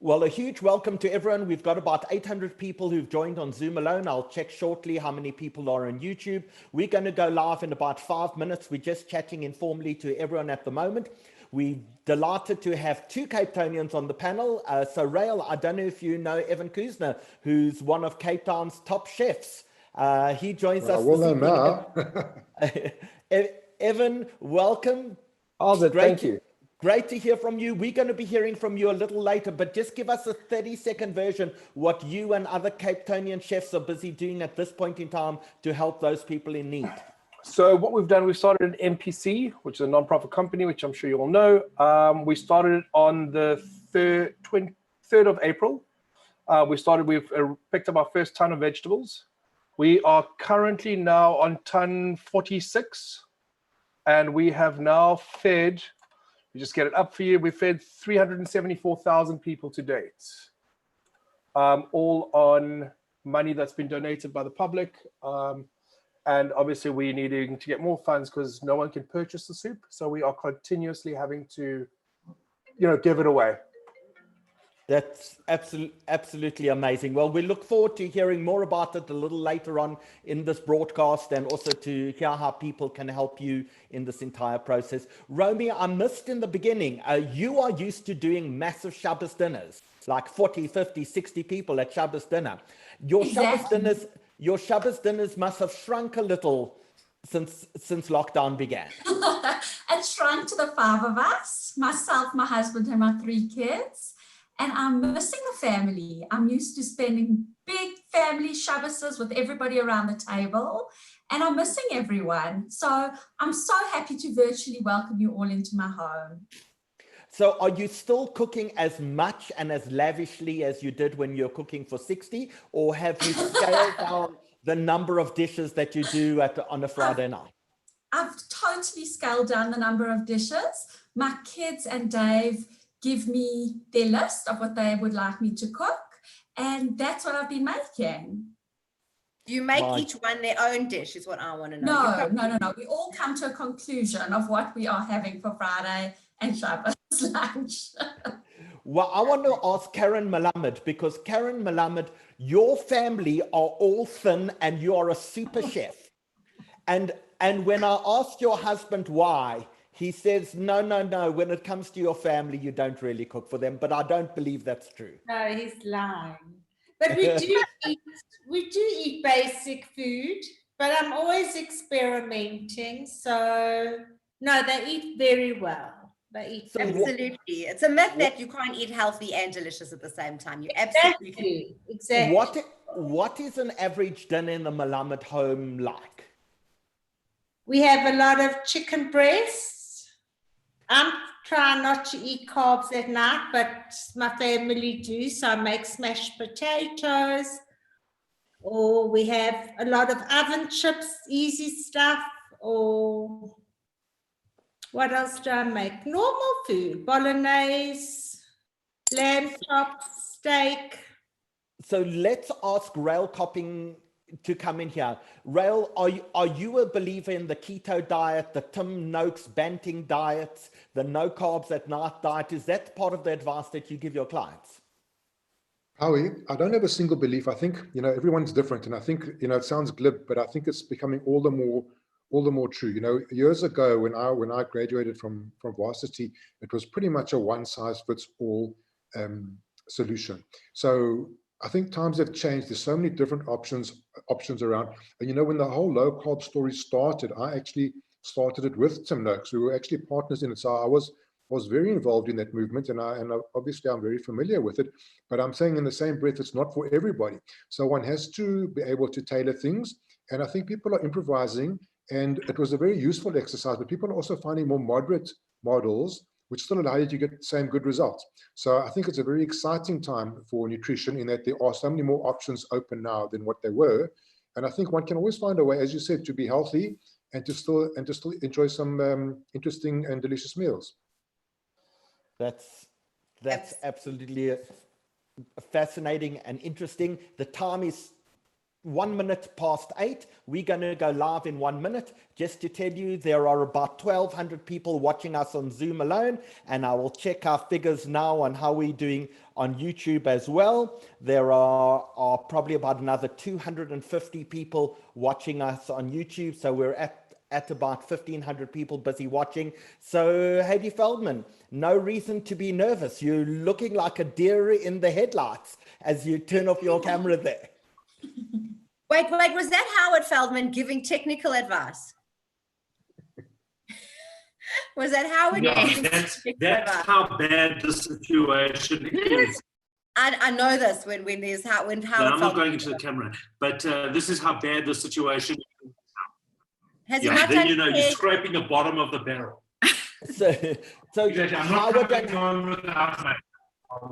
Well, a huge welcome to everyone. We've got about 800 people who've joined on Zoom alone. I'll check shortly how many people are on YouTube. We're going to go live in about 5 minutes. We're just chatting informally to everyone at the moment. We're delighted to have two Cape Townians on the panel. So Rael, I don't know if you know Evan Kuzner, who's one of Cape Town's top chefs. He joins us this evening. Now. Evan, welcome. Albert, thank you. Great to hear from you. We're going to be hearing from you a little later, but just give us a 30-second version what you and other Cape Townian chefs are busy doing at this point in time to help those people in need. So what we've done, we started an MPC, which is a non-profit company, which I'm sure you all know. We started it on the 3rd of April. We've picked up our first ton of vegetables. We are currently now on ton 46, and we have now fed, we just get it up for you, we fed 374,000 people to date, all on money that's been donated by the public. And obviously we're needing to get more funds because no one can purchase the soup. So we are continuously having to, give it away. That's absolutely amazing. Well, we look forward to hearing more about it a little later on in this broadcast, and also to hear how people can help you in this entire process. Romy, I missed in the beginning, you are used to doing massive Shabbos dinners, like 40, 50, 60 people at Shabbos dinner. Your Shabbos dinners must have shrunk a little since lockdown began. It shrunk to the 5 of us, myself, my husband, and my 3 kids. And I'm missing the family. I'm used to spending big family Shabbos with everybody around the table, and I'm missing everyone. So I'm so happy to virtually welcome you all into my home. So are you still cooking as much and as lavishly as you did when you're cooking for 60, or have you scaled down the number of dishes that you do on a Friday night? I've totally scaled down the number of dishes. My kids and Dave give me their list of what they would like me to cook, and that's what I've been making. Do you make each one their own dish is what I want to know. No. We all come to a conclusion of what we are having for Friday and Shabbos lunch. Well, I want to ask Karen Malamed, because Karen Malamed, your family are all thin and you are a super chef. And when I asked your husband why, he says, no, when it comes to your family, you don't really cook for them. But I don't believe that's true. No, he's lying. But we do eat basic food, but I'm always experimenting. So, no, they eat very well. Absolutely. It's a myth that you can't eat healthy and delicious at the same time. You absolutely can. Exactly. What is an average dinner in the Malamed home like? We have a lot of chicken breasts. I'm trying not to eat carbs at night, but my family do, so I make smashed potatoes. Or we have a lot of oven chips, easy stuff. Or what else do I make? Normal food, bolognese, lamb chops, steak. So let's ask Rael Copping to come in here. Rael, are you a believer in the keto diet, the Tim Noakes Banting diets, the no carbs at night diet? Is that part of the advice that you give your clients? Howie, I don't have a single belief. I think, everyone's different. And I think, it sounds glib, but I think it's becoming all the more true. Years ago when I graduated from varsity, it was pretty much a one size fits all solution. So I think times have changed. There's so many different options around. And when the whole low carb story started, I actually started it with Tim Noakes. We were actually partners in it. So I was very involved in that movement, and obviously I'm very familiar with it. But I'm saying in the same breath, it's not for everybody. So one has to be able to tailor things. And I think people are improvising, and it was a very useful exercise. But people are also finding more moderate models which still allow you to get the same good results. So I think it's a very exciting time for nutrition, in that there are so many more options open now than what there were. And I think one can always find a way, as you said, to be healthy and to still enjoy some interesting and delicious meals. That's absolutely fascinating and interesting. The time is 1 minute past 8. We're going to go live in 1 minute. Just to tell you, there are about 1,200 people watching us on Zoom alone, and I will check our figures now on how we're doing on YouTube as well. There are probably about another 250 people watching us on YouTube, so we're at about 1,500 people busy watching. So Heidi Feldman, no reason to be nervous. You're looking like a deer in the headlights as you turn off your camera there. Wait, was that Howard Feldman giving technical advice? Was that Howard? Yeah, that's how bad the situation is. I know this when Howard. No, I'm not going into the camera, but this is how bad the situation is. Has he not then you're scraping the bottom of the barrel. So Exactly. I'm not coming on without my.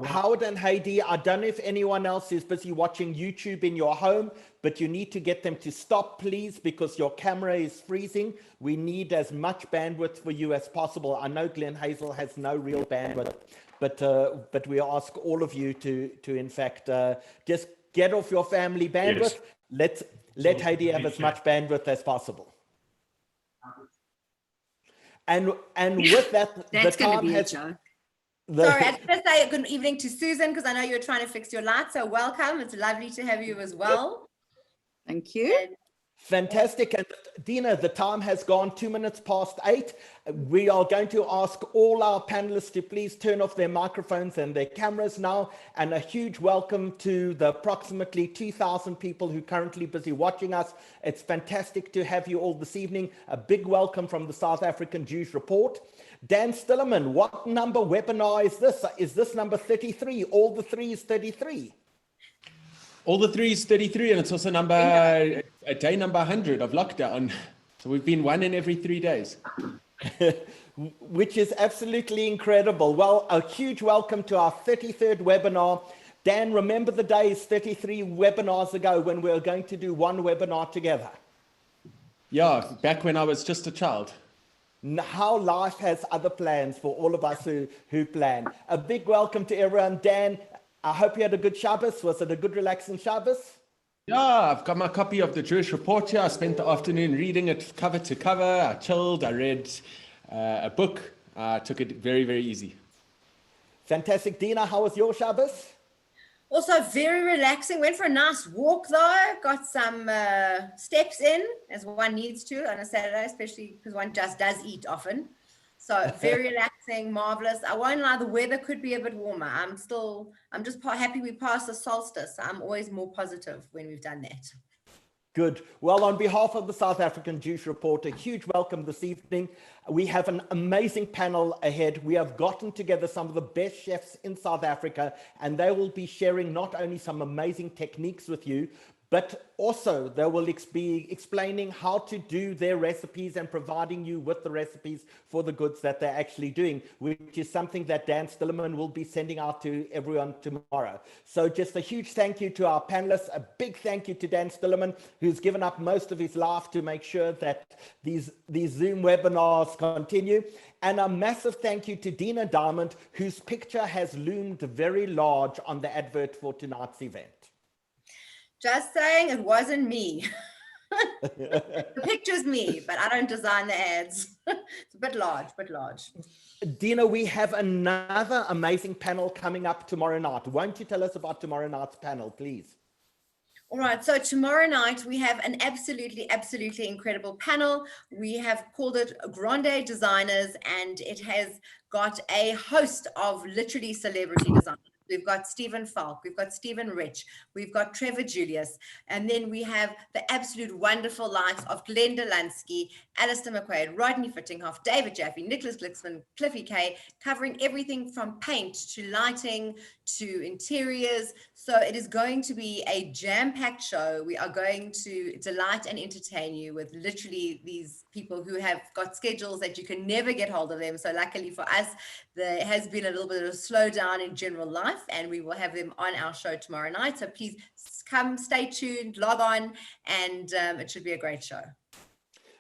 Howard and Heidi, I don't know if anyone else is busy watching YouTube in your home, but you need to get them to stop, please, because your camera is freezing. We need as much bandwidth for you as possible. I know Glen Hazel has no real bandwidth, but we ask all of you to in fact, just get off your family bandwidth. Yes. Let Heidi have as much bandwidth as possible. And with that, that's the time has. Sorry, I just want to say good evening to Susan, because I know you're trying to fix your light. So welcome. It's lovely to have you as well. Thank you. Fantastic. And Dina, the time has gone 2 minutes past 8. We are going to ask all our panelists to please turn off their microphones and their cameras now. And a huge welcome to the approximately 2,000 people who are currently busy watching us. It's fantastic to have you all this evening. A big welcome from the South African Jewish Report. Dan Stillerman, what number webinar is this? Is this number 33? All the 3 is 33. All the 3 is 33, and it's also day number 100 of lockdown. So we've been one in every 3 days. Which is absolutely incredible. Well, a huge welcome to our 33rd webinar. Dan, remember the days 33 webinars ago when we were going to do one webinar together? Yeah, back when I was just a child. How life has other plans for all of us who plan. A big welcome to everyone. Dan, I hope you had a good Shabbos. Was it a good, relaxing Shabbos? Yeah, I've got my copy of the Jewish Report here. I spent the afternoon reading it cover to cover. I chilled. I read a book. I took it very, very easy. Fantastic. Dina, how was your Shabbos? Also very relaxing. Went for a nice walk though. Got some steps in, as one needs to on a Saturday, especially because one just does eat often. So very relaxing, marvelous. I won't lie, the weather could be a bit warmer. I'm just happy we passed the solstice. I'm always more positive when we've done that. Good. Well, on behalf of the South African Jewish Report, a huge welcome this evening. We have an amazing panel ahead. We have gotten together some of the best chefs in South Africa, and they will be sharing not only some amazing techniques with you, but also they will be explaining how to do their recipes and providing you with the recipes for the goods that they're actually doing, which is something that Dan Stillerman will be sending out to everyone tomorrow. So just a huge thank you to our panelists, a big thank you to Dan Stillerman, who's given up most of his life to make sure that these Zoom webinars continue. And a massive thank you to Dina Diamond, whose picture has loomed very large on the advert for tonight's event. Just saying, it wasn't me. The picture's me, but I don't design the ads. It's a bit large, Dina, we have another amazing panel coming up tomorrow night. Won't you tell us about tomorrow night's panel, please? All right, so tomorrow night we have an absolutely incredible panel. We have called it Grande Designers, and it has got a host of literally celebrity designers. We've got Stephen Falk, we've got Stephen Rich, we've got Trevor Julius, and then we have the absolute wonderful likes of Glenda Lansky, Alistair McQuaid, Rodney Fittinghoff, David Jaffe, Nicholas Glixman, Cliffy Kay, covering everything from paint to lighting to interiors. So it is going to be a jam-packed show. We are going to delight and entertain you with literally these people who have got schedules that you can never get hold of them. So luckily for us, there has been a little bit of a slowdown in general life, and we will have them on our show tomorrow night. So please come, stay tuned, log on, and it should be a great show.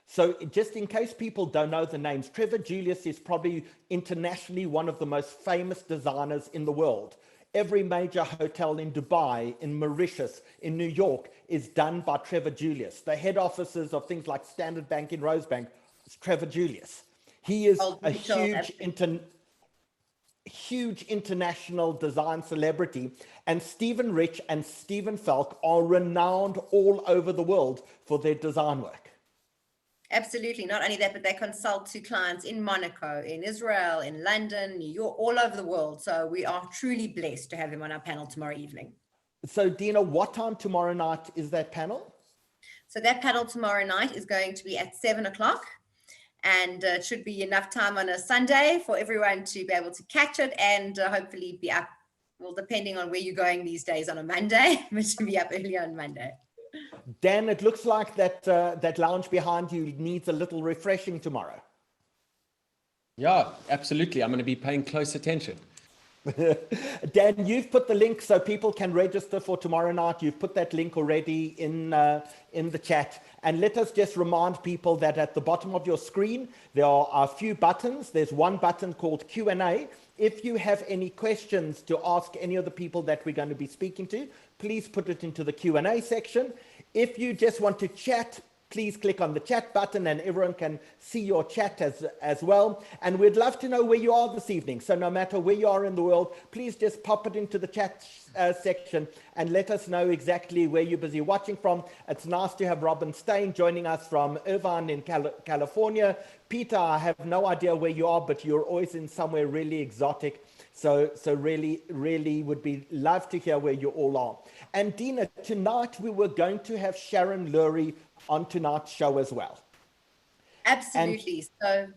So just in case people don't know the names, Trevor Julius is probably internationally one of the most famous designers in the world. Every major hotel in Dubai, in Mauritius, in New York is done by Trevor Julius. The head offices of things like Standard Bank in Rosebank is Trevor Julius. He is a huge international design celebrity, and Stephen Rich and Stephen Falk are renowned all over the world for their design work. Absolutely. Not only that, but they consult to clients in Monaco, in Israel, in London, New York, all over the world. So we are truly blessed to have him on our panel tomorrow evening. So Dina, what time tomorrow night is that panel? So that panel tomorrow night is going to be at 7 o'clock, and it should be enough time on a Sunday for everyone to be able to catch it and hopefully be up, well, depending on where you're going these days on a Monday, but to be up early on Monday. Dan, it looks like that lounge behind you needs a little refreshing tomorrow. Yeah, absolutely. I'm going to be paying close attention. Dan, you've put the link so people can register for tomorrow night. You've put that link already in the chat. And let us just remind people that at the bottom of your screen, there are a few buttons. There's one button called Q&A. If you have any questions to ask any of the people that we're going to be speaking to, please put it into the Q&A section. If you just want to chat, please click on the chat button and everyone can see your chat as well. And we'd love to know where you are this evening. So no matter where you are in the world, please just pop it into the chat section and let us know exactly where you're busy watching from. It's nice to have Robin Stain joining us from Irvine in California. Peter, I have no idea where you are, but you're always in somewhere really exotic. So really would be love to hear where you all are. And Dina, tonight we were going to have Sharon Lurie on tonight's show as well. Absolutely. So,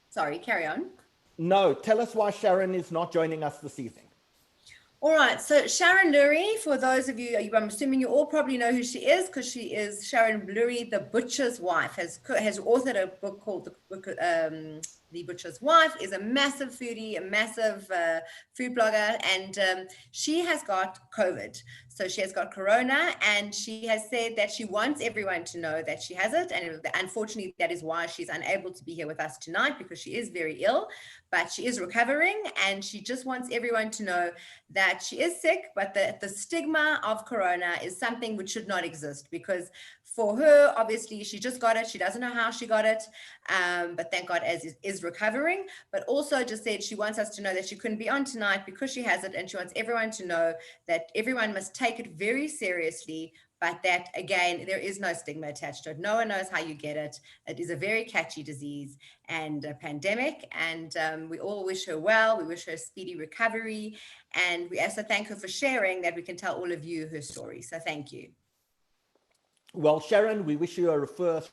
sorry, carry on. No, tell us why Sharon is not joining us this evening. All right, so Sharon Lurie, for those of you, I'm assuming you all probably know who she is because she is Sharon Lurie, the butcher's wife, has authored a book called The Butcher's Wife, is a massive foodie, a massive food blogger, and she has got COVID. So she has got corona, and she has said that she wants everyone to know that she has it. And unfortunately, that is why she's unable to be here with us tonight, because she is very ill, but she is recovering, and she just wants everyone to know that she is sick, but the stigma of corona is something which should not exist, because for her, obviously, she just got it. She doesn't know how she got it, but thank God is recovering. But also just said she wants us to know that she couldn't be on tonight because she has it, and she wants everyone to know that everyone must take it very seriously, but that, again, there is no stigma attached to it. No one knows how you get it. It is a very catchy disease and a pandemic, and we all wish her well. We wish her a speedy recovery, and we also thank her for sharing that we can tell all of you her story. So thank you. Well, Sharon, we wish you a first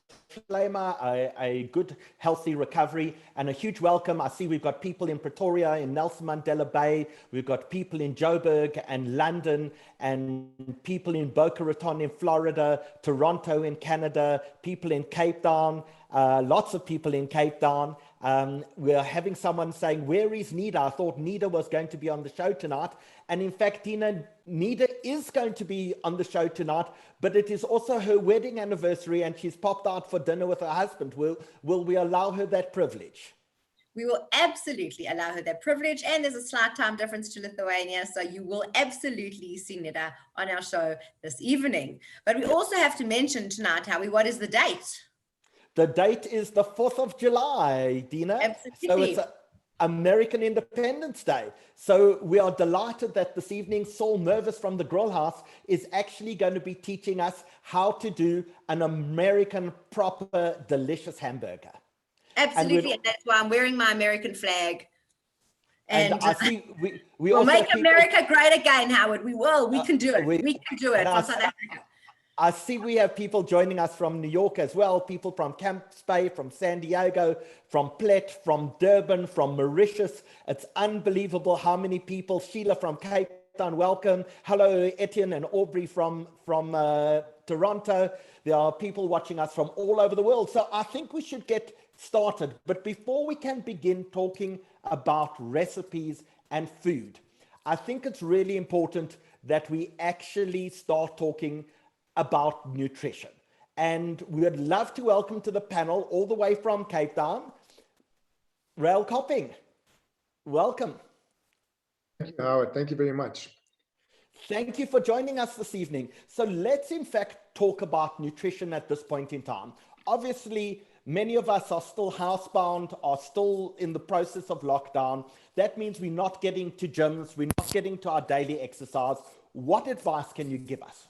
flamer, a good, healthy recovery, and a huge welcome. I see we've got people in Pretoria, in Nelson Mandela Bay. We've got people in Joburg and London, and people in Boca Raton in Florida, Toronto in Canada, people in Cape Town, lots of people in Cape Town. We're having someone saying, where is Nida? I thought Nida was going to be on the show tonight. And in fact, Nida is going to be on the show tonight, but it is also her wedding anniversary, and she's popped out for dinner with her husband. Will we allow her that privilege? We will absolutely allow her that privilege, and there's a slight time difference to Lithuania, so you will absolutely see Nida on our show this evening. But we also have to mention tonight, Howie, what is the date? The date is the 4th of July, Dina. Absolutely. So it's American Independence Day. So we are delighted that this evening Saul Mervis from the Grill House is actually going to be teaching us how to do an American proper delicious hamburger. Absolutely, and that's why I'm wearing my American flag. And I see we we'll also make America great again, Howard. We will. We can do it. We can do it from South Africa. I see we have people joining us from New York as well, people from Camps Bay, from San Diego, from Plet, from Durban, from Mauritius. It's unbelievable how many people. Sheila from Cape Town, welcome. Hello, Etienne and Aubrey from Toronto. There are people watching us from all over the world. So I think we should get started. But before we can begin talking about recipes and food, I think it's really important that we actually start talking about nutrition. And we would love to welcome to the panel, all the way from Cape Town, Rael Kopping. Welcome. Thank you, Howard. Thank you very much. Thank you for joining us this evening. So let's in fact talk about nutrition at this point in time. Obviously, many of us are still housebound, are still in the process of lockdown. That means we're not getting to gyms, we're not getting to our daily exercise. What advice can you give us?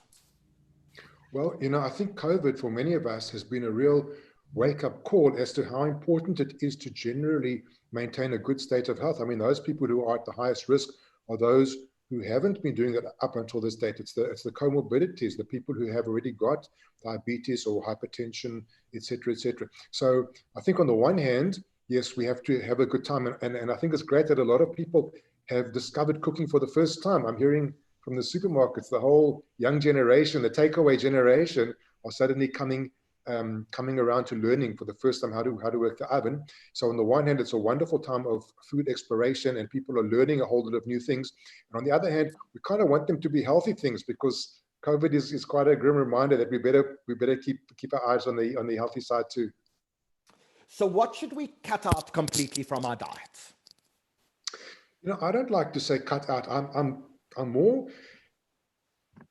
Well, I think COVID for many of us has been a real wake-up call as to how important it is to generally maintain a good state of health. I mean, those people who are at the highest risk are those who haven't been doing it up until this date. It's the comorbidities, the people who have already got diabetes or hypertension, etc., etc. So I think on the one hand, yes, we have to have a good time. And I think it's great that a lot of people have discovered cooking for the first time. I'm hearing from the supermarkets, the whole young generation, the takeaway generation, are suddenly coming around to learning for the first time how to work the oven. So on the one hand, it's a wonderful time of food exploration and people are learning a whole lot of new things. And on the other hand, we kind of want them to be healthy things, because COVID is quite a grim reminder that we better keep our eyes on the healthy side too. So what should we cut out completely from our diets? I don't like to say cut out. I'm more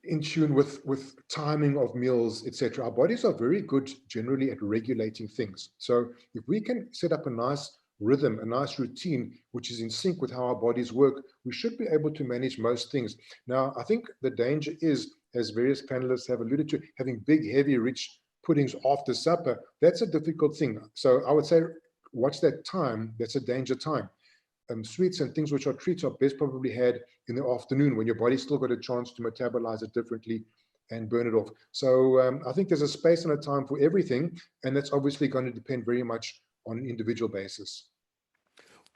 in tune with timing of meals, etc. Our bodies are very good generally at regulating things. So if we can set up a nice rhythm, a nice routine, which is in sync with how our bodies work, we should be able to manage most things. Now, I think the danger is, as various panelists have alluded to, having big, heavy, rich puddings after supper. That's a difficult thing. So I would say, watch that time. That's a danger time. Sweets and things which are treats are best probably had in the afternoon, when your body's still got a chance to metabolize it differently and burn it off. So I think there's a space and a time for everything, and that's obviously going to depend very much on an individual basis.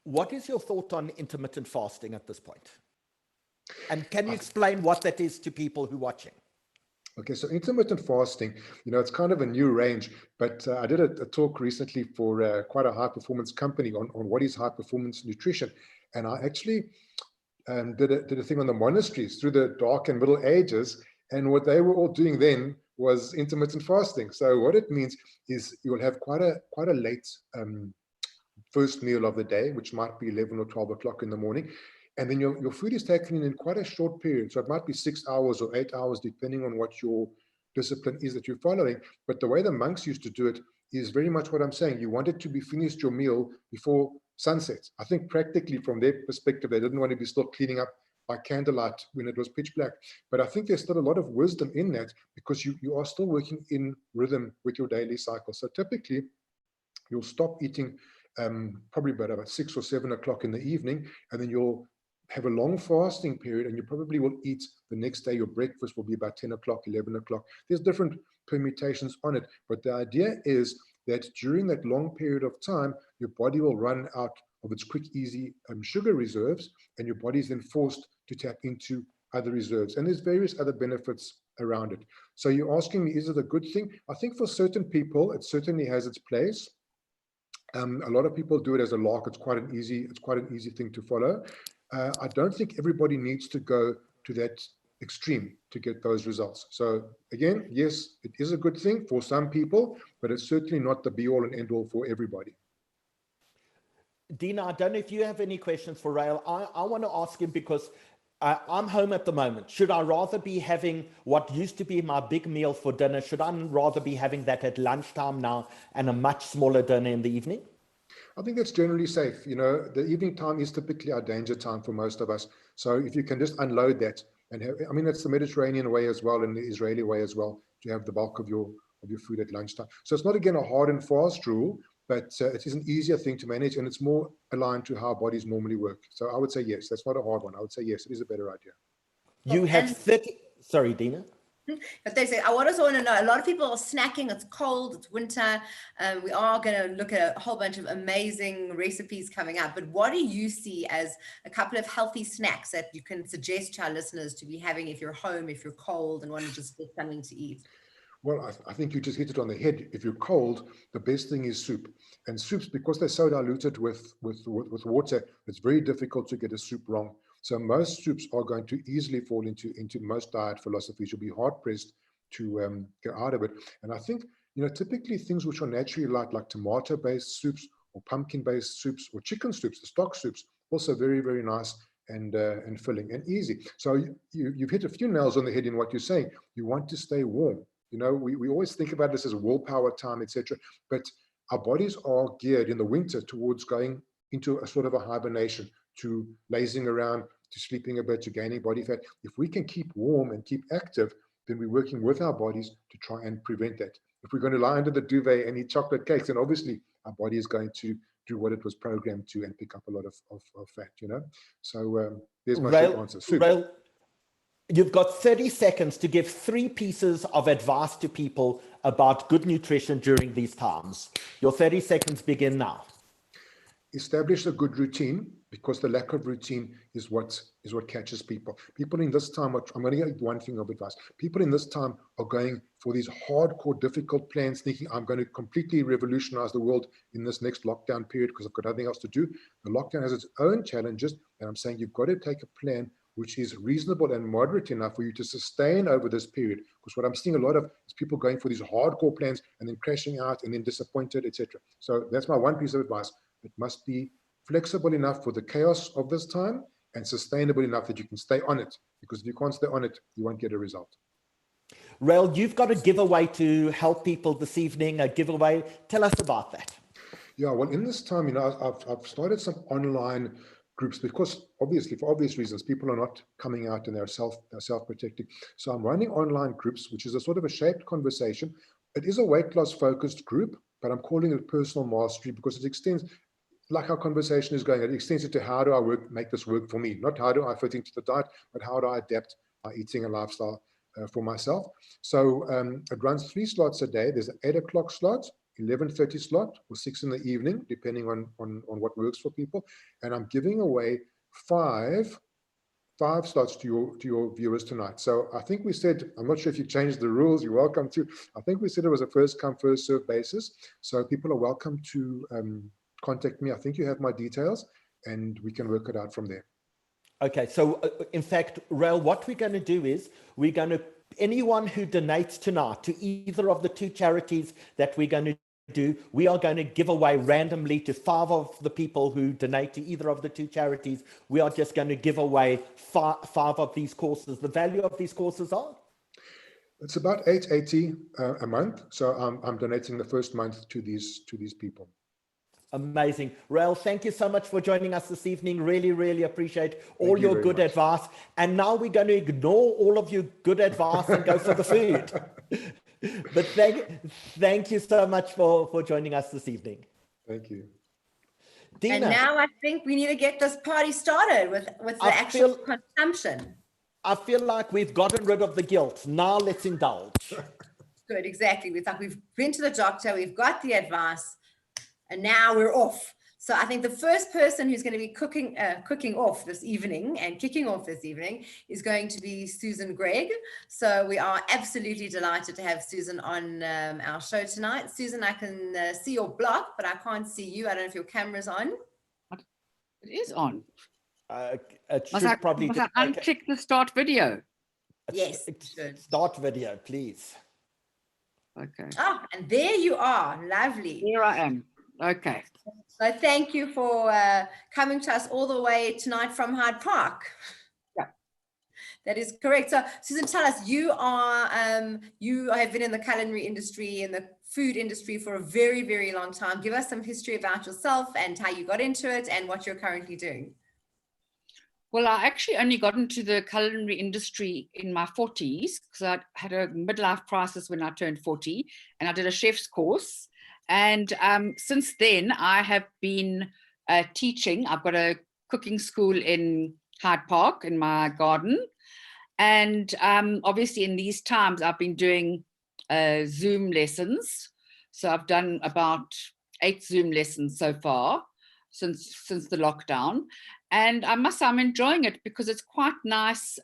What is your thought on intermittent fasting at this point? And can you explain what that is to people who are watching? Okay, so intermittent fasting, it's kind of a new range, but I did a talk recently for quite a high performance company on what is high performance nutrition. And I actually did a thing on the monasteries through the Dark and Middle Ages. And what they were all doing then was intermittent fasting. So what it means is you'll have quite a late first meal of the day, which might be 11 or 12 o'clock in the morning. And then your food is taken in quite a short period. So it might be 6 hours or 8 hours, depending on what your discipline is that you're following. But the way the monks used to do it is very much what I'm saying. You wanted to be finished your meal before sunset. I think practically from their perspective, they didn't want to be still cleaning up by candlelight when it was pitch black. But I think there's still a lot of wisdom in that, because you are still working in rhythm with your daily cycle. So typically, you'll stop eating probably about 6 or 7 o'clock in the evening, and then you'll have a long fasting period, and you probably will eat the next day. Your breakfast will be about 10 o'clock, 11 o'clock. There's different permutations on it, but the idea is that during that long period of time, your body will run out of its quick, easy sugar reserves, and your body is then forced to tap into other reserves. And there's various other benefits around it. So you're asking me, is it a good thing? I think for certain people, it certainly has its place. A lot of people do it as a lark. It's quite an easy thing to follow. I don't think everybody needs to go to that extreme to get those results. So again, yes, it is a good thing for some people, but it's certainly not the be all and end all for everybody. Dina, I don't know if you have any questions for Rael. I want to ask him, because I'm home at the moment. Should I rather be having what used to be my big meal for dinner? Should I rather be having that at lunchtime now and a much smaller dinner in the evening? I think that's generally safe. The evening time is typically our danger time for most of us. So if you can just unload that and have, I mean, that's the Mediterranean way as well, and the Israeli way as well, to have the bulk of your food at lunchtime. So it's not, again, a hard and fast rule, but it is an easier thing to manage, and it's more aligned to how bodies normally work. So I would say yes, that's not a hard one. I would say yes, it is a better idea. You have 30, sorry, Dina. But they say, I also want to know, a lot of people are snacking, it's cold, it's winter. We are going to look at a whole bunch of amazing recipes coming up. But what do you see as a couple of healthy snacks that you can suggest to our listeners to be having if you're home, if you're cold and want to just get something to eat? Well, I think you just hit it on the head. If you're cold, the best thing is soup. And soups, because they're so diluted with water, it's very difficult to get a soup wrong. So most soups are going to easily fall into most diet philosophies. You'll be hard pressed to get out of it. And I think, typically things which are naturally light, like tomato-based soups or pumpkin-based soups or chicken soups, the stock soups, also very, very nice and filling and easy. So you've hit a few nails on the head in what you're saying. You want to stay warm. You know, we always think about this as willpower time, etc. But our bodies are geared in the winter towards going into a sort of a hibernation, to lazing around, to sleeping a bit, to gaining body fat. If we can keep warm and keep active, then we're working with our bodies to try and prevent that. If we're going to lie under the duvet and eat chocolate cakes, then obviously our body is going to do what it was programmed to and pick up a lot of fat, you know. So there's my short answer. Super. You've got 30 seconds to give 3 pieces of advice to people about good nutrition during these times. Your 30 seconds begin now. Establish a good routine, because the lack of routine is what catches people. People in this time, I'm going to give one thing of advice. People in this time are going for these hardcore, difficult plans, thinking I'm going to completely revolutionize the world in this next lockdown period because I've got nothing else to do. The lockdown has its own challenges, and I'm saying you've got to take a plan which is reasonable and moderate enough for you to sustain over this period. Because what I'm seeing a lot of is people going for these hardcore plans and then crashing out and then disappointed, etc. So that's my one piece of advice. It must be flexible enough for the chaos of this time and sustainable enough that you can stay on it. Because if you can't stay on it, you won't get a result. Rael, you've got a giveaway to help people this evening, a giveaway. Tell us about that. Yeah, well, in this time, you know, I've started some online groups because obviously, for obvious reasons, people are not coming out and they're self-protecting. So I'm running online groups, which is a sort of a shaped conversation. It is a weight loss focused group, but I'm calling it personal mastery because it extends, like our conversation is going, it extends it to how do I make this work for me? Not how do I fit into the diet, but how do I adapt my eating and lifestyle for myself. So it runs 3 slots a day. There's an 8 o'clock slot, 11:30 slot, or 6 in the evening, depending on what works for people. And I'm giving away 5 slots to your viewers tonight. So I think we said, I'm not sure if you've changed the rules, you're welcome to. I think we said it was a first come, first serve basis. So people are welcome to contact me. I think you have my details and we can work it out from there. Okay, so in fact, Rael, what we're going to do is we're going to, anyone who donates tonight to either of the 2 charities that we're going to do, we are going to give away randomly to 5 of the people who donate to either of the 2 charities. We are just going to give away 5 of these courses. The value of these courses are? It's about $8.80 a month. So I'm donating the first month to these people. Amazing. Rael, thank you so much for joining us this evening. Really, really appreciate all your good advice. And now we're going to ignore all of your good advice and go for the food. But thank you so much for joining us this evening. Thank you. Dina, And now I think we need to get this party started with the actual consumption. I feel like we've gotten rid of the guilt. Now let's indulge. Good, exactly. It's like we've been to the doctor, we've got the advice, and now we're off. So I think the first person who's going to be cooking off this evening and kicking off this evening is going to be Susan Gregg. So we are absolutely delighted to have Susan on our show tonight. Susan, I can see your block, but I can't see you. I don't know if your camera's on. It is on. Must I unclick the start video? Yes. Start video, please. Okay. Oh, and there you are. Lovely. Here I am. Okay. So thank you for coming to us all the way tonight from Hyde Park. Yeah, that is correct. So Susan, tell us, you have been in the culinary industry, in the food industry for a very, very long time. Give us some history about yourself and how you got into it and what you're currently doing. Well, I actually only got into the culinary industry in my 40s because I had a midlife crisis when I turned 40 and I did a chef's course. And since then, I have been teaching. I've got a cooking school in Hyde Park in my garden. And obviously in these times, I've been doing Zoom lessons. So I've done about 8 Zoom lessons so far since the lockdown. And I must say I'm enjoying it because it's quite nice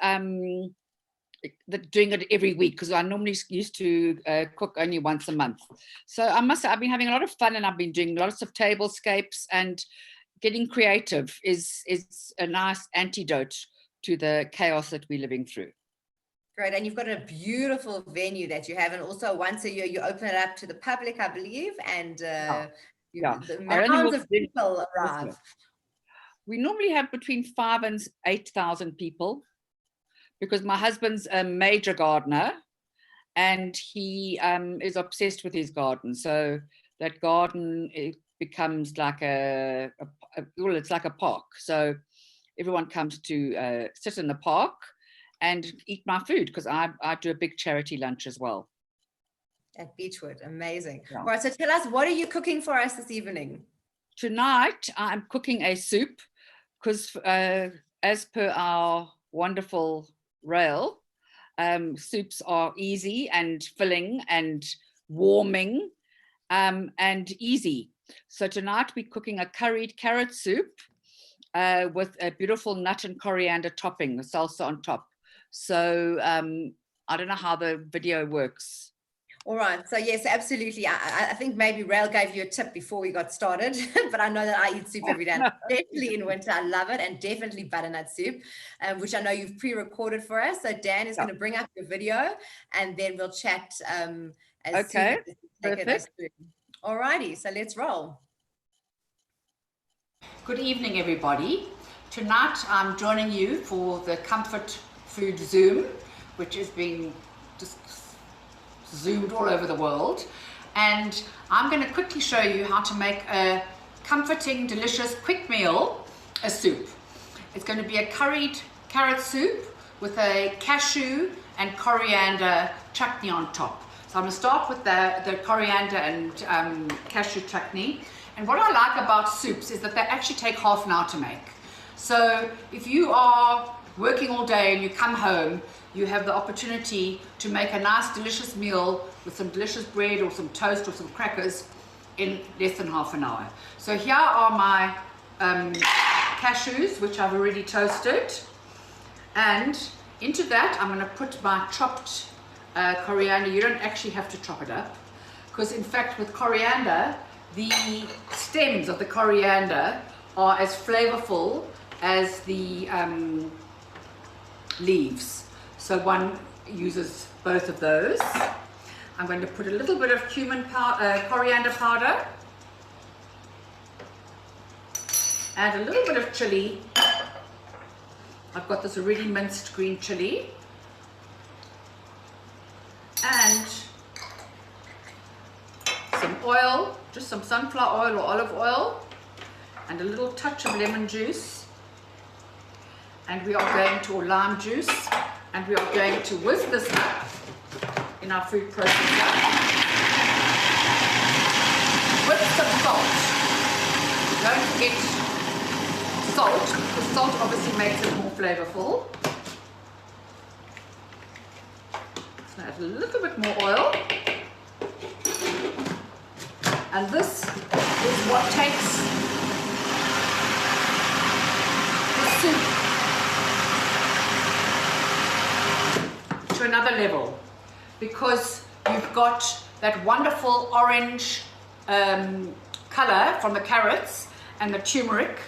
doing it every week because I normally used to cook only once a month. So I must say I've been having a lot of fun and I've been doing lots of tablescapes, and getting creative is a nice antidote to the chaos that we're living through. Great. And you've got a beautiful venue that you have, and also once a year you open it up to the public, I believe, and the mounds of people arrive. we normally have between 5,000 and 8,000 people, because my husband's a major gardener and he is obsessed with his garden. So that garden, it becomes like well, it's like a park. So everyone comes to sit in the park and eat my food, because I do a big charity lunch as well. At Beechwood, amazing. Yeah. All right, so tell us, what are you cooking for us this evening? Tonight, I'm cooking a soup, because as per our wonderful rail, soups are easy and filling and warming and easy. So tonight we're cooking a curried carrot soup with a beautiful nut and coriander topping, the salsa on top. So I don't know how the video works. All right, so yes, absolutely. I think maybe Rael gave you a tip before we got started, but I know that I eat soup every day, especially in winter. I love it, and definitely butternut soup, which I know you've pre-recorded for us. So Dan is going to bring up your video, and then we'll chat as Okay, soon as you take us through. All righty, so let's roll. Good evening, everybody. Tonight I'm joining you for the Comfort Food Zoom, which is being just zoomed all over the world, and I'm going to quickly show you how to make a comforting, delicious, quick meal, a soup. It's going to be a curried carrot soup with a cashew and coriander chutney on top. So I'm going to start with the coriander and cashew chutney. And what I like about soups is that they actually take half an hour to make. So if you are working all day and you come home, you have the opportunity to make a nice delicious meal with some delicious bread or some toast or some crackers in less than half an hour. So here are my cashews, which I've already toasted, and into that I'm going to put my chopped coriander. You don't actually have to chop it up, because in fact with coriander, the stems of the coriander are as flavorful as the leaves. So one uses both of those. I'm going to put a little bit of coriander powder, add a little bit of chili. I've got this already minced green chili, and some oil, just some sunflower oil or olive oil, and a little touch of lemon juice, and we are going to, or lime juice, and we are going to whisk this up in our food processor with some salt. Don't forget salt, because salt obviously makes it more flavorful. So add a little bit more oil, and this is what takes the soup to another level, because you've got that wonderful orange color from the carrots and the turmeric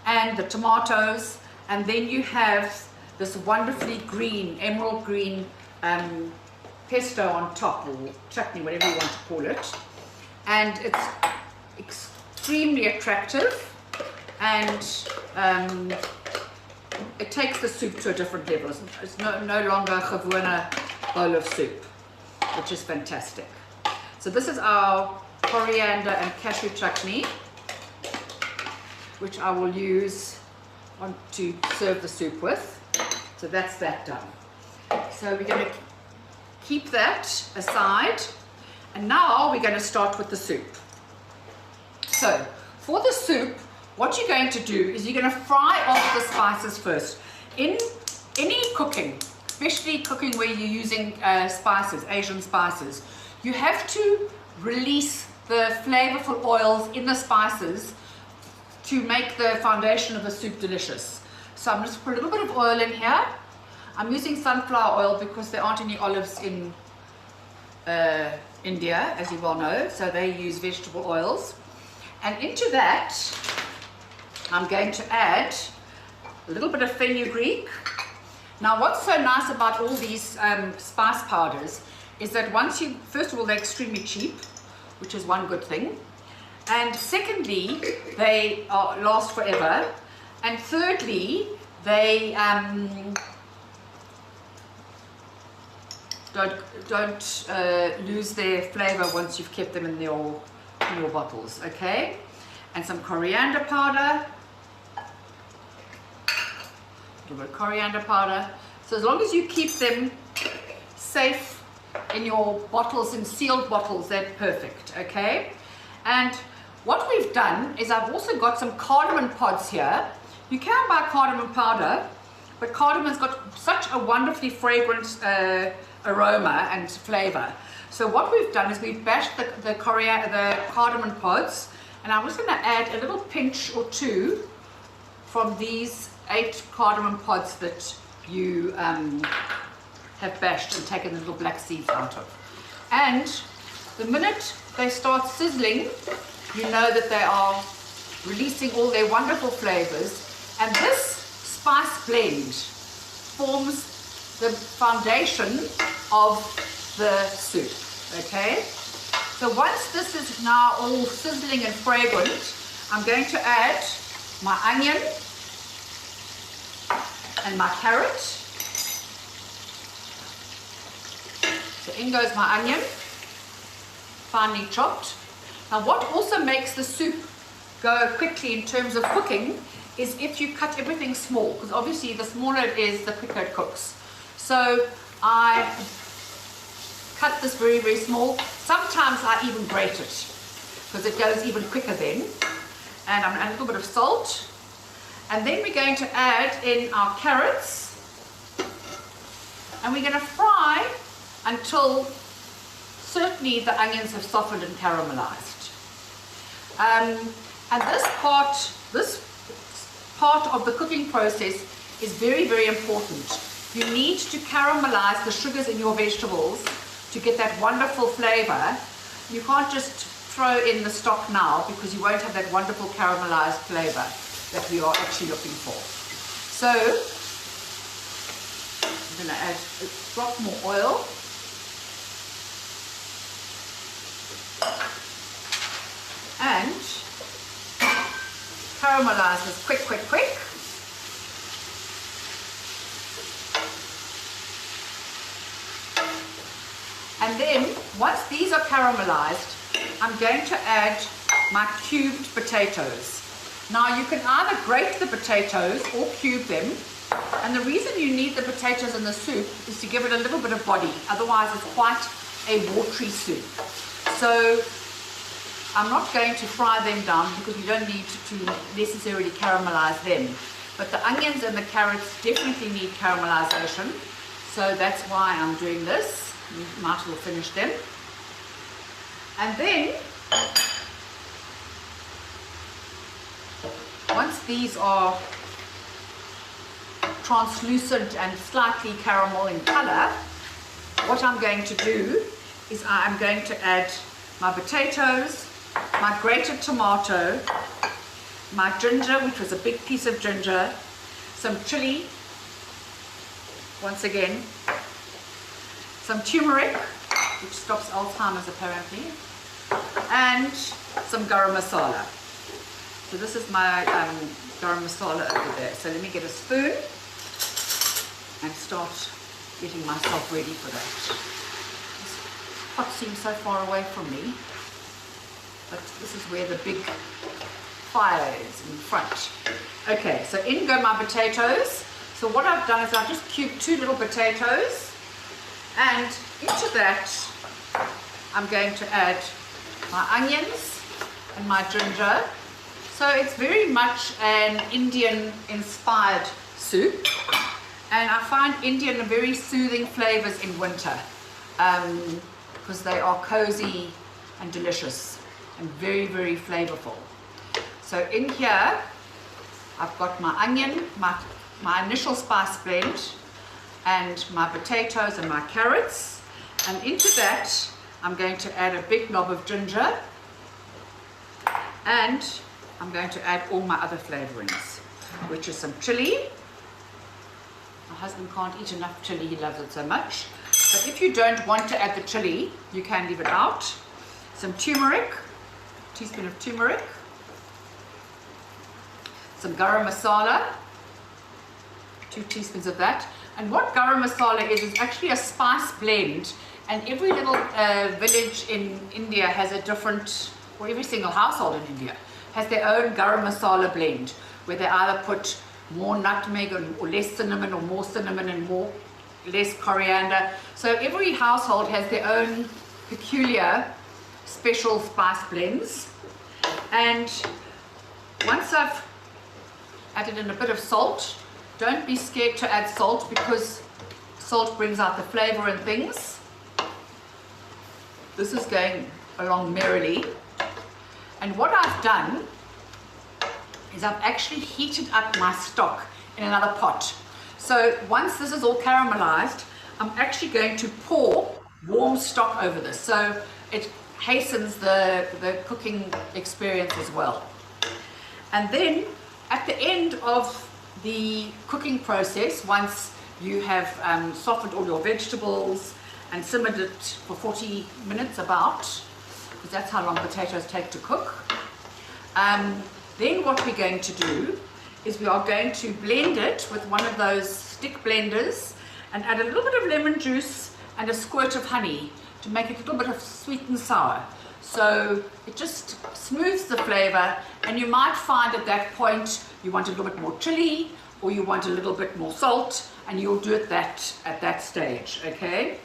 and the tomatoes, and then you have this wonderfully green, emerald green pesto on top, or chutney, whatever you want to call it, and it's extremely attractive, and it takes the soup to a different level. It's no longer a gewone bowl of soup, which is fantastic. So this is our coriander and cashew chutney, which I will use to serve the soup with. So that's that done. So we're going to keep that aside, and now we're going to start with the soup. So for the soup, what you're going to do is you're going to fry off the spices first. In any cooking, especially cooking where you're using spices, Asian spices, you have to release the flavorful oils in the spices to make the foundation of the soup delicious. So I'm just put a little bit of oil in here. I'm using sunflower oil because there aren't any olives in India, as you well know, so they use vegetable oils. And into that, I'm going to add a little bit of fenugreek. Now, what's so nice about all these spice powders is that first of all, they're extremely cheap, which is one good thing. And secondly, they last forever. And thirdly, they don't lose their flavor once you've kept them in your bottles, okay? And some coriander powder. A little bit of coriander powder. So as long as you keep them safe in your bottles, in sealed bottles, they're perfect, okay? And what we've done is I've also got some cardamom pods here. You can buy cardamom powder, but cardamon's got such a wonderfully fragrant aroma and flavor. So what we've done is we've bashed the cardamom pods, and I'm just going to add a little pinch or two from these 8 cardamom pods that you have bashed and taken the little black seeds out of. And the minute they start sizzling, you know that they are releasing all their wonderful flavors. And this spice blend forms the foundation of the soup, okay? So once this is now all sizzling and fragrant, I'm going to add my onion and my carrot. So in goes my onion, finely chopped. Now what also makes the soup go quickly in terms of cooking is if you cut everything small, because obviously the smaller it is, the quicker it cooks. So I cut this very, very small. Sometimes I even grate it, because it goes even quicker then. And I'm going to add a little bit of salt. And then we're going to add in our carrots. And we're going to fry until certainly the onions have softened and caramelized. And this part of the cooking process is very, very important. You need to caramelize the sugars in your vegetables to get that wonderful flavor. You can't just throw in the stock now, because you won't have that wonderful caramelized flavor that we are actually looking for. So I'm going to add a drop more oil. And caramelize this quick. And then once these are caramelized, I'm going to add my cubed potatoes. Now you can either grate the potatoes or cube them. And the reason you need the potatoes in the soup is to give it a little bit of body. Otherwise it's quite a watery soup. So I'm not going to fry them down, because we don't need to necessarily caramelize them. But the onions and the carrots definitely need caramelization. So that's why I'm doing this. We might as well finish them. And then, once these are translucent and slightly caramel in color, what I'm going to do is I'm going to add my potatoes, my grated tomato, my ginger, which was a big piece of ginger, some chili, once again, some turmeric, which stops Alzheimer's apparently, and some garam masala. So this is my garam masala over there. So let me get a spoon and start getting myself ready for that. This pot seems so far away from me, but this is where the big fire is in front. Okay, so in go my potatoes. So what I've done is I've just cubed 2 little potatoes, and into that I'm going to add my onions and my ginger. So it's very much an Indian inspired soup, and I find Indian very soothing flavors in winter, because they are cozy and delicious and very, very flavorful. So in here I've got my onion, my initial spice blend, and my potatoes and my carrots, and into that I'm going to add a big knob of ginger, and I'm going to add all my other flavorings, which is some chili. My husband can't eat enough chili, he loves it so much, but if you don't want to add the chili, you can leave it out. Some turmeric, a teaspoon of turmeric, some garam masala, 2 teaspoons of that. And what garam masala is actually a spice blend, and every little village in India has a different, or every single household in India has their own garam masala blend, where they either put more nutmeg or less cinnamon, or more cinnamon and less coriander. So every household has their own peculiar special spice blends. And once I've added in a bit of salt, don't be scared to add salt, because salt brings out the flavor and things. This is going along merrily. And what I've done is I've actually heated up my stock in another pot. So once this is all caramelized, I'm actually going to pour warm stock over this. So it hastens the cooking experience as well. And then at the end of the cooking process, once you have softened all your vegetables and simmered it for 40 minutes about, because that's how long potatoes take to cook, then what we're going to do is we are going to blend it with one of those stick blenders and add a little bit of lemon juice and a squirt of honey to make it a little bit of sweet and sour. So it just smooths the flavor, and you might find at that point you want a little bit more chili, or you want a little bit more salt, and you'll do it at that stage, okay?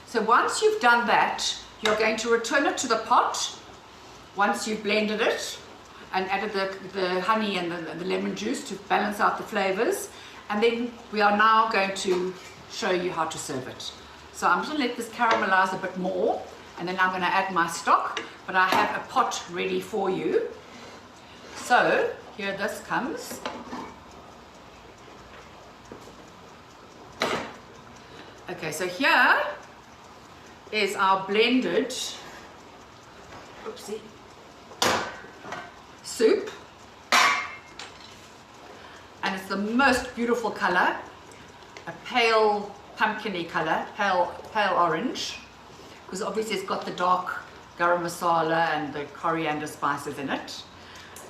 So once you've done that, you're going to return it to the pot once you've blended it and added the honey and the lemon juice to balance out the flavors. And then we are now going to show you how to serve it. So I'm just going to let this caramelize a bit more, and then I'm going to add my stock, but I have a pot ready for you. So here this comes. Okay, so here is our blended, oopsie, soup, and it's the most beautiful color, a pale pumpkin-y color, pale orange, because obviously it's got the dark garam masala and the coriander spices in it.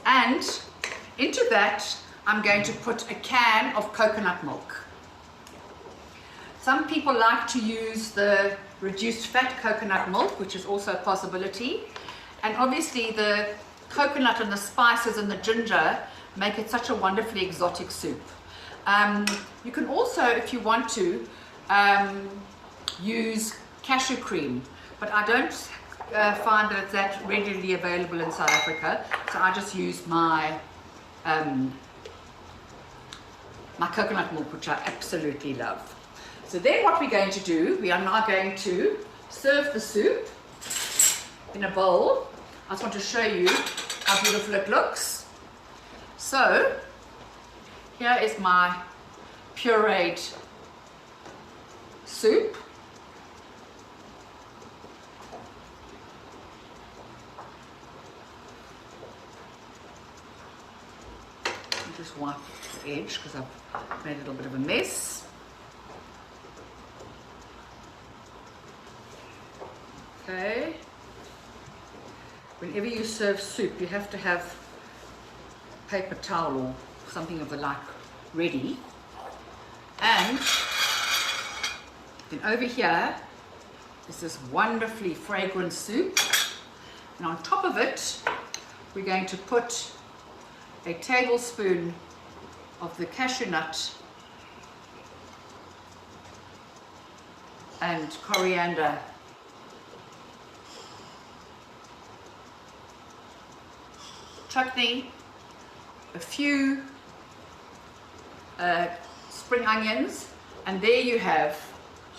And into that I'm going to put a can of coconut milk. Some people like to use the reduced fat coconut milk, which is also a possibility, and obviously the coconut and the spices and the ginger make it such a wonderfully exotic soup. You can also, if you want to, use cashew cream, but I don't find that it's that readily available in South Africa, so I just use my my coconut milk, which I absolutely love. So then what we're going to do, we are now going to serve the soup in a bowl. I just want to show you how beautiful it looks. So here is my pureed soup. I'll just wipe the edge because I've made a little bit of a mess. Okay. Whenever you serve soup, you have to have paper towel or something of the like ready. And then over here is this wonderfully fragrant soup. And on top of it, we're going to put a tablespoon of the cashew nut and coriander chutney, a few spring onions, and there you have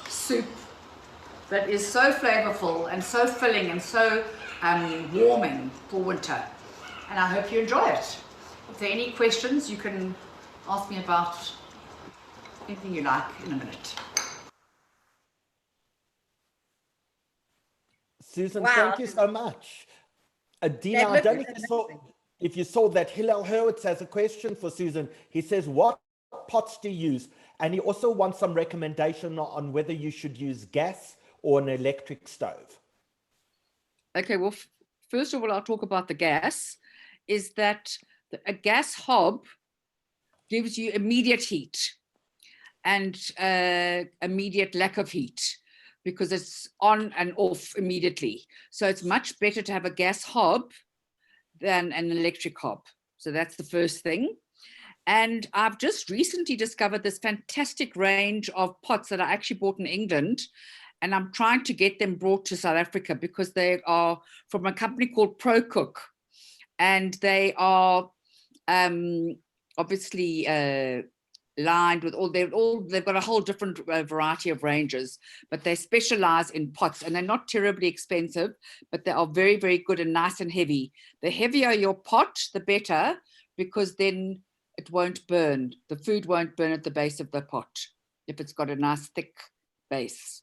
soup that is so flavorful and so filling and so warming for winter. And I hope you enjoy it. If there are any questions, you can ask me about anything you like in a minute. Susan, Wow. thank you so much. Dina, I don't know if you saw that Hillel Hurwitz has a question for Susan. He says, what pots do you use? And he also wants some recommendation on whether you should use gas or an electric stove. Okay, well, first of all, I'll talk about the gas, is that a gas hob gives you immediate heat and immediate lack of heat because it's on and off immediately. So it's much better to have a gas hob than an electric hob. So that's the first thing. And I've just recently discovered this fantastic range of pots that I actually bought in England. And I'm trying to get them brought to South Africa because they are from a company called ProCook. And they are obviously lined with they've got a whole different variety of ranges, but they specialize in pots, and they're not terribly expensive, but they are very, very good and nice and heavy. The heavier your pot, the better, because then it won't burn. The food won't burn at the base of the pot if it's got a nice thick base.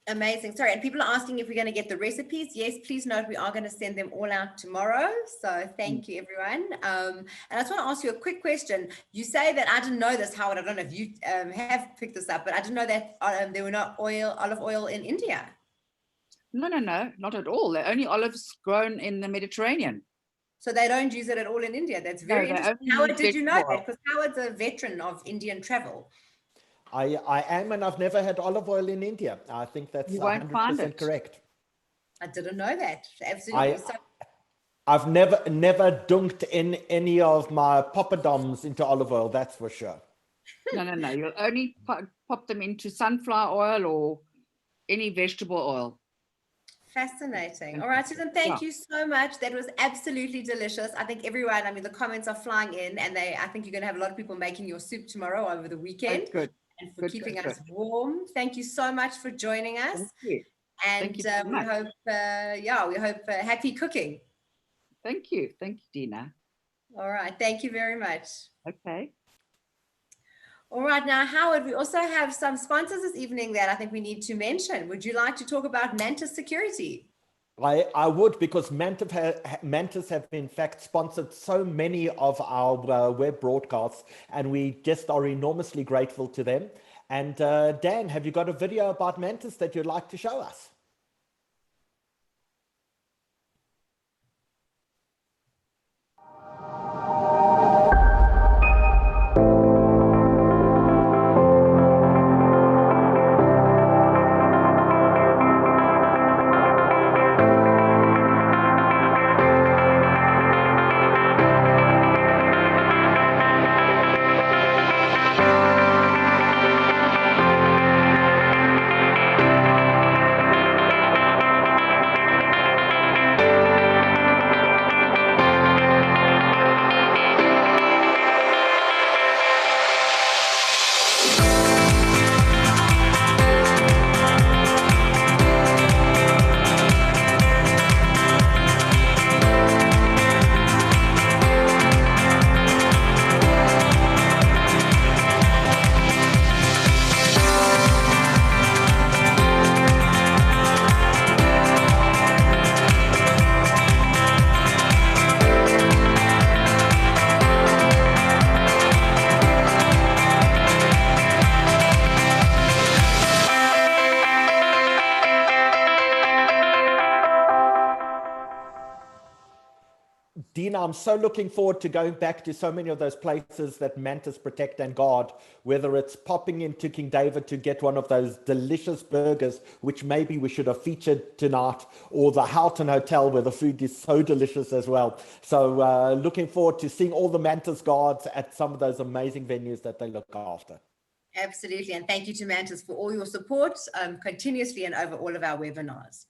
Amazing. Sorry, and people are asking if we're going to get the recipes. Yes, please note we are going to send them all out tomorrow. So thank you, everyone. And I just want to ask you a quick question. You say that, I didn't know this, Howard. I don't know if you have picked this up, but I didn't know that there were no olive oil in India. No, not at all. They're only olives grown in the Mediterranean. So they don't use it at all in India. That's very interesting. Howard, did you know that? Because Howard's a veteran of Indian travel. I am, and I've never had olive oil in India. I think that's 100% correct. I didn't know that. Absolutely. I've never dunked in any of my poppadoms into olive oil, that's for sure. No. You'll only pop them into sunflower oil or any vegetable oil. Fascinating. All right, Susan, thank you so much. That was absolutely delicious. I think everyone, I mean, the comments are flying in, and I think you're going to have a lot of people making your soup tomorrow over the weekend. Good. And for keeping us warm. Thank you so much for joining us. Thank you. And we hope happy cooking. Thank you, Dina. All right, thank you very much. Okay. All right, now Howard, we also have some sponsors this evening that I think we need to mention. Would you like to talk about Mantis Security? I would, because Mantis have in fact sponsored so many of our web broadcasts, and we just are enormously grateful to them. And Dan, have you got a video about Mantis that you'd like to show us? Dina, I'm so looking forward to going back to so many of those places that Mantis protect and guard, whether it's popping into King David to get one of those delicious burgers, which maybe we should have featured tonight, or the Houghton Hotel where the food is so delicious as well. So looking forward to seeing all the Mantis guards at some of those amazing venues that they look after. Absolutely. And thank you to Mantis for all your support continuously and over all of our webinars.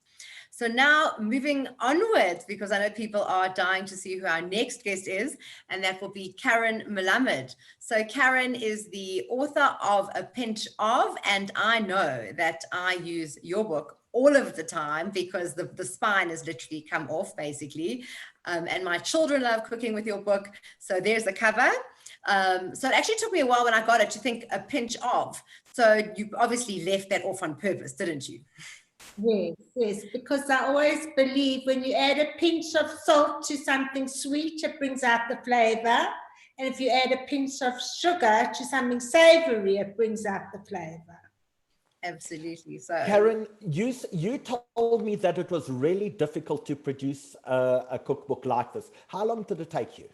So now moving onwards, because I know people are dying to see who our next guest is, and that will be Karen Melamed. So Karen is the author of A Pinch Of, and I know that I use your book all of the time because the spine has literally come off basically. And my children love cooking with your book. So there's the cover. So it actually took me a while when I got it to think A Pinch Of. So you obviously left that off on purpose, didn't you? Yes, because I always believe when you add a pinch of salt to something sweet, it brings out the flavor. And if you add a pinch of sugar to something savory, it brings out the flavor. Absolutely. So Karen, you told me that it was really difficult to produce a cookbook like this. How long did it take you?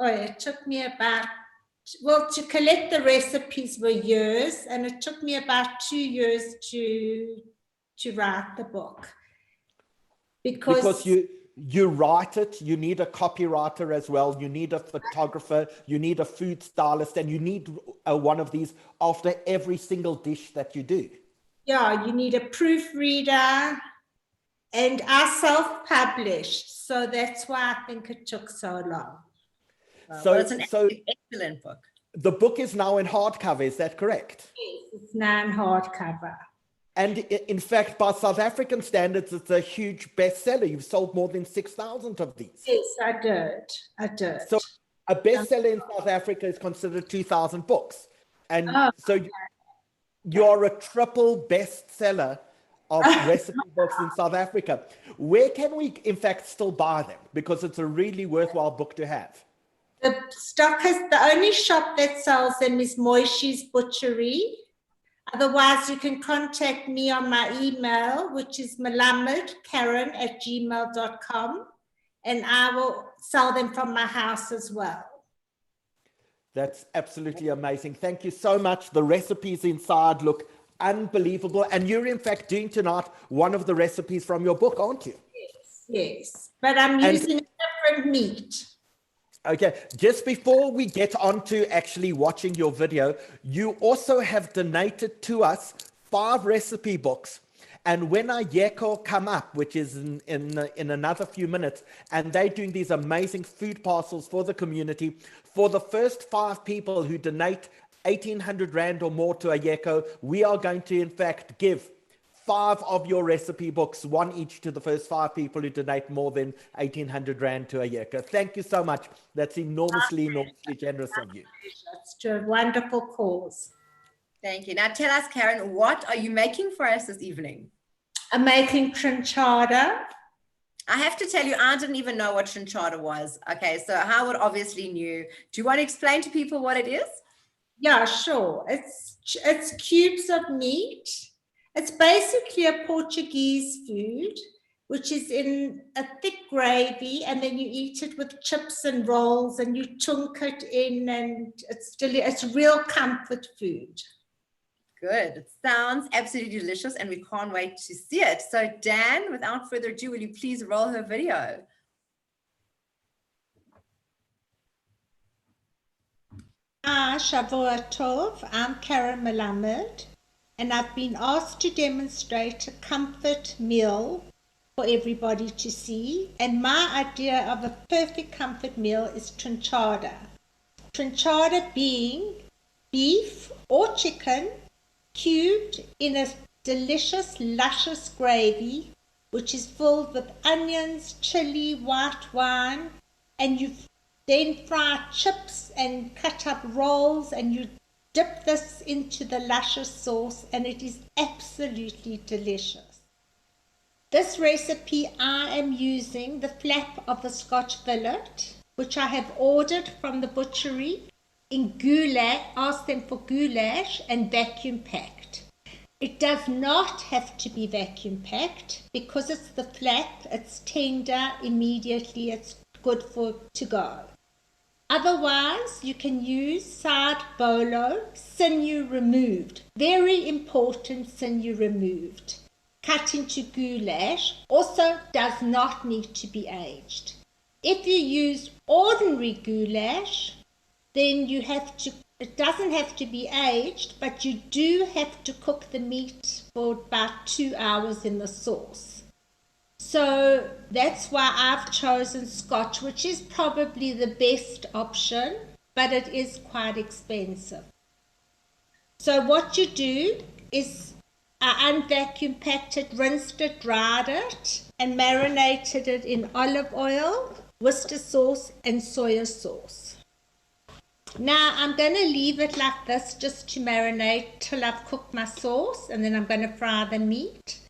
Oh, it took me about, well, to collect the recipes were years, and it took me about 2 years to write the book. Because you write it, you need a copywriter as well, you need a photographer, you need a food stylist, and you need one of these after every single dish that you do. Yeah, you need a proofreader, and I self-published, so that's why I think it took so long. So, Well, it's an excellent book. The book is now in hardcover, is that correct? Yes, it's now in hardcover. And in fact, by South African standards, it's a huge bestseller. You've sold more than 6,000 of these. Yes, I did. So a bestseller in South Africa is considered 2,000 books. And so you're a triple bestseller of recipe books in South Africa. Where can we, in fact, still buy them? Because it's a really worthwhile book to have. The stock is, the only shop that sells them is Moishi's Butchery. Otherwise, you can contact me on my email, which is malamudkaren@gmail.com, and I will sell them from my house as well. That's absolutely amazing. Thank you so much. The recipes inside look unbelievable. And you're, in fact, doing tonight one of the recipes from your book, aren't you? Yes. But I'm using a different meat. Okay, just before we get on to actually watching your video, you also have donated to us 5 recipe books. And when IyyaKa come up, which is in another few minutes, and they're doing these amazing food parcels for the community, for the first 5 people who donate 1,800 Rand or more to IyyaKa, we are going to, in fact, give 5 of your recipe books, 1 each to the first 5 people who donate more than 1,800 Rand to IyyaKa. Thank you so much. That's enormously generous of you. It's a wonderful cause. Thank you. Now tell us, Karen, what are you making for us this evening? I'm making trinchada. I have to tell you, I didn't even know what trinchada was. Okay, so Howard obviously knew. Do you want to explain to people what it is? Yeah, sure. It's cubes of meat. It's basically a Portuguese food, which is in a thick gravy, and then you eat it with chips and rolls, and you chunk it in, and it's real comfort food. Good. It sounds absolutely delicious, and we can't wait to see it. So Dan, without further ado, will you please roll her video? Hi, Shavua Tov. I'm Karen Malamud, and I've been asked to demonstrate a comfort meal for everybody to see. And my idea of a perfect comfort meal is trinchada. Trinchada being beef or chicken cubed in a delicious, luscious gravy, which is filled with onions, chili, white wine, and you then fry chips and cut up rolls, and you dip this into the luscious sauce, and it is absolutely delicious. This recipe, I am using the flap of the Scotch fillet, which I have ordered from the butchery in goulash, asked them for goulash, and vacuum packed. It does not have to be vacuum packed because it's the flap, it's tender immediately, it's good to go. Otherwise, you can use side bolo, sinew removed. Very important, sinew removed. Cut into goulash, also does not need to be aged. If you use ordinary goulash, then it doesn't have to be aged, but you do have to cook the meat for about 2 hours in the sauce. So that's why I've chosen Scotch, which is probably the best option, but it is quite expensive. So what you do is I unvacuum packed it, rinsed it, dried it, and marinated it in olive oil, Worcester sauce, and soya sauce. Now I'm going to leave it like this just to marinate till I've cooked my sauce, and then I'm going to fry the meat.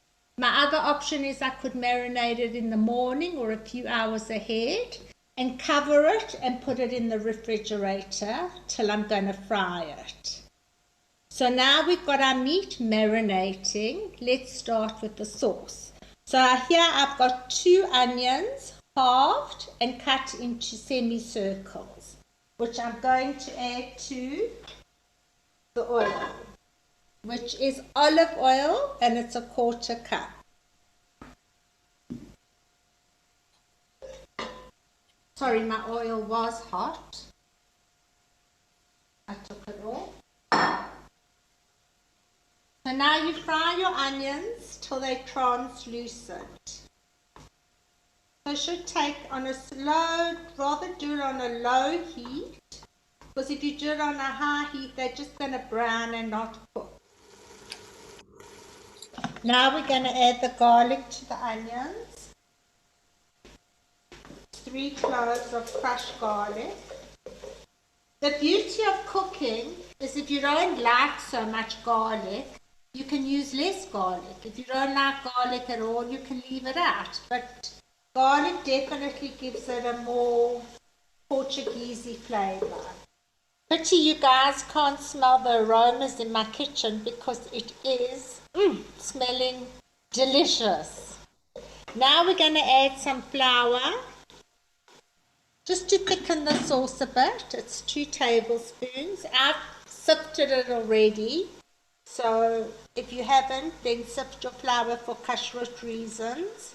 My other option is I could marinate it in the morning or a few hours ahead and cover it and put it in the refrigerator till I'm going to fry it. So now we've got our meat marinating. Let's start with the sauce. So here I've got 2 onions halved and cut into semicircles. which I'm going to add to the oil, which is olive oil, and it's a 1/4 cup. Sorry, my oil was hot. I took it off. So now you fry your onions till they're translucent. So it should take on a slow, rather do it on a low heat, because if you do it on a high heat, they're just going to brown and not cook. Now we're going to add the garlic to the onions. 3 cloves of crushed garlic. The beauty of cooking is if you don't like so much garlic, you can use less garlic. If you don't like garlic at all, you can leave it out. But garlic definitely gives it a more Portuguese flavour. Pity you guys can't smell the aromas in my kitchen because it is smelling delicious. Now we're going to add some flour. Just to thicken the sauce a bit, it's 2 tablespoons. I've sifted it already, so if you haven't, then sift your flour for kashrut reasons.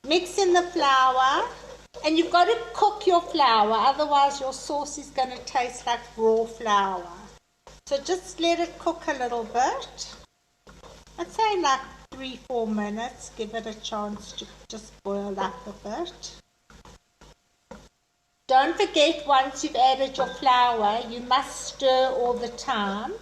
Mix in the flour, and you've got to cook your flour, otherwise your sauce is going to taste like raw flour. So just let it cook a little bit. I'd say like 3-4 minutes, give it a chance to just boil up a bit. Don't forget, once you've added your flour, you must stir all the time,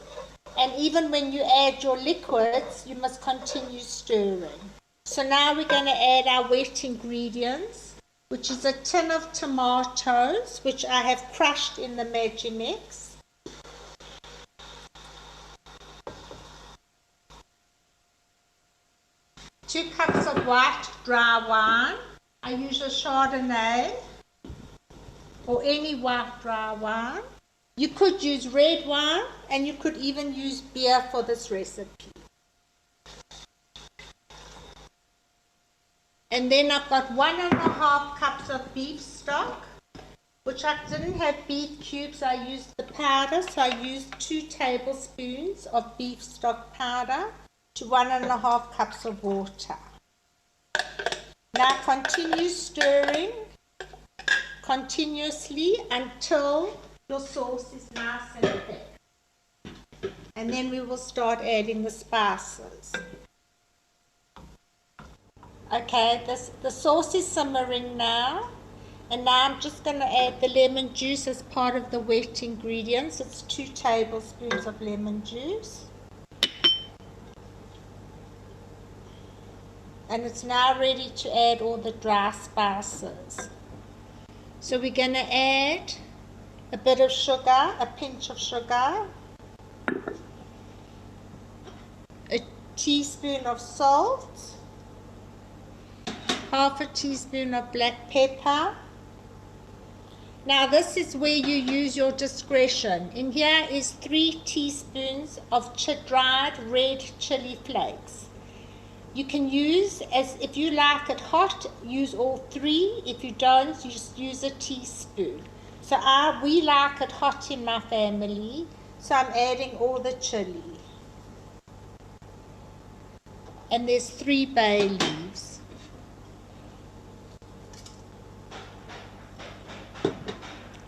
and even when you add your liquids, you must continue stirring. So now we're going to add our wet ingredients, which is a tin of tomatoes, which I have crushed in the Magimix. 2 cups of white dry wine. I use a Chardonnay or any white dry wine. You could use red wine, and you could even use beer for this recipe. And then I've got 1.5 cups of beef stock, which I didn't have beef cubes. I used the powder, so I used 2 tablespoons of beef stock powder to 1.5 cups of water. Now continue stirring continuously until your sauce is nice and thick. And then we will start adding the spices. Okay, the sauce is simmering now. And now I'm just going to add the lemon juice as part of the wet ingredients. It's 2 tablespoons of lemon juice. And it's now ready to add all the dry spices. So we're going to add a bit of sugar, a pinch of sugar, a teaspoon of salt, half a teaspoon of black pepper. Now this is where you use your discretion. In here is 3 teaspoons of dried red chili flakes. You can use, as if you like it hot, use all 3. If you don't, you just use a teaspoon. So we like it hot in my family, so I'm adding all the chili. And there's 3 bay leaves.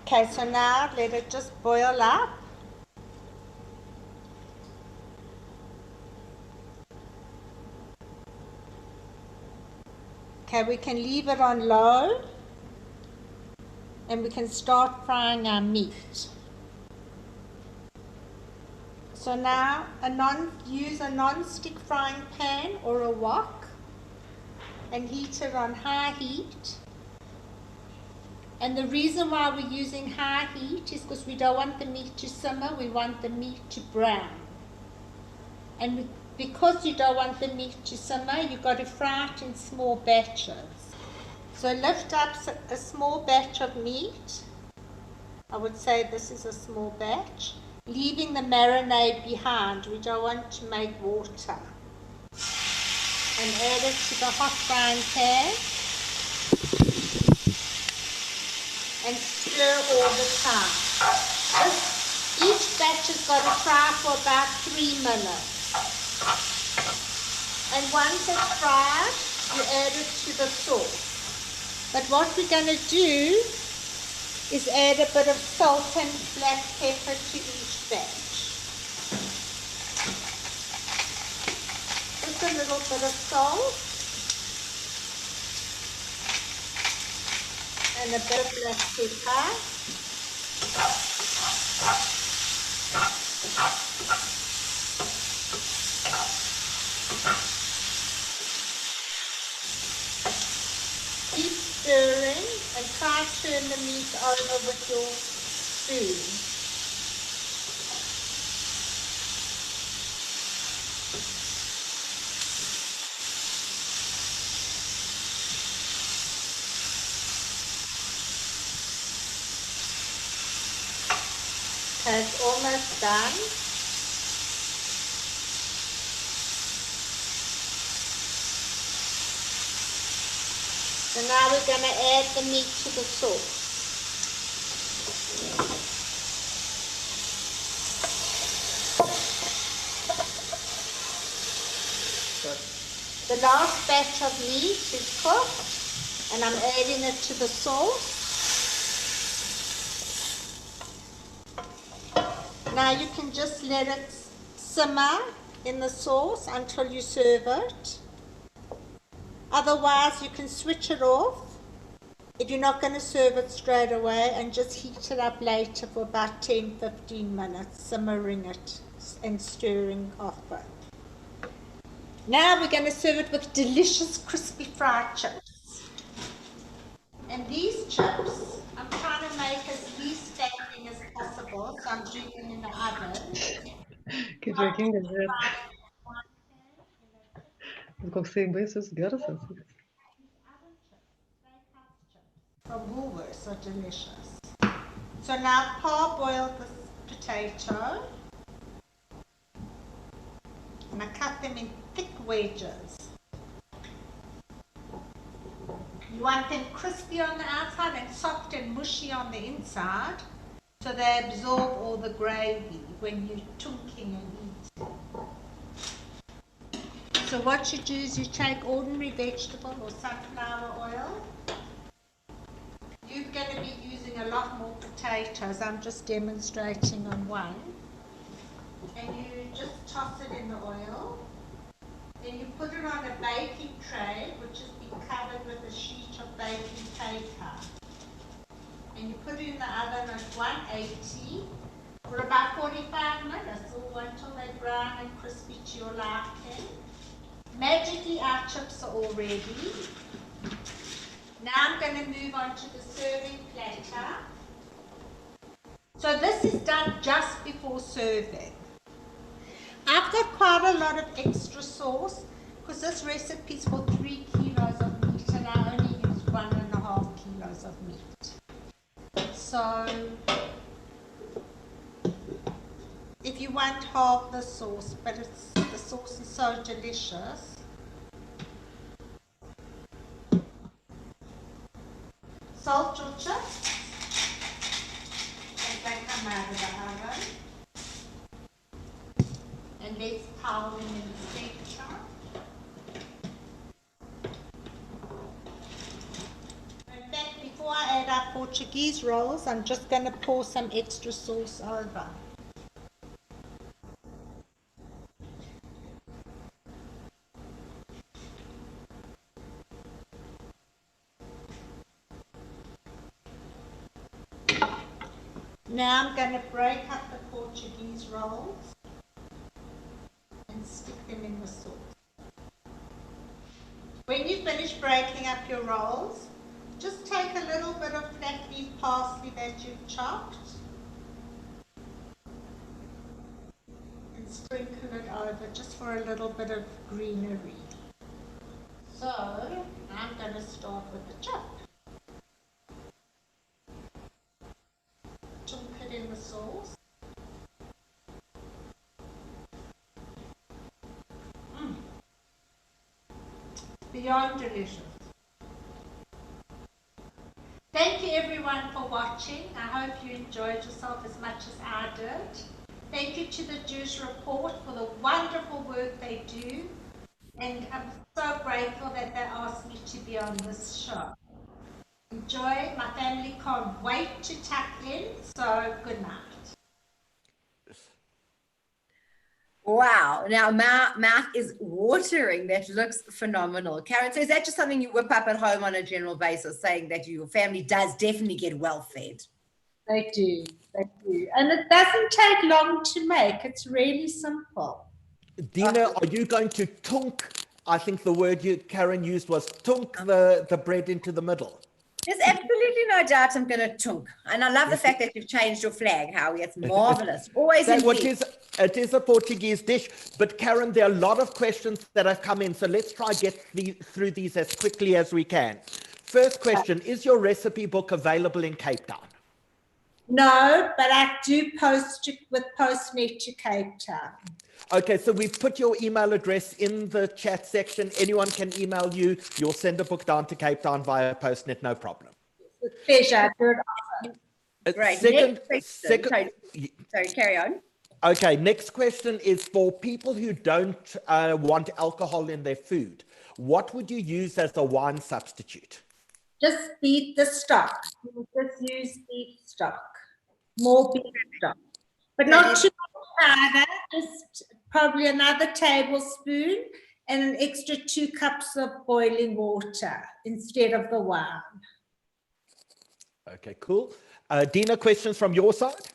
Okay, so now let it just boil up. Okay, we can leave it on low, and we can start frying our meat. So now use a non-stick frying pan or a wok and heat it on high heat. And the reason why we're using high heat is because we don't want the meat to simmer, we want the meat to brown. And because you don't want the meat to simmer, you've got to fry it in small batches. So lift up a small batch of meat. I would say this is a small batch. Leaving the marinade behind. We don't want to make water. And add it to the hot frying pan. and stir all the time. Each batch has got to fry for about 3 minutes. And once it's fried, you add it to the sauce. But what we're going to do is add a bit of salt and black pepper to each batch. Just a little bit of salt and a bit of black pepper. Keep stirring and try to turn the meat over with your spoon. Okay, it's almost done. So now we're going to add the meat to the sauce. The last batch of meat is cooked and I'm adding it to the sauce. Now you can just let it simmer in the sauce until you serve it. Otherwise, you can switch it off if you're not going to serve it straight away and just heat it up later for about 10-15 minutes, simmering it and stirring often. Now we're going to serve it with delicious crispy fried chips. And these chips, I'm trying to make as least fattening as possible, so I'm doing them in the oven. Que joguinho, galera. Eu consigo bem essas garças. From Woolworths are delicious. So now parboil this potato and I cut them in thick wedges. You want them crispy on the outside and soft and mushy on the inside so they absorb all the gravy when you're tunking and eating. So what you do is you take ordinary vegetable or sunflower oil. You're going to be using a lot more potatoes. I'm just demonstrating on one. And you just toss it in the oil. Then you put it on a baking tray, which has been covered with a sheet of baking paper. And you put it in the oven at 180 for about 45 minutes or until they're brown and crispy to your liking. Magically, our chips are all ready. Now I'm going to move on to the serving platter. So this is done just before serving. I've got quite a lot of extra sauce because this recipe is for 3 kilos of meat and I only use 1.5 kilos of meat. So if you want half the sauce, but the sauce is so delicious. Salt your chips as they come out of the oven. And let's pile them in the center. In fact, before I add our Portuguese rolls, I'm just going to pour some extra sauce over. Now I'm going to break up the Portuguese rolls and stick them in the sauce. When you finish breaking up your rolls, just take a little bit of flat leaf parsley that you've chopped and sprinkle it over just for a little bit of greenery. So I'm going to start with the chop. Chunk it in the sauce. Beyond delicious. Thank you you everyone for watching. I hope you enjoyed yourself as much as I did. Thank you to the Jewish Report for the wonderful work they do. And I'm so grateful that they asked me to be on this show. Enjoy. My family can't wait to tuck in. So good night. Wow. Now, mouth is watering. That looks phenomenal. Karen, so is that just something you whip up at home on a general basis, saying that your family does definitely get well fed? They do. They do. And it doesn't take long to make. It's really simple. Dina, are you going to tunk? I think the word Karen used was tunk the bread into the middle. There's absolutely no doubt I'm going to tunk. And I love the fact that you've changed your flag, Howie. It's marvelous. Always in it is a Portuguese dish. But Karen, there are a lot of questions that have come in. So let's try get through these as quickly as we can. First question, is your recipe book available in Cape Town? No, but I do post with Postnet to Cape Town. Okay, so we've put your email address in the chat section. Anyone can email you. You'll send a book down to Cape Town via Postnet, no problem. With pleasure. Great. Sorry, carry on. Okay, next question is for people who don't want alcohol in their food. What would you use as a wine substitute? Just beat the stock. Just use beef stock. More beef stock. But not too much either. Just probably another tablespoon and an extra 2 cups of boiling water instead of the wine. Okay, cool. Dina, questions from your side?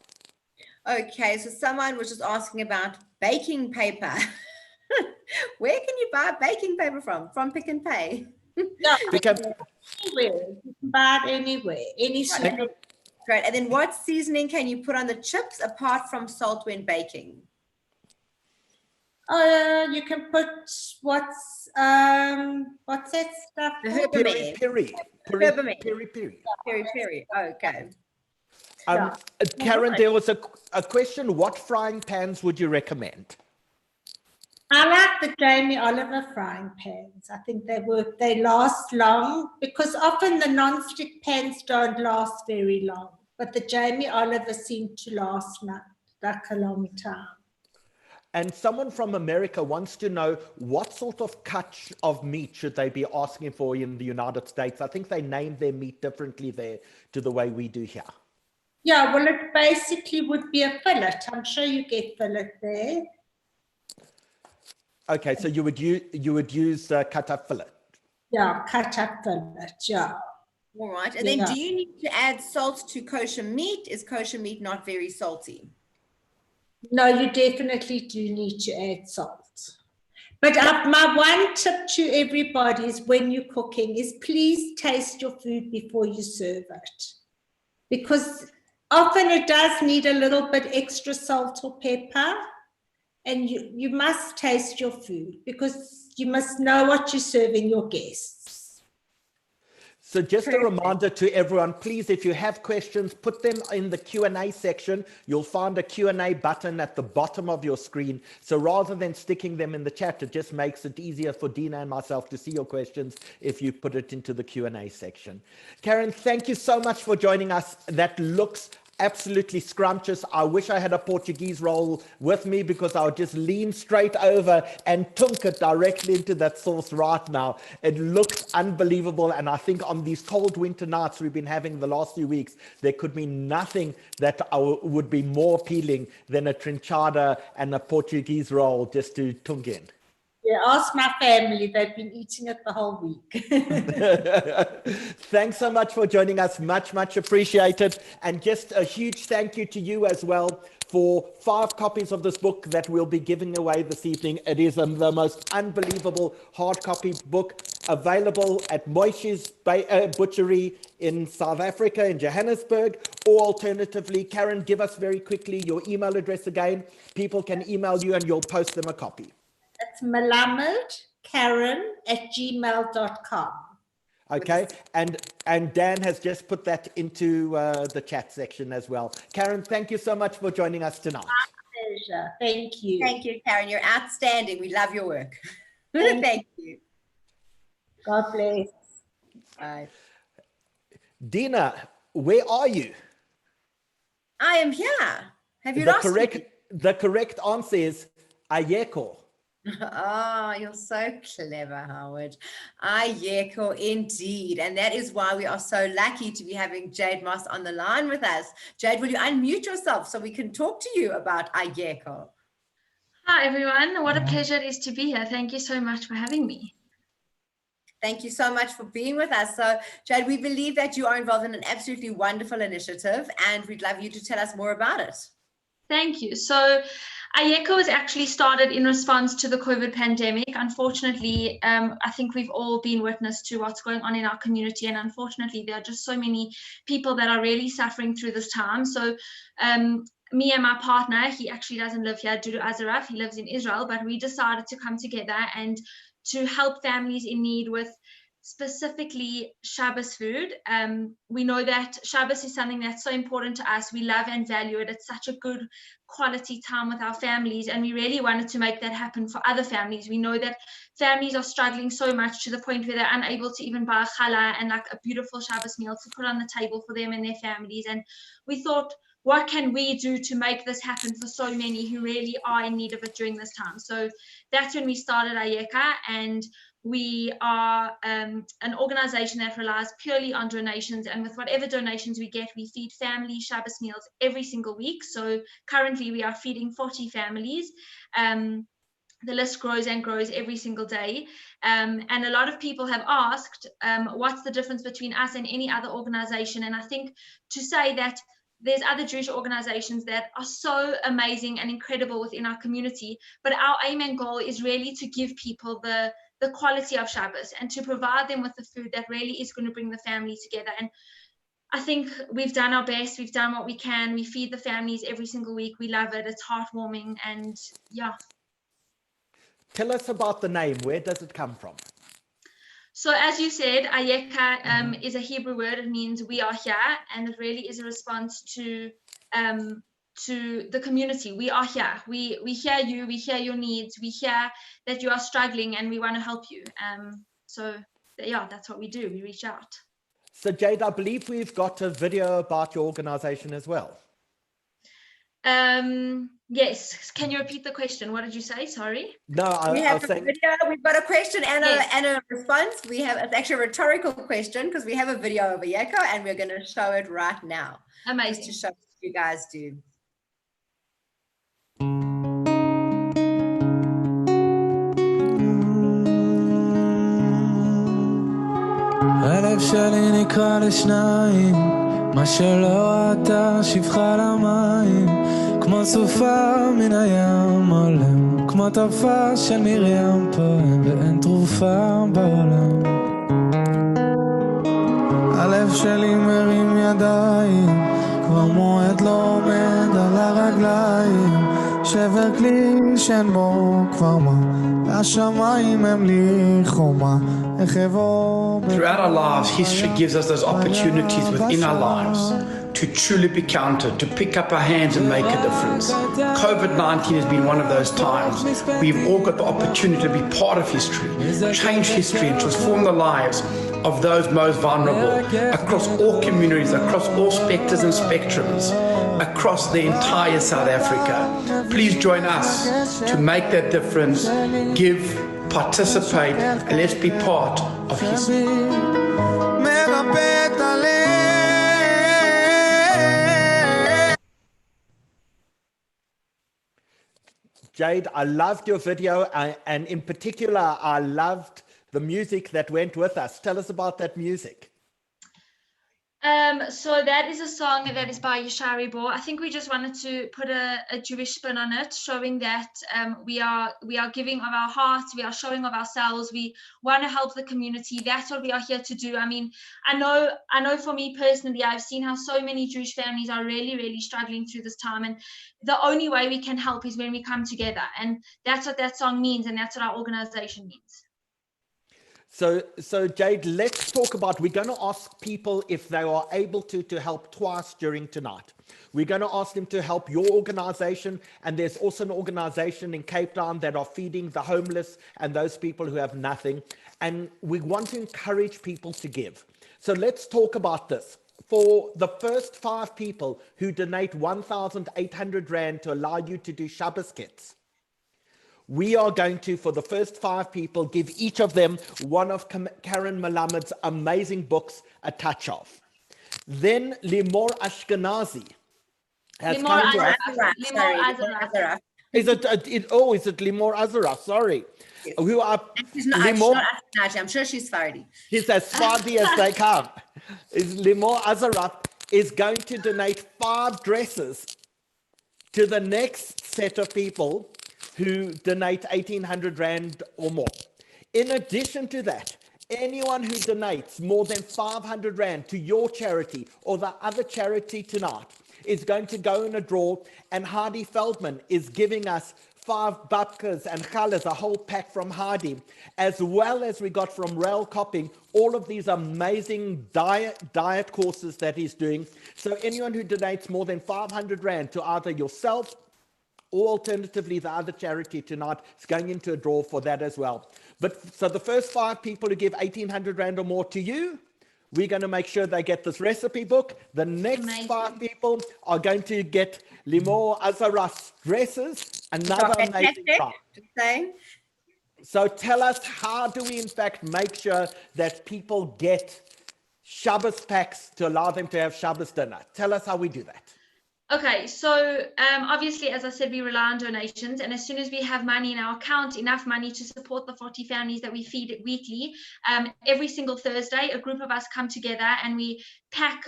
Okay, so someone was just asking about baking paper. Where can you buy baking paper from? From Pick n Pay? Yeah, anywhere. You can buy it anywhere. Any supermarket. Great. And then what seasoning can you put on the chips apart from salt when baking? You can put what's that stuff? Peri. Okay. Karen, there was a question. What frying pans would you recommend? I like the Jamie Oliver frying pans. I think they last long because often the non-stick pans don't last very long, but the Jamie Oliver seem to last like a long time. And someone from America wants to know what sort of cut of meat should they be asking for in the United States? I think they name their meat differently there to the way we do here. Yeah, well, it basically would be a fillet. I'm sure you get fillet there. Okay, so you would use cut up fillet. Yeah, cut up fillet. Yeah. All right, and then do you need to add salt to kosher meat? Is kosher meat not very salty? No, you definitely do need to add salt. But my one tip to everybody is when you're cooking is please taste your food before you serve it. Because often it does need a little bit extra salt or pepper. And you must taste your food because you must know what you're serving your guests. So just a reminder to everyone, please, if you have questions, put them in the Q&A section. You'll find a Q&A button at the bottom of your screen. So rather than sticking them in the chat, it just makes it easier for Dina and myself to see your questions if you put it into the Q&A section. Karen, thank you so much for joining us. That looks absolutely scrumptious. I wish I had a Portuguese roll with me because I would just lean straight over and tunk it directly into that sauce right now. It looks unbelievable, and I think on these cold winter nights we've been having the last few weeks, there could be nothing that would be more appealing than a trinchada and a Portuguese roll just to tunk in. Yeah, ask my family. They've been eating it the whole week. Thanks so much for joining us. Much, much appreciated. And just a huge thank you to you as well for 5 copies of this book that we'll be giving away this evening. It is the most unbelievable hard copy book available at Moishi's Butchery in South Africa, in Johannesburg, or alternatively, Karen, give us very quickly your email address again. People can email you and you'll post them a copy. It's malamudkaren@gmail.com. Okay, and Dan has just put that into the chat section as well. Karen, thank you so much for joining us tonight. My pleasure. Thank you. Thank you, Karen. You're outstanding. We love your work. Thank you. God bless. Bye. Dina, where are you? I am here. Have you The lost me? correct answer is IyyaKa. Oh, you're so clever, Howard. IyyaKa, indeed. And that is why we are so lucky to be having Jade Moss on the line with us. Jade, will you unmute yourself so we can talk to you about IyyaKa? Hi, everyone. What a pleasure it is to be here. Thank you so much for having me. Thank you so much for being with us. So, Jade, we believe that you are involved in an absolutely wonderful initiative, and we'd love you to tell us more about it. Thank you. So, IyyaKa was actually started in response to the COVID pandemic. Unfortunately, I think we've all been witness to what's going on in our community, and unfortunately, there are just so many people that are really suffering through this time. So, me and my partner, he actually doesn't live here, Dudu Azaraf, he lives in Israel, but we decided to come together and to help families in need with specifically Shabbos food. We know that Shabbos is something that's so important to us. We love and value it. It's such a good quality time with our families, and we really wanted to make that happen for other families. We know that families are struggling so much to the point where they're unable to even buy a challah and like a beautiful Shabbos meal to put on the table for them and their families. And we thought, what can we do to make this happen for so many who really are in need of it during this time? So that's when we started IyyaKa, and we are an organization that relies purely on donations, and with whatever donations we get, we feed family Shabbos meals every single week. So currently we are feeding 40 families. The list grows and grows every single day. And a lot of people have asked, what's the difference between us and any other organization? And I think to say that there's other Jewish organizations that are so amazing and incredible within our community, but our aim and goal is really to give people the quality of Shabbos and to provide them with the food that really is going to bring the family together. And I think we've done our best. We've done what we can. We feed the families every single week. We love it. It's heartwarming, and yeah. Tell us about the name. Where does it come from? So as you said, IyyaKa is a Hebrew word. It means we are here, and it really is a response to the community. We are here. We hear you. We hear your needs. We hear that you are struggling, and we want to help you. So yeah, that's what we do. We reach out. So Jade, I believe we've got a video about your organization as well. Yes. Can you repeat the question? What did you say? Sorry. No, we have a video. We've got a question and a response. It's actually a rhetorical question because we have a video of IyyaKa, and we're going to show it right now. Amazing. Just to show what you guys do. הלב שלי נקרא לשניים, מה שלא ראתה שפחה למים, כמו סופה מן הים עולם, כמו טרפה של מרים פועם, ואין תרופה בעולם. הלב שלי מרים ידיים, כבר מועד לא עומד על הרגליים, שבר כלי שאין בו כבר מה, והשמיים הם לי חומה. Throughout our lives, history gives us those opportunities within our lives to truly be counted, to pick up our hands and make a difference. COVID-19 has been one of those times. We've all got the opportunity to be part of history, change history and transform the lives of those most vulnerable across all communities, across all specters and spectrums, across the entire South Africa. Please join us to make that difference, give, participate, and let's be part of history. Jade, I loved your video, and in particular, I loved the music that went with us. Tell us about that music. So that is a song that is by Yeshari Bo. I think we just wanted to put a Jewish spin on it, showing that we are giving of our hearts, we are showing of ourselves, we want to help the community. That's what we are here to do. I mean, I know for me personally, I've seen how so many Jewish families are really, really struggling through this time, and the only way we can help is when we come together, and that's what that song means, and that's what our organization means. So Jade, let's talk about, we're going to ask people if they are able to help twice during tonight. We're going to ask them to help your organization, and there's also an organization in Cape Town that are feeding the homeless and those people who have nothing. And we want to encourage people to give. So let's talk about this. for the first 5 people who donate 1,800 Rand to allow you to do Shabbos kits, we are going to, for the first 5 people, give each of them one of Karen Malamud's amazing books, A Touch Of. Then Limor Ashkenazi has Limor come to us. Limor Azaraf. Is it Limor Azaraf? Sorry. Yes. Who are She's not Ashkenazi. I'm sure she's Fardi. She's as Fardi as they come. Is Limor Azaraf is going to donate 5 dresses to the next set of people who donate 1,800 Rand or more. In addition to that, anyone who donates more than 500 Rand to your charity or the other charity tonight is going to go in a draw, and Hardy Feldman is giving us 5 babkas and challahs, a whole pack from Hardy, as well as we got from Rail Copping, all of these amazing diet courses that he's doing. So anyone who donates more than 500 Rand to either yourself or alternatively the other charity tonight is going into a draw for that as well. But so the first 5 people who give 1,800 Rand or more to you, we're going to make sure they get this recipe book. The next 5 people are going to get Limor Azaraf's dresses, another amazing prize. So tell us, how do we in fact make sure that people get Shabbos packs to allow them to have Shabbos dinner? Tell us how we do that. Okay, so obviously, as I said, we rely on donations, and as soon as we have money in our account, enough money to support the 40 families that we feed weekly, every single Thursday, a group of us come together and we pack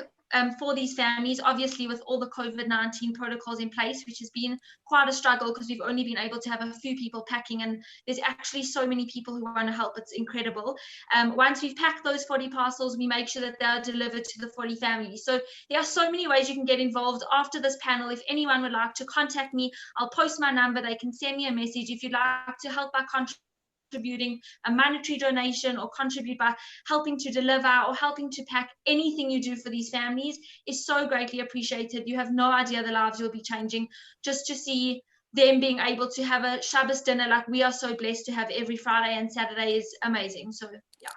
for these families, obviously with all the COVID-19 protocols in place, which has been quite a struggle because we've only been able to have a few people packing, and there's actually so many people who want to help. It's incredible. Once we've packed those 40 parcels, we make sure that they're delivered to the 40 families. So there are so many ways you can get involved after this panel. If anyone would like to contact me, I'll post my number. They can send me a message. If you'd like to help by contributing a monetary donation or contribute by helping to deliver or helping to pack, anything you do for these families is so greatly appreciated. You have no idea the lives you'll be changing. Just to see them being able to have a Shabbos dinner like we are so blessed to have every Friday and Saturday is amazing. So yeah.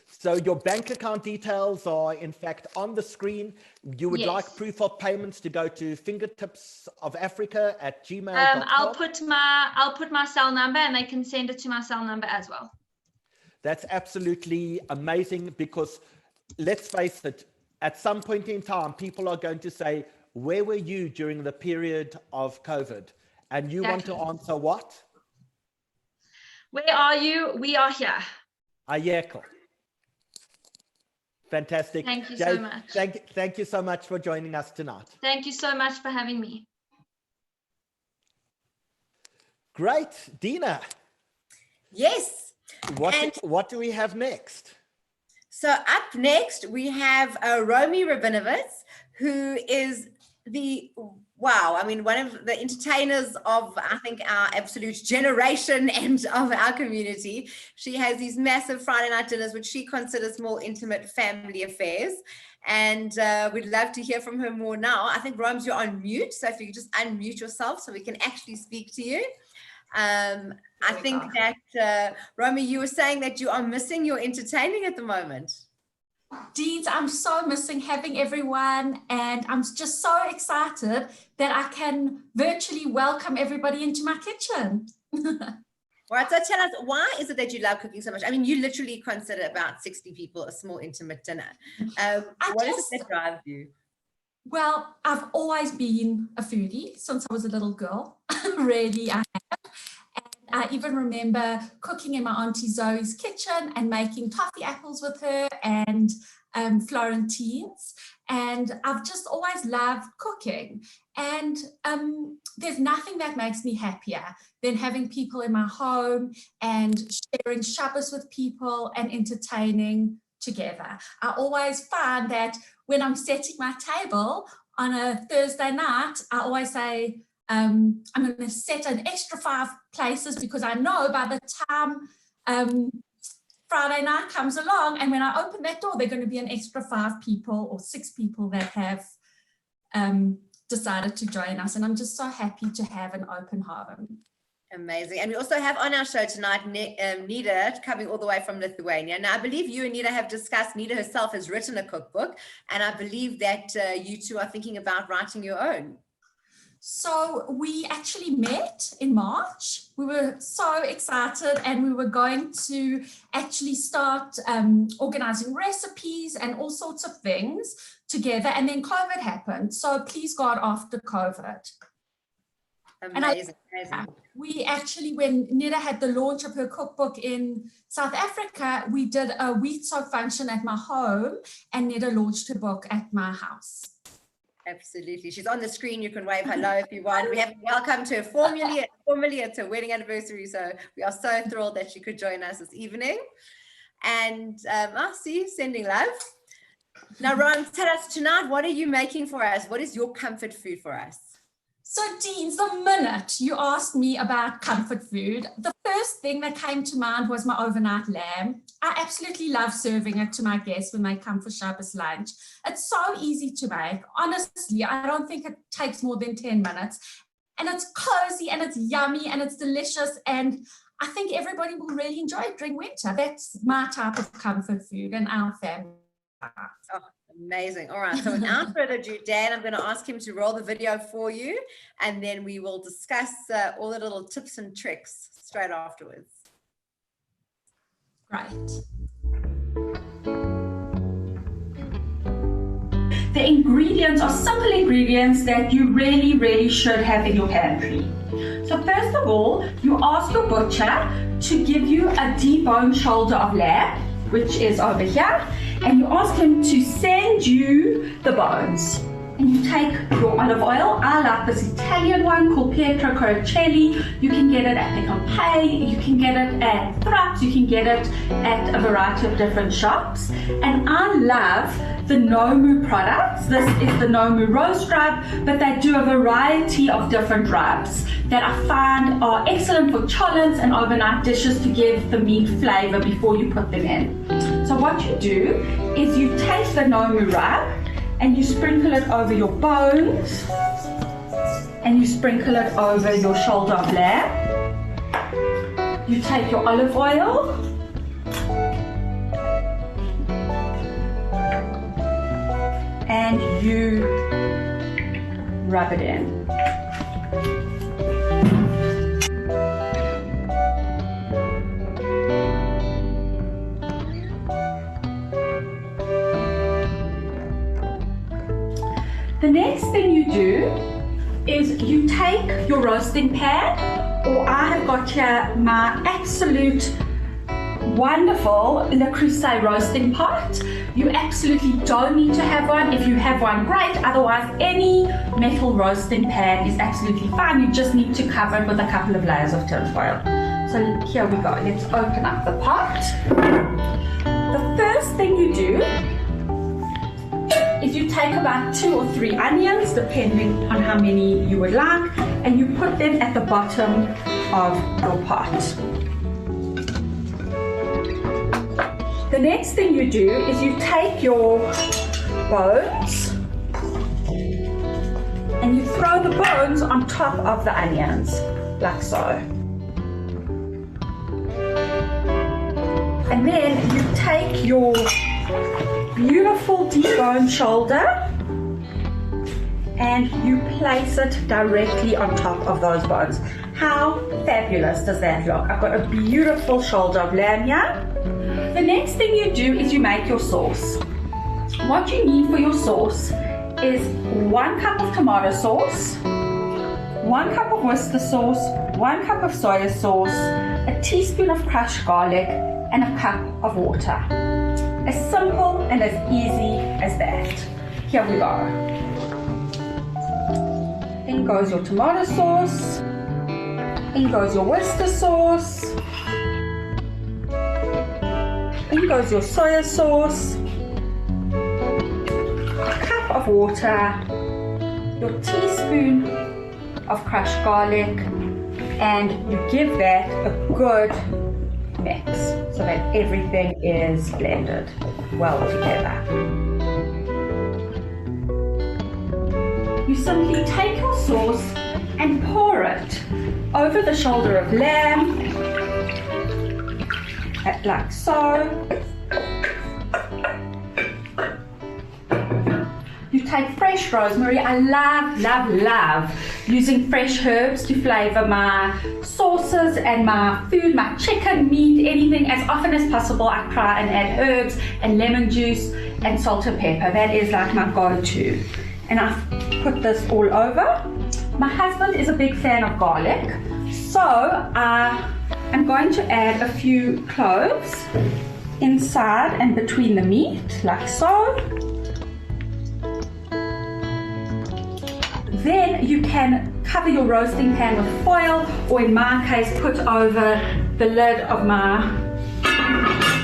So your bank account details are in fact on the screen. You would like proof of payments to go to fingertipsofafrica@gmail.com. I'll put my cell number and they can send it to my cell number as well. That's absolutely amazing, because let's face it, at some point in time, people are going to say, where were you during the period of COVID? And you want to answer what? Where are you? We are here. IyyaKa. Fantastic. Thank you so much. Thank you so much for joining us tonight. Thank you so much for having me. Great. Dina. Yes. What do we have next? So up next, we have Romy Rabinovitz, who is one of the entertainers of, I think, our absolute generation and of our community. She has these massive Friday night dinners, which she considers more intimate family affairs. And we'd love to hear from her more now. I think, Roms, you're on mute. So if you could just unmute yourself so we can actually speak to you. I think that, Romy, you were saying that you are missing your entertaining at the moment. Deans, I'm so missing having everyone, and I'm just so excited that I can virtually welcome everybody into my kitchen. All right, so tell us, why is it that you love cooking so much? I mean, you literally consider about 60 people a small, intimate dinner. What is it that drives you? Well, I've always been a foodie since I was a little girl. Really, I have. And I even remember cooking in my Auntie Zoe's kitchen and making toffee apples with her and Florentines. And I've just always loved cooking. And there's nothing that makes me happier than having people in my home and sharing Shabbos with people and entertaining together. I always find that when I'm setting my table on a Thursday night, I always say, I'm going to set an extra 5 places, because I know by the time Friday night comes along and when I open that door, there are going to be an extra 5 people or 6 people that have decided to join us. And I'm just so happy to have an open home. Amazing. And we also have on our show tonight, Nita, coming all the way from Lithuania. Now, I believe you and Nita have discussed, Nita herself has written a cookbook, and I believe that you two are thinking about writing your own. So we actually met in March. We were so excited, and we were going to actually start organizing recipes and all sorts of things together. And then COVID happened. So please God, after COVID. Amazing. We actually, when Nita had the launch of her cookbook in South Africa, we did a Wheat Soak function at my home, and Nita launched her book at my house. Absolutely. She's on the screen. You can wave hello if you want. We have welcome to her formally it's her wedding anniversary. So we are so thrilled that she could join us this evening. And I'll see you sending love. Now, Ron, tell us tonight, what are you making for us? What is your comfort food for us? So, Deans, the minute you asked me about comfort food, the first thing that came to mind was my overnight lamb. I absolutely love serving it to my guests when they come for Shabbos lunch. It's so easy to make. Honestly, I don't think it takes more than 10 minutes. And it's cozy and it's yummy and it's delicious. And I think everybody will really enjoy it during winter. That's my type of comfort food and our family. Oh, amazing. All right. So without further ado, Dan, I'm going to ask him to roll the video for you, and then we will discuss all the little tips and tricks straight afterwards. Great. The ingredients are simple ingredients that you really should have in your pantry. So first of all, you ask your butcher to give you a deboned shoulder of lamb, which is over here, and you ask him to send you the bones. And you take your olive oil. I like this Italian one called Pietro Coricelli. You can get it at the Campay, you can get it at Thrups, you can get it at a variety of different shops. And I love the Nomu products. This is the Nomu roast rub, but they do a variety of different rubs that I find are excellent for cholents and overnight dishes to give the meat flavor before you put them in. So what you do is you take the Nomu rub and you sprinkle it over your bones, and you sprinkle it over your shoulder of lamb. You take your olive oil, and you rub it in. The next thing you do is you take your roasting pan, or I have got here my absolute wonderful Le Creuset roasting pot. You absolutely don't need to have one. If you have one, great. Otherwise, any metal roasting pan is absolutely fine. You just need to cover it with a couple of layers of tinfoil. So here we go. Let's open up the pot. The first thing you do is you take about 2 or 3 onions, depending on how many you would like, and you put them at the bottom of your pot. The next thing you do is you take your bones and you throw the bones on top of the onions, like so. And then you take your beautiful deboned shoulder and you place it directly on top of those bones. How fabulous does that look? I've got a beautiful shoulder of lamb here. The next thing you do is you make your sauce. What you need for your sauce is 1 cup of tomato sauce, 1 cup of Worcester sauce, 1 cup of soy sauce, a teaspoon of crushed garlic, and a cup of water. As simple and as easy as that. Here we go. In goes your tomato sauce. In goes your Worcester sauce. In goes your soy sauce. A cup of water. Your teaspoon of crushed garlic. And you give that a good mix so that everything is blended well together. You simply take your sauce and pour it over the shoulder of lamb, like so. You take fresh rosemary. I love using fresh herbs to flavor my sauces and my food, my chicken, meat, anything. As often as possible, I try and add herbs and lemon juice and salt and pepper. That is like my go-to. And I've put this all over. My husband is a big fan of garlic, so I'm going to add a few cloves inside and between the meat, like so. Then you can cover your roasting pan with foil, or in my case, put over the lid of my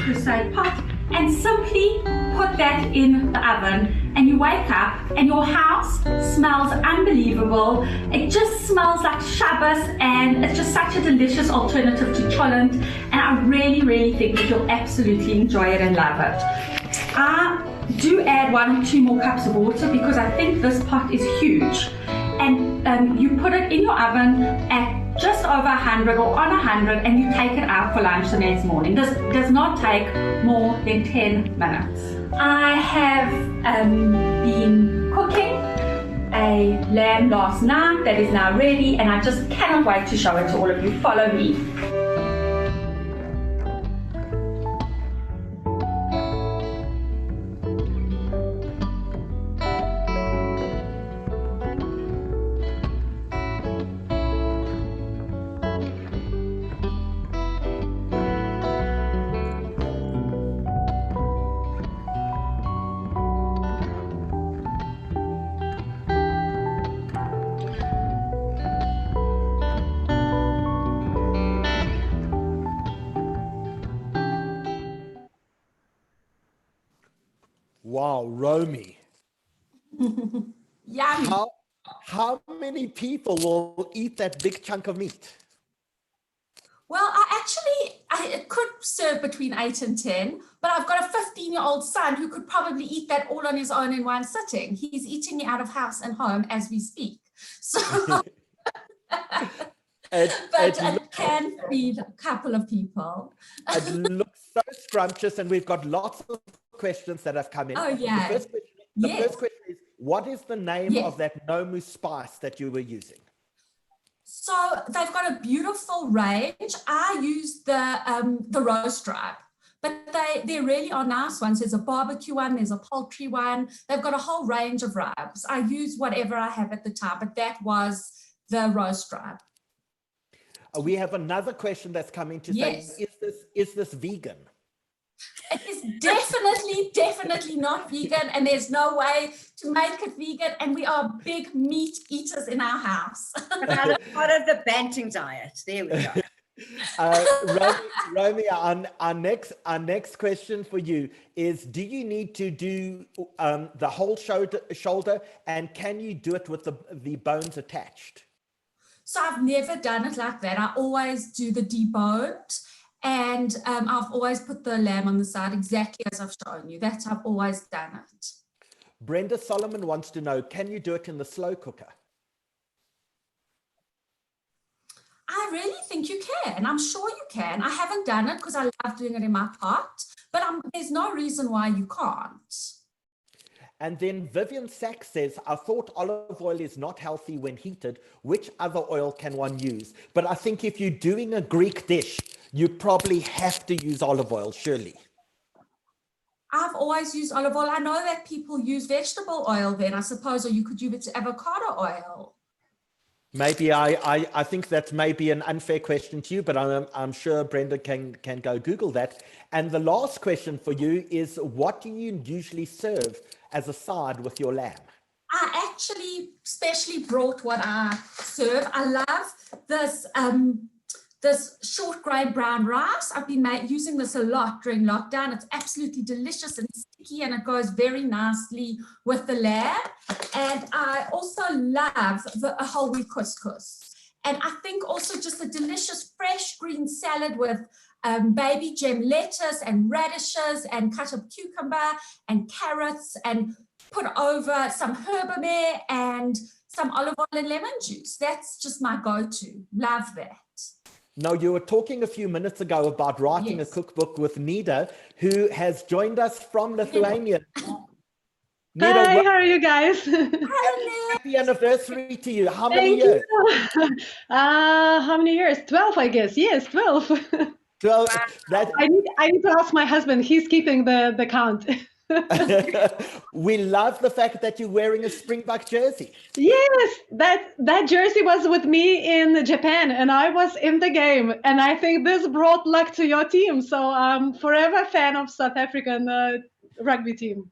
crusade pot and simply put that in the oven. And you wake up and your house smells unbelievable. It just smells like Shabbos, and it's just such a delicious alternative to cholent. And I really think that you'll absolutely enjoy it and love it. I do add 1 or 2 more cups of water because I think this pot is huge. And you put it in your oven at just over 100 or on 100, and you take it out for lunch the next morning. This does not take more than 10 minutes. I have been cooking a lamb last night that is now ready, and I just cannot wait to show it to all of you. Follow me. Wow, Romy. Yummy. How many people will eat that big chunk of meat? Well, it could serve between 8 and 10, but I've got a 15-year-old son who could probably eat that all on his own in one sitting. He's eating me out of house and home as we speak. So, it can feed a couple of people. It looks so scrumptious, and we've got lots of questions that have come in. Oh, yeah. The first question is, what is the name of that Nomu spice that you were using? So they've got a beautiful range. I use the roast rub, but there really are nice ones. There's a barbecue one, there's a poultry one. They've got a whole range of rubs. I use whatever I have at the time, but that was the roast rub. We have another question that's coming to say, is this vegan? It is definitely not vegan, and there's no way to make it vegan, and we are big meat eaters in our house. Another part of the Banting diet. There we go. Romy, our next question for you is, do you need to do the whole shoulder, and can you do it with the bones attached? So I've never done it like that. I always do the deboned. And I've always put the lamb on the side exactly as I've shown you. That's how I've always done it. Brenda Solomon wants to know, can you do it in the slow cooker? I really think you can. I'm sure you can. I haven't done it because I love doing it in my pot, but there's no reason why you can't. And then Vivian Sachs says, I thought olive oil is not healthy when heated. Which other oil can one use? But I think if you're doing a Greek dish, you probably have to use olive oil, surely. I've always used olive oil. I know that people use vegetable oil then, I suppose, or you could use avocado oil. Maybe I think that may be an unfair question to you, but I'm sure Brenda can go Google that. And the last question for you is, what do you usually serve as a side with your lamb? I actually specially brought what I serve. I love this this short grain brown rice. I've been using this a lot during lockdown. It's absolutely delicious and sticky, and it goes very nicely with the lamb. And I also love a whole wheat couscous. And I think also just a delicious fresh green salad with baby gem lettuce and radishes and cut up cucumber and carrots and put over some herbamare and some olive oil and lemon juice. That's just my go-to. Love that. Now, you were talking a few minutes ago about writing a cookbook with Nida, who has joined us from Lithuania. Nida, Hi, how are you guys? happy anniversary to you. How Thank many years? you. How many years? 12, I guess. Yes, 12. 12. I need to ask my husband. He's keeping the count. We love the fact that you're wearing a Springbok jersey. Yes, that jersey was with me in Japan, and I was in the game. And I think this brought luck to your team. So I'm forever a fan of South African rugby team.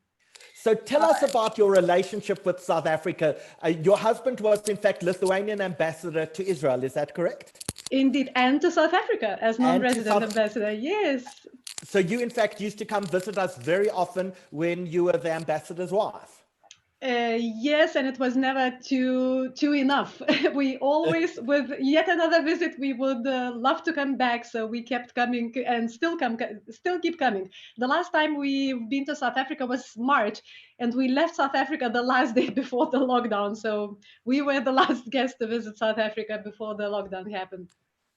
So tell us about your relationship with South Africa. Your husband was, in fact, Lithuanian ambassador to Israel. Is that correct? Indeed, and to South Africa as non-resident ambassador. Yes. So you, in fact, used to come visit us very often when you were the ambassador's wife. Yes, and it was never too enough. We always, with yet another visit, we would love to come back. So we kept coming and still keep coming. The last time we've been to South Africa was March, and we left South Africa the last day before the lockdown. So we were the last guests to visit South Africa before the lockdown happened.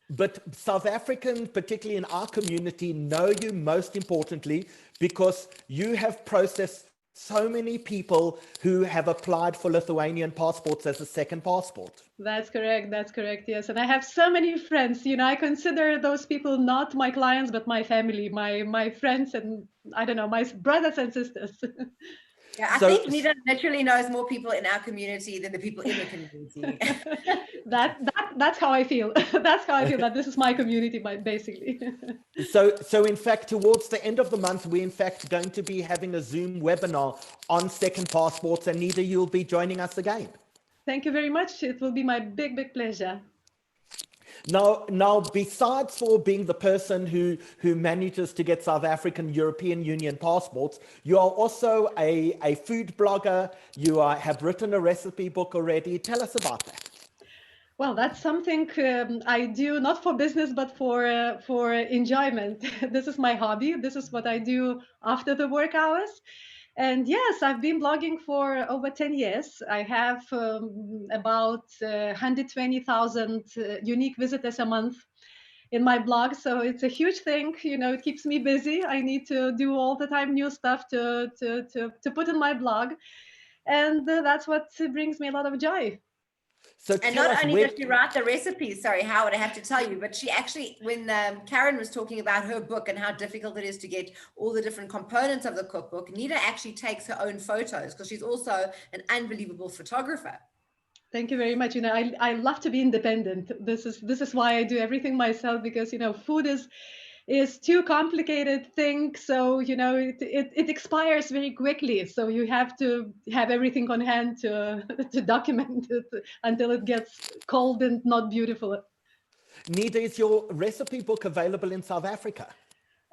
But South Africans, particularly in our community, know you most importantly because you have processed so many people who have applied for Lithuanian passports as a second passport. That's correct. That's correct. Yes. And I have so many friends, you know, I consider those people not my clients, but my family, my friends, and I don't know, my brothers and sisters. Yeah, I think Nida literally knows more people in our community than the people in the community. That's how I feel. That's how I feel that this is my community, basically. So in fact, towards the end of the month, we're in fact going to be having a Zoom webinar on second passports, and Nida, you'll be joining us again. Thank you very much. It will be my big pleasure. Now, besides for being the person who manages to get South African European Union passports, you are also a food blogger. You have written a recipe book already. Tell us about that. Well, that's something I do not for business, but for enjoyment. This is my hobby. This is what I do after the work hours. And yes, I've been blogging for over 10 years. I have about 120,000 unique visitors a month in my blog. So it's a huge thing. You know, it keeps me busy. I need to do all the time new stuff to put in my blog. And that's what brings me a lot of joy. So and not only does she write the recipes, sorry, Howard, I have to tell you, but she actually, when Karen was talking about her book and how difficult it is to get all the different components of the cookbook, Nida actually takes her own photos because she's also an unbelievable photographer. Thank you very much. You know, I love to be independent. This is why I do everything myself, because, you know, food is too complicated thing. So, you know, it expires very quickly. So you have to have everything on hand to document it until it gets cold and not beautiful. Nida, is your recipe book available in South Africa?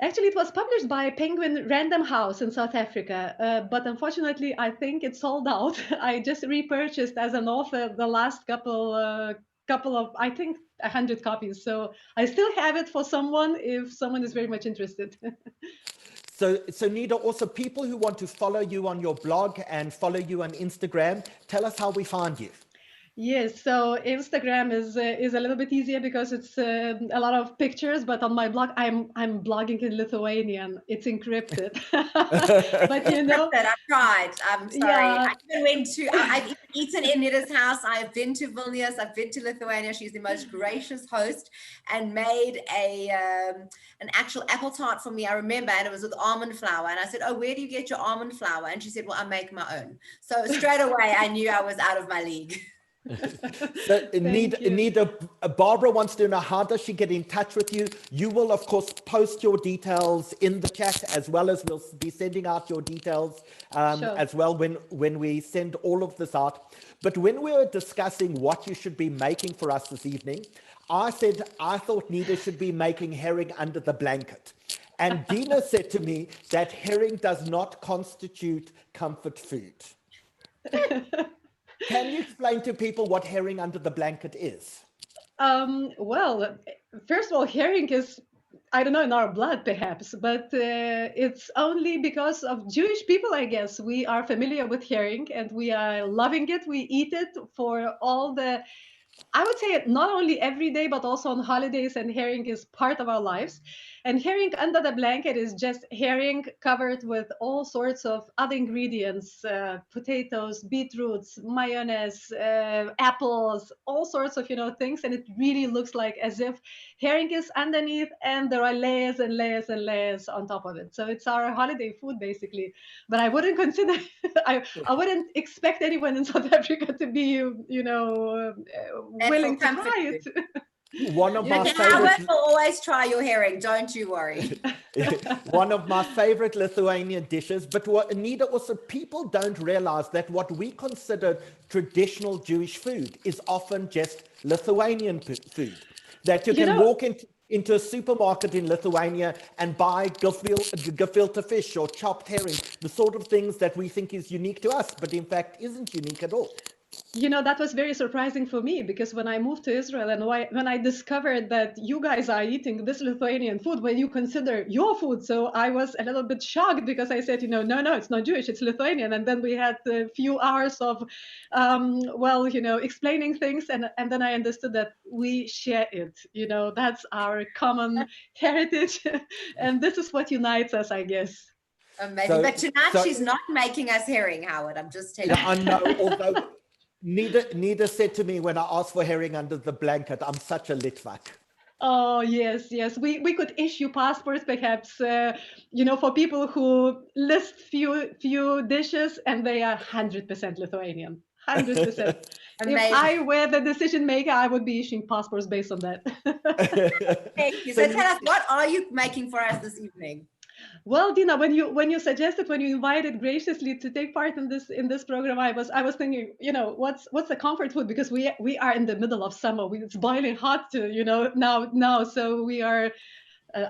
Actually, it was published by Penguin Random House in South Africa, but unfortunately, I think it's sold out. I just repurchased as an author the last couple of, I think, 100 copies. So I still have it for someone if someone is very much interested. So Nida, also people who want to follow you on your blog and follow you on Instagram, tell us how we find you. Yes, so Instagram is a little bit easier because it's a lot of pictures, but on my blog, I'm blogging in Lithuanian. It's encrypted. But you know, I tried. I'm sorry. Yeah. I even went to. I've eaten in Nida's house. I've been to Vilnius. I've been to Lithuania. She's the most gracious host, and made an actual apple tart for me. I remember, and it was with almond flour. And I said, "Oh, where do you get your almond flour?" And she said, "Well, I make my own." So straight away, I knew I was out of my league. So Nida, Barbara wants to know, how does she get in touch with you? You will, of course, post your details in the chat, as well as we'll be sending out your details Sure. as well when we send all of this out. But when we were discussing what you should be making for us this evening, I said I thought Nida should be making herring under the blanket. And Dina said to me that herring does not constitute comfort food. Can you explain to people what herring under the blanket is? Well, first of all, herring is I don't know, in our blood perhaps, but it's only because of Jewish people, I guess. We are familiar with herring and we are loving it. We eat it for all the, I would say not only every day, but also on holidays, and herring is part of our lives. And herring under the blanket is just herring covered with all sorts of other ingredients, potatoes, beetroots, mayonnaise, apples, all sorts of, things. And it really looks like as if herring is underneath and there are layers and layers and layers on top of it. So it's our holiday food, basically. But I wouldn't consider, I wouldn't expect anyone in South Africa to be, willing to try it. One of my Albert favorite, will always try your herring, don't you worry. one of my favorite Lithuanian dishes, but what Anita also, people don't realize that what we consider traditional Jewish food is often just Lithuanian food. That you can walk into a supermarket in Lithuania and buy gefilte fish or chopped herring, the sort of things that we think is unique to us, but in fact isn't unique at all. That was very surprising for me, because when I moved to Israel and when I discovered that you guys are eating this Lithuanian food when you consider your food, so I was a little bit shocked, because I said, no, it's not Jewish, it's Lithuanian. And then we had a few hours of, explaining things. And then I understood that we share it, that's our common heritage. And this is what unites us, I guess. Amazing. But tonight she's not making us herring, Howard. I'm just telling you. I know, although Nida said to me when I asked for herring under the blanket, I'm such a Litvak. Oh, yes. We could issue passports, perhaps, for people who list few dishes and they are 100% Lithuanian. 100%. If I were the decision maker, I would be issuing passports based on that. Thank you. So tell us, what are you making for us this evening? Well, Dina, when you invited graciously to take part in this program, I was thinking, what's the comfort food, because we are in the middle of summer. It's boiling hot, now. So we are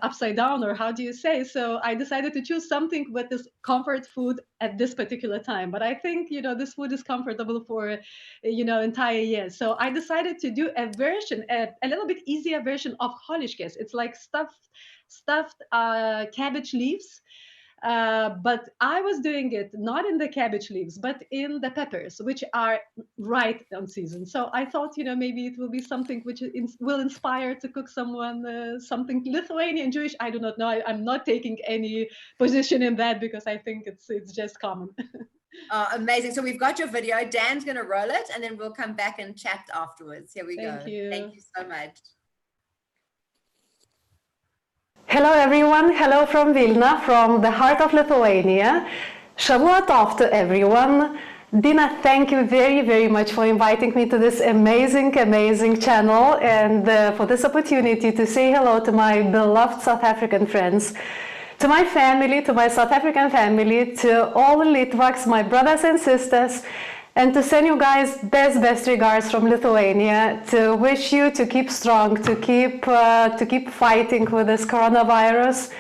upside down, or how do you say? So I decided to choose something with this comfort food at this particular time. But I think this food is comfortable for entire year. So I decided to do a version, a little bit easier version of holishkes. It's like stuffed cabbage leaves, but I was doing it not in the cabbage leaves, but in the peppers, which are right on season. So I thought, maybe it will be something which will inspire to cook someone something Lithuanian, Jewish. I do not know. I'm not taking any position in that, because I think it's just common. Amazing. So we've got your video. Dan's going to roll it, and then we'll come back and chat afterwards. Here we go. Thank you. Thank you so much. Hello everyone, hello from Vilna, from the heart of Lithuania. Shavua Tov to everyone. Dina, thank you very, very much for inviting me to this amazing channel, and for this opportunity to say hello to my beloved South African friends, to my family, to my South African family, to all the Litvaks, my brothers and sisters, and to send you guys best regards from Lithuania, to wish you to keep strong, to keep fighting with this coronavirus.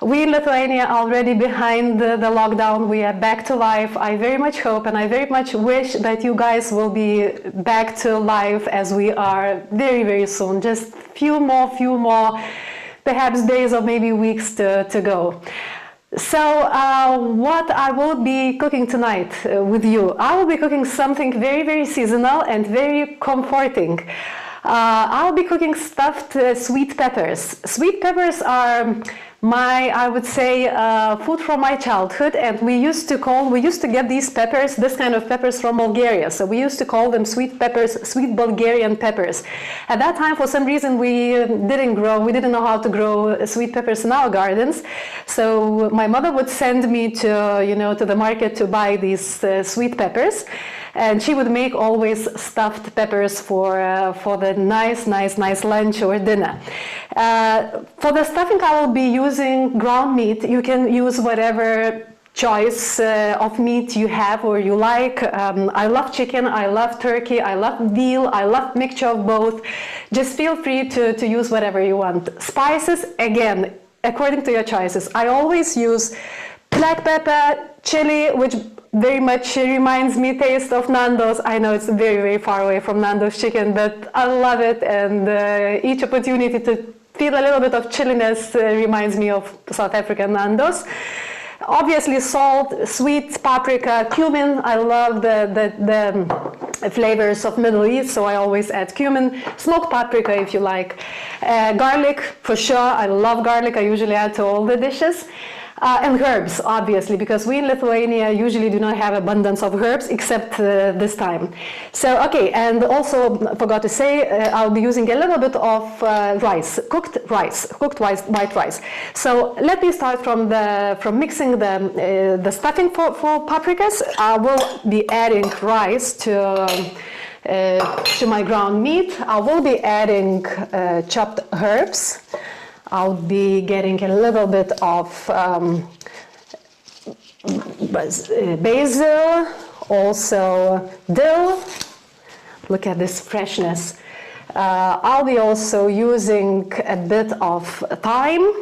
We in Lithuania are already behind the lockdown. We are back to life. I very much hope and I very much wish that you guys will be back to life as we are very, very soon. Just few more perhaps days or maybe weeks to go. So what I will be cooking tonight with you, I will be cooking something very, very seasonal and very comforting. I'll be cooking stuffed sweet peppers. Sweet peppers are I would say, food from my childhood, and we used to get these peppers, this kind of peppers, from Bulgaria. So we used to call them sweet peppers, sweet Bulgarian peppers. At that time, for some reason, we didn't know how to grow sweet peppers in our gardens. So my mother would send me to the market to buy these sweet peppers. And she would make always stuffed peppers for the nice lunch or dinner. For the stuffing, I will be using ground meat. You can use whatever choice of meat you have or you like. I love chicken, I love turkey, I love veal, I love mixture of both. Just feel free to use whatever you want. Spices, again, according to your choices. I always use black pepper, chili, which very much reminds me taste of Nando's. I know it's very, very far away from Nando's chicken, but I love it, and each opportunity to feel a little bit of chilliness, reminds me of South African Nando's. Obviously salt, sweet paprika, cumin. I love the flavors of Middle East, so I always add cumin. Smoked paprika if you like. Garlic, for sure. I love garlic. I usually add to all the dishes. And herbs, obviously, because we in Lithuania usually do not have abundance of herbs, except this time. So, okay, and also forgot to say, I'll be using a little bit of rice, cooked white rice. So let me start from mixing the stuffing for paprikas. I will be adding rice to my ground meat. I will be adding chopped herbs. I'll be getting a little bit of basil, also dill. Look at this freshness. I'll be also using a bit of thyme.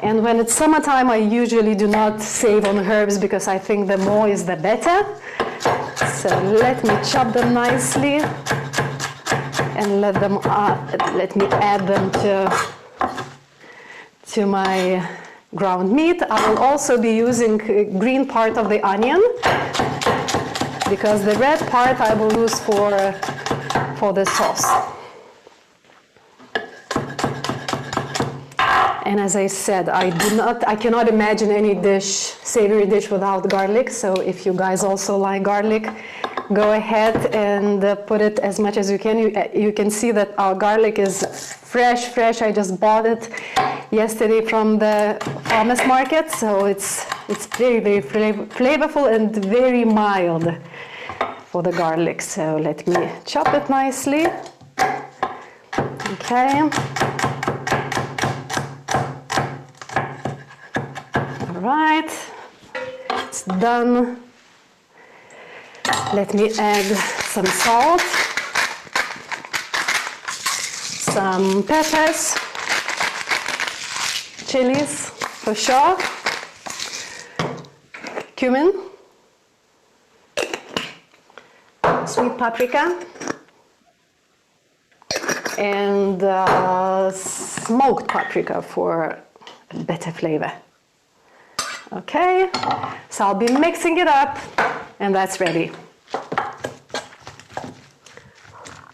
And when it's summertime, I usually do not save on herbs because I think the more is the better. So let me chop them nicely and let me add them to my ground meat. I will also be using green part of the onion because the red part I will use for the sauce. And as I said, I cannot imagine any savory dish without garlic. So if you guys also like garlic, go ahead and put it as much as you can. You can see that our garlic is fresh. I just bought it yesterday from the farmers market. So it's very, very flavorful and very mild for the garlic. So let me chop it nicely. Okay. All right, it's done. Let me add some salt, some peppers, chilies for sure, cumin, sweet paprika, and smoked paprika for better flavor. Okay, so I'll be mixing it up and that's ready.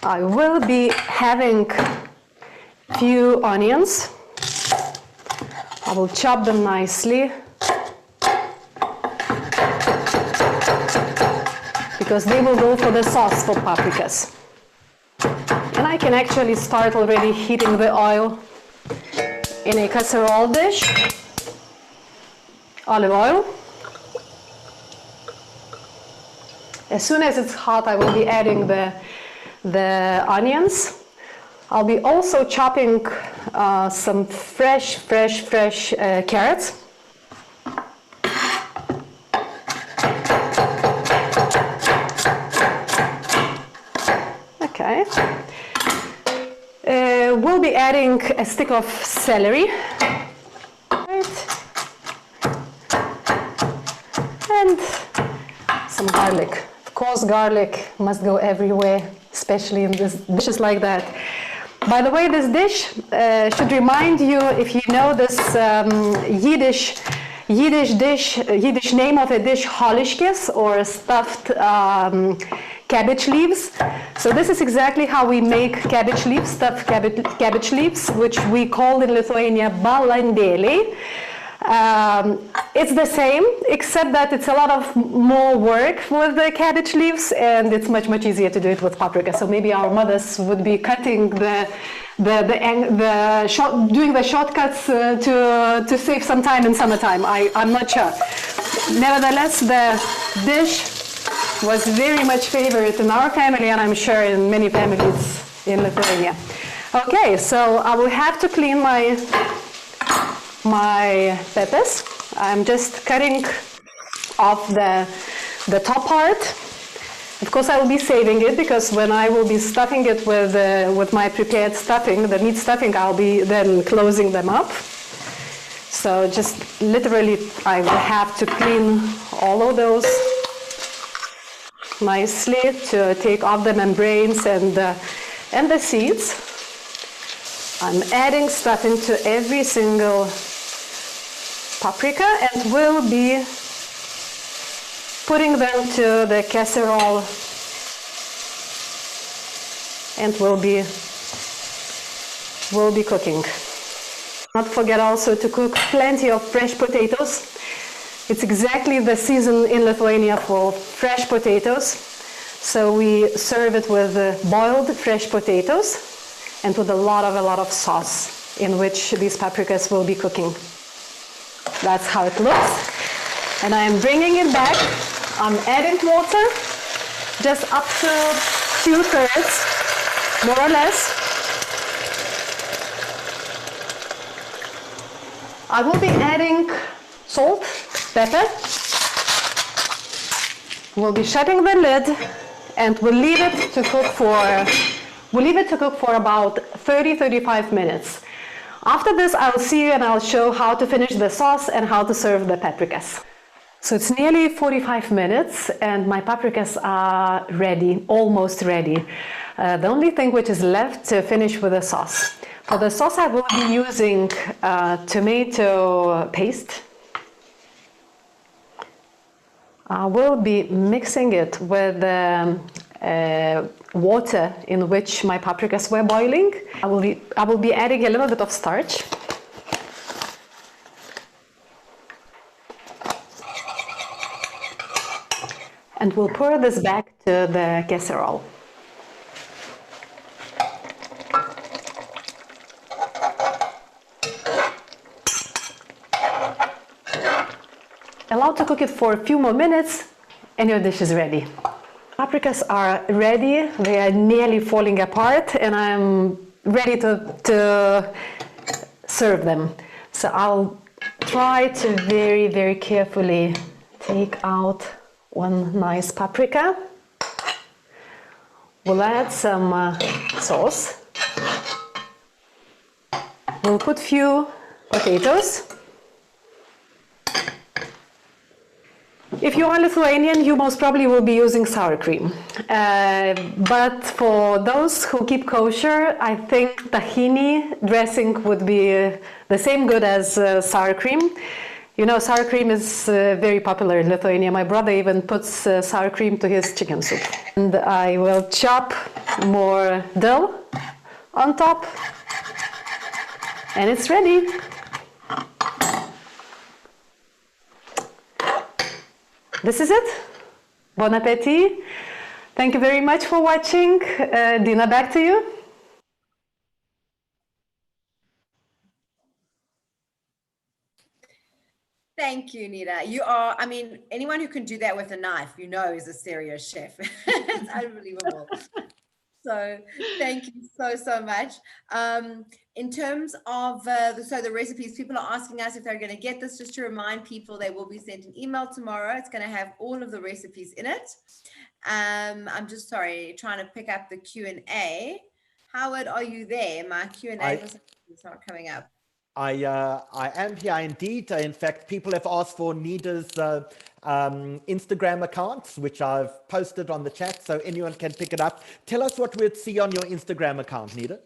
I will be having few onions. I will chop them nicely because they will go for the sauce for paprikas. And I can actually start already heating the oil in a casserole dish. Olive oil. As soon as it's hot, I will be adding the onions. I'll be also chopping some fresh carrots. Okay. We'll be adding a stick of celery. And some garlic. Of course, garlic must go everywhere, especially in dishes like that. By the way, this dish should remind you, if you know this Yiddish name of a dish, holishkes, or stuffed cabbage leaves. So this is exactly how we make cabbage leaves, stuffed cabbage leaves, which we call in Lithuania balandėliai. It's the same, except that it's a lot of more work with the cabbage leaves, and it's much easier to do it with paprika. So maybe our mothers would be cutting doing the shortcuts to save some time in summertime. I'm not sure. Nevertheless, the dish was very much favored in our family, and I'm sure in many families in Lithuania. Okay, so I will have to clean my peppers. I'm just cutting off the top part. Of course, I will be saving it because when I will be stuffing it with my prepared stuffing, the meat stuffing, I'll be then closing them up. So just literally, I will have to clean all of those nicely to take off the membranes and the seeds. I'm adding stuff into every single paprika and will be putting them to the casserole and will be cooking. Not forget also to cook plenty of fresh potatoes. It's exactly the season in Lithuania for fresh potatoes. So we serve it with boiled fresh potatoes and with a lot of sauce in which these paprikas will be cooking. That's how it looks. And I am bringing it back. I'm adding water, just up to 2/3, more or less. I will be adding salt, pepper. We'll be shutting the lid and we'll leave it to cook for about 30-35 minutes. After this, I'll see you and I'll show how to finish the sauce and how to serve the paprikas. So it's nearly 45 minutes and my paprikas are ready, almost ready. The only thing which is left to finish with the sauce. For the sauce, I will be using tomato paste. I will be mixing it with water in which my paprikas were boiling. I will be adding a little bit of starch. And we'll pour this back to the casserole. Allow to cook it for a few more minutes and your dish is ready. Paprikas are ready, they are nearly falling apart and I'm ready to serve them. So I'll try to very carefully take out one nice paprika. We'll add some sauce. We'll put few potatoes. If you are Lithuanian, you most probably will be using sour cream. But for those who keep kosher, I think tahini dressing would be the same good as sour cream. You know, sour cream is very popular in Lithuania. My brother even puts sour cream to his chicken soup. And I will chop more dill on top. And it's ready. This is it. Bon appetit. Thank you very much for watching. Dina, back to you. Thank you, Nita. You are, I mean, anyone who can do that with a knife, you know, is a serious chef. It's unbelievable. So thank you so much. In terms of the recipes, people are asking us if they're going to get this. Just to remind people, they will be sent an email tomorrow. It's going to have all of the recipes in it. I'm just trying to pick up the Q&A. Howard, are you there? My Q&A is not coming up. I am here indeed. In fact, people have asked for Nida's Instagram accounts, which I've posted on the chat, so anyone can pick it up. Tell us what we'd see on your Instagram account, Nida.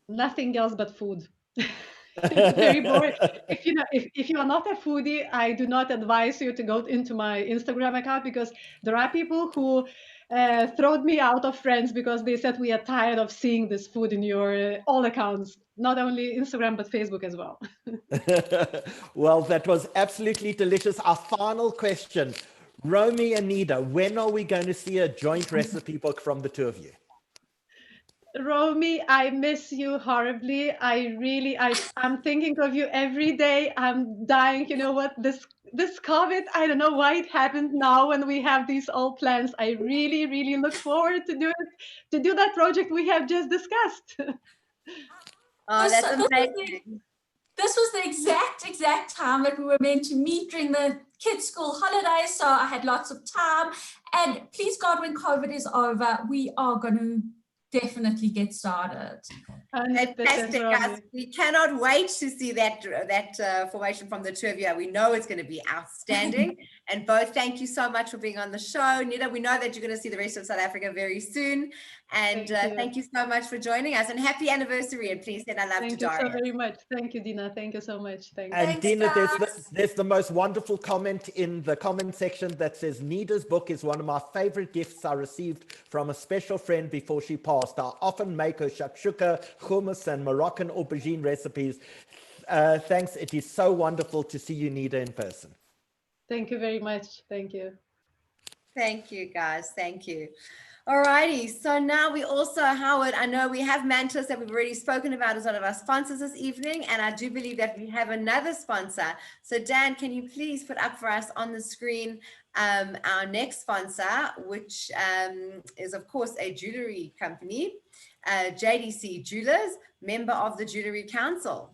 Nothing else but food. It's very boring. If you are not a foodie, I do not advise you to go into my Instagram account because there are people who throwed me out of friends because they said we are tired of seeing this food in your all accounts, not only Instagram but Facebook as well. Well, that was absolutely delicious. Our final question, Romy and Nida, when are we going to see a joint recipe book from the two of you? Romy, I miss you horribly. I'm thinking of you every day. I'm dying. You know what? This COVID, I don't know why it happened now when we have these all plans. I really look forward to do that project we have just discussed. Oh, that's amazing. This was the exact time that we were meant to meet during the kids' school holidays. So I had lots of time. And please God, when COVID is over, we are going to definitely get started. Fantastic, guys. We cannot wait to see that formation from the two of you. We know it's going to be outstanding. And both, thank you so much for being on the show. Nita, we know that you're going to see the rest of South Africa very soon. And thank you so much for joining us, and happy anniversary. And please send our love to Daria. Thank you so very much. Thank you, Dina. Thank you so much. Thanks. And Dina, there's the most wonderful comment in the comment section that says, Nita's book is one of my favorite gifts I received from a special friend before she passed. I often make her shakshuka, hummus, and Moroccan aubergine recipes. Thanks. It is so wonderful to see you, Nita, in person. Thank you very much. Thank you. Thank you, guys. Thank you. All righty. So now we also, Howard, I know we have Mantis that we've already spoken about as one of our sponsors this evening, and I do believe that we have another sponsor. So Dan, can you please put up for us on the screen our next sponsor, which is, of course, a jewelry company, JDC Jewelers, member of the Jewelry Council.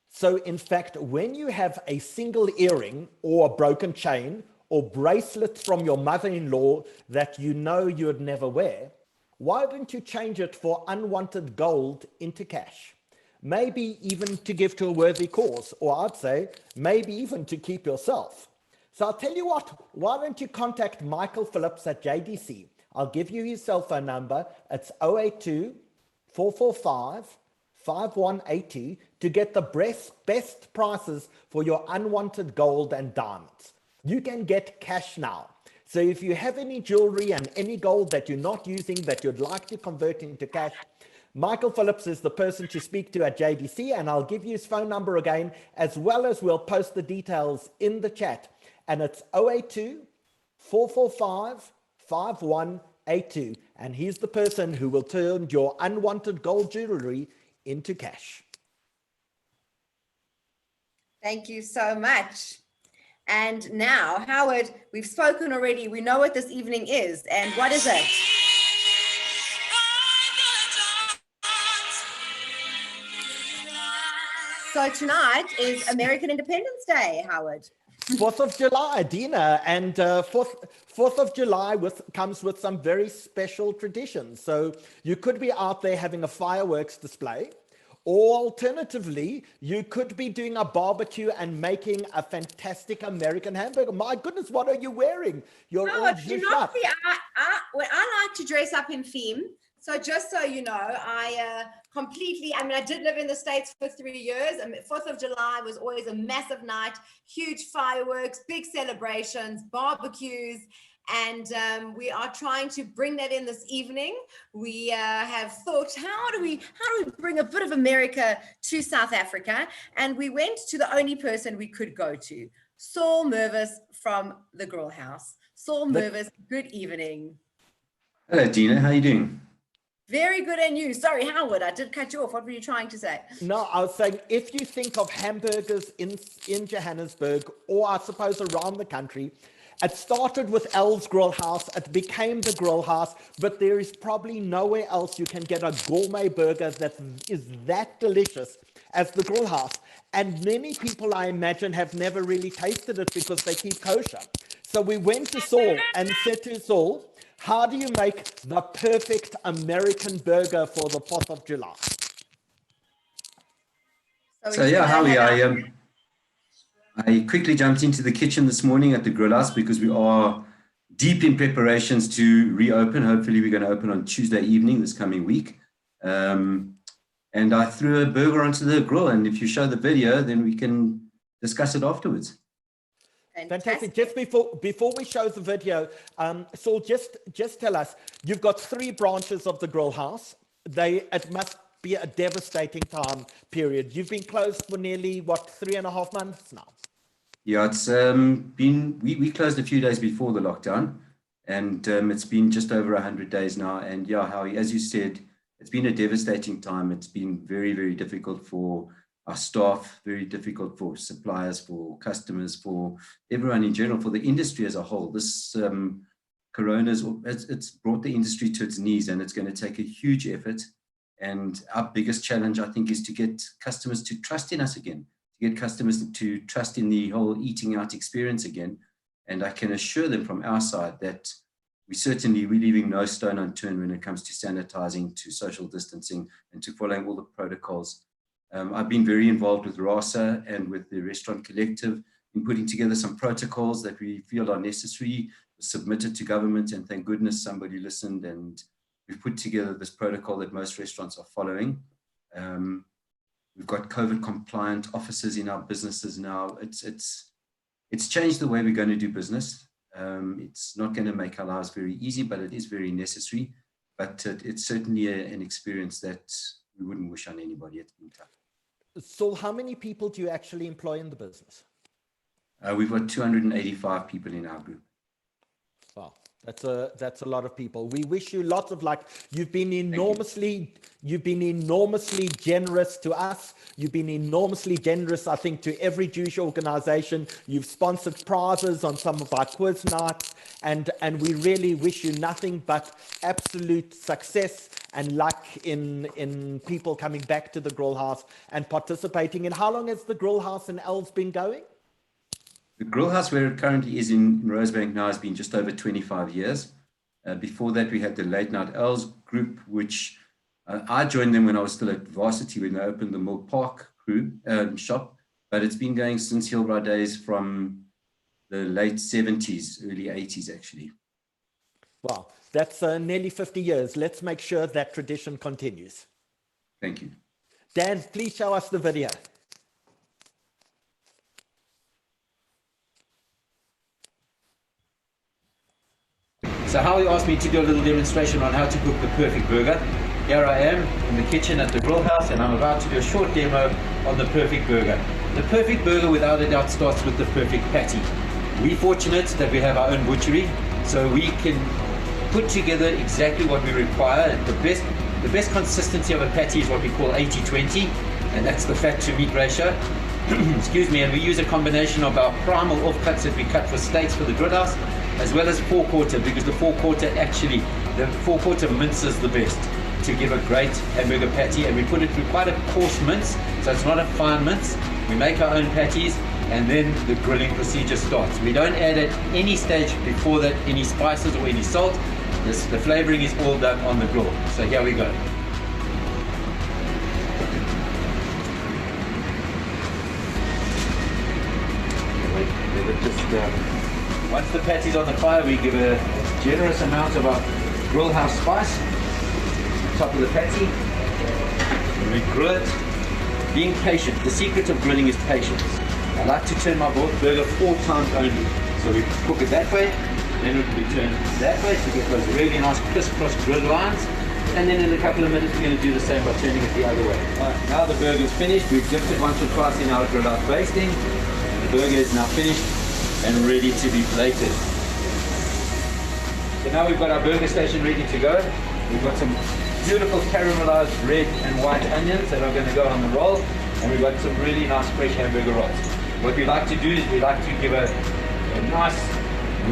So in fact, when you have a single earring or a broken chain or bracelet from your mother-in-law that you know you'd never wear, why don't you change it for unwanted gold into cash? Maybe even to give to a worthy cause, or I'd say maybe even to keep yourself. So I'll tell you what, why don't you contact Michael Phillips at JDC? I'll give you his cell phone number. It's 082 445 5180 to get the best prices for your unwanted gold and diamonds. You can get cash now. So if you have any jewelry and any gold that you're not using that you'd like to convert into cash, Michael Phillips is the person to speak to at JDC, and I'll give you his phone number again, as well as we'll post the details in the chat. And it's 082 445 5182. And he's the person who will turn your unwanted gold jewelry into cash. Thank you so much. And now, Howard, we've spoken already. We know what this evening is. And what is it? So tonight is American Independence Day, Howard. 4th of July, Dina, and 4th of July comes with some very special traditions. So you could be out there having a fireworks display, or alternatively, you could be doing a barbecue and making a fantastic American hamburger. My goodness, what are you wearing? You're all zhuzhed up. I like to dress up in theme. So just so you know, I did live in the States for 3 years, and 4th of July was always a massive night, huge fireworks, big celebrations, barbecues, and we are trying to bring that in this evening. We have thought, how do we bring a bit of America to South Africa? And we went to the only person we could go to, Saul Mervis from the Grill House. Saul Mervis, good evening. Hello, Dina. How are you doing? Very good, and you? Sorry, Howard, I did cut you off. What were you trying to say? No, I was saying, if you think of hamburgers in Johannesburg, or I suppose around the country, it started with El's Grill House, it became the Grill House, but there is probably nowhere else you can get a gourmet burger that is that delicious as the Grill House. And many people, I imagine, have never really tasted it because they keep kosher. So we went to Saul and said to Saul, how do you make the perfect American burger for the 4th of July? So yeah, Howie, I quickly jumped into the kitchen this morning at the Grill House because we are deep in preparations to reopen. Hopefully we're going to open on Tuesday evening this coming week. And I threw a burger onto the grill, and if you show the video, then we can discuss it afterwards. Fantastic. Just before we show the video, Saul, just tell us, you've got 3 branches of the Grill House. It must be a devastating time period. You've been closed for nearly, what, 3.5 months now? Yeah, it's been, we closed a few days before the lockdown, and it's been just over 100 days now. And yeah, Howie, as you said, it's been a devastating time. It's been very, very difficult for our staff, very difficult for suppliers, for customers, for everyone in general, for the industry as a whole. This corona, it's brought the industry to its knees, and it's going to take a huge effort. And our biggest challenge, I think, is to get customers to trust in us again, to get customers to trust in the whole eating out experience again. And I can assure them from our side that we're leaving no stone unturned when it comes to sanitizing, to social distancing, and to following all the protocols. I've been very involved with RASA and with the Restaurant Collective in putting together some protocols that we feel are necessary, submitted to government, and thank goodness somebody listened, and we've put together this protocol that most restaurants are following. We've got COVID compliant officers in our businesses now. It's changed the way we're going to do business. It's not going to make our lives very easy, but it is very necessary. But it's certainly an experience that we wouldn't wish on anybody. It's been tough. So how many people do you actually employ in the business? We've got 285 people in our group. Wow, that's a lot of people. We wish you lots of luck. You've been enormously generous to us. You've been enormously generous, I think, to every Jewish organization. You've sponsored prizes on some of our quiz nights, and we really wish you nothing but absolute success and luck in people coming back to the Grill House and participating. And how long has the Grill House in Els been going? The Grill House, where it currently is in Rosebank now, has been just over 25 years. Before that, we had the Late Night Els group, which I joined them when I was still at varsity, when they opened the Mill Park shop. But it's been going since Hillbrow days, from the late 70s, early 80s, actually. Wow, that's nearly 50 years. Let's make sure that tradition continues. Thank you. Dan, please show us the video. So Howie asked me to do a little demonstration on how to cook the perfect burger. Here I am in the kitchen at the Grill House, and I'm about to do a short demo on the perfect burger. The perfect burger, without a doubt, starts with the perfect patty. We're fortunate that we have our own butchery, so we can put together exactly what we require. The best consistency of a patty is what we call 80-20, and that's the fat to meat ratio. Excuse me, and we use a combination of our primal offcuts that we cut for steaks for the Grill House, as well as 4/4, because the 4/4 minces the best to give a great hamburger patty, and we put it through quite a coarse mince, so it's not a fine mince. We make our own patties, and then the grilling procedure starts. We don't add at any stage before that any spices or any salt. The flavoring is all done on the grill. So here we go. Once the patty's on the fire, we give a generous amount of our Grill House spice on top of the patty. And we grill it, being patient. The secret of grilling is patience. I like to turn my burger 4 times only. So we cook it that way, then we turn that way to get those really nice crisscross grill lines. And then in a couple of minutes, we're going to do the same by turning it the other way. All right, now the burger's finished. We've dipped it once or twice in our Grill House basting. And the burger is now finished and ready to be plated. So now we've got our burger station ready to go. We've got some beautiful caramelized red and white onions that are going to go on the roll, and we've got some really nice fresh hamburger rolls. What we like to do is we like to give a nice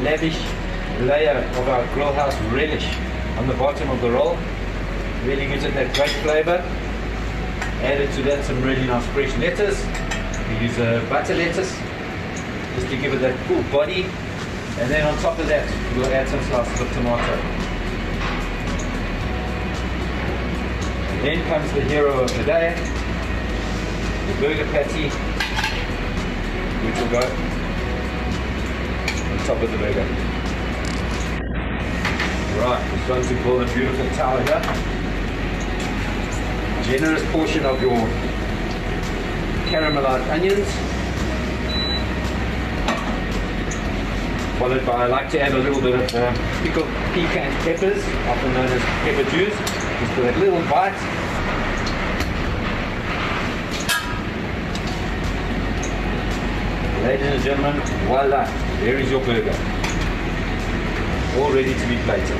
lavish layer of our Grill House relish on the bottom of the roll. Really gives it that great flavor. Added to that some really nice fresh lettuce. We use butter lettuce just to give it that full body, and then on top of that we'll add some slices of tomato. And then comes the hero of the day, the burger patty, which will go on top of the burger. Right, we're starting to build a beautiful tower here. Generous portion of your caramelized onions, followed by, I like to add a little bit of pickled pecan peppers, often known as pepper juice, just for that little bite. Ladies and gentlemen, voila, there is your burger, all ready to be plated.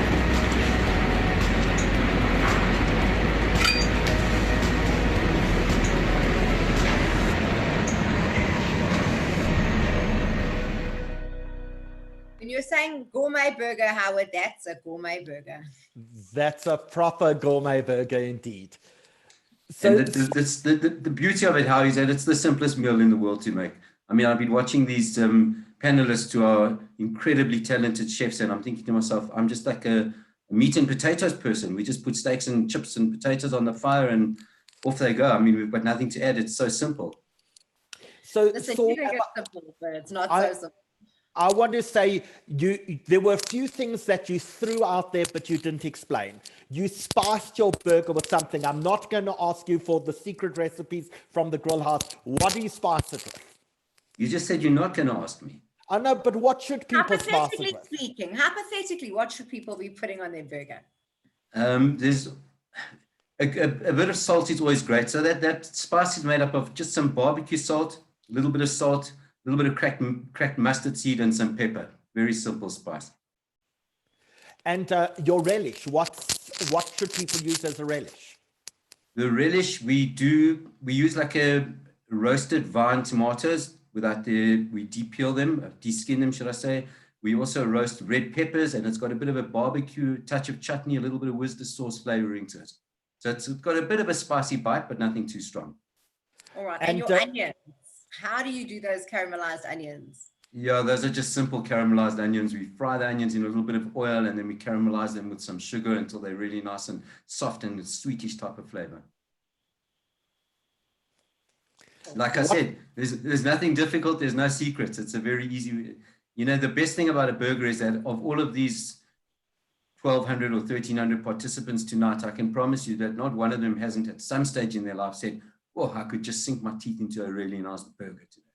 When you're saying gourmet burger, Howard, that's a gourmet burger. That's a proper gourmet burger indeed. So And the beauty of it, Howie, is that it's the simplest meal in the world to make. I mean, I've been watching these panelists who are incredibly talented chefs, and I'm thinking to myself, I'm just like a meat and potatoes person. We just put steaks and chips and potatoes on the fire and off they go. I mean, we've got nothing to add. It's so simple. So, Listen, Saul, you think it's simple, but it's not I- so simple. I want to say there were a few things that you threw out there, but you didn't explain. You spiced your burger with something. I'm not going to ask you for the secret recipes from the grill house. What do you spice it with? You just said you're not going to ask me. I know, but what should people spice it with? Hypothetically, what should people be putting on their burger? There's a bit of salt is always great. So that spice is made up of just some barbecue salt, a little bit of salt, a little bit of cracked mustard seed, and some pepper. Very simple spice. And your relish, what should people use as a relish? The relish we use like a roasted vine tomatoes we de-peel them, de-skin them, should I say. We also roast red peppers, and it's got a bit of a barbecue touch of chutney, a little bit of Worcester sauce flavoring to it. So it's got a bit of a spicy bite, but nothing too strong. All right, and your onions. How do you do those caramelized onions? Yeah, those are just simple caramelized onions. We fry the onions in a little bit of oil, and then we caramelize them with some sugar until they're really nice and soft and sweetish type of flavor. Like I said, there's nothing difficult. There's no secrets. It's a very easy, the best thing about a burger is that of all of these 1,200 or 1,300 participants tonight, I can promise you that not one of them hasn't at some stage in their life said, oh, I could just sink my teeth into a really nice burger today.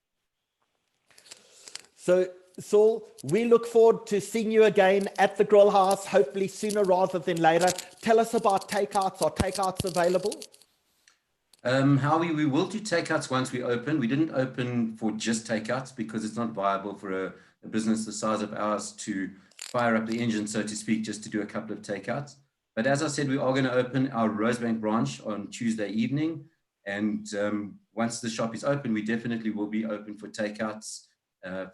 So, Saul, we look forward to seeing you again at the grill house, hopefully sooner rather than later. Tell us about takeouts. Are takeouts available? Howie, we will do takeouts once we open. We didn't open for just takeouts because it's not viable for a business the size of ours to fire up the engine, so to speak, just to do a couple of takeouts. But as I said, we are going to open our Rosebank branch on Tuesday evening. And once the shop is open, we definitely will be open for takeouts,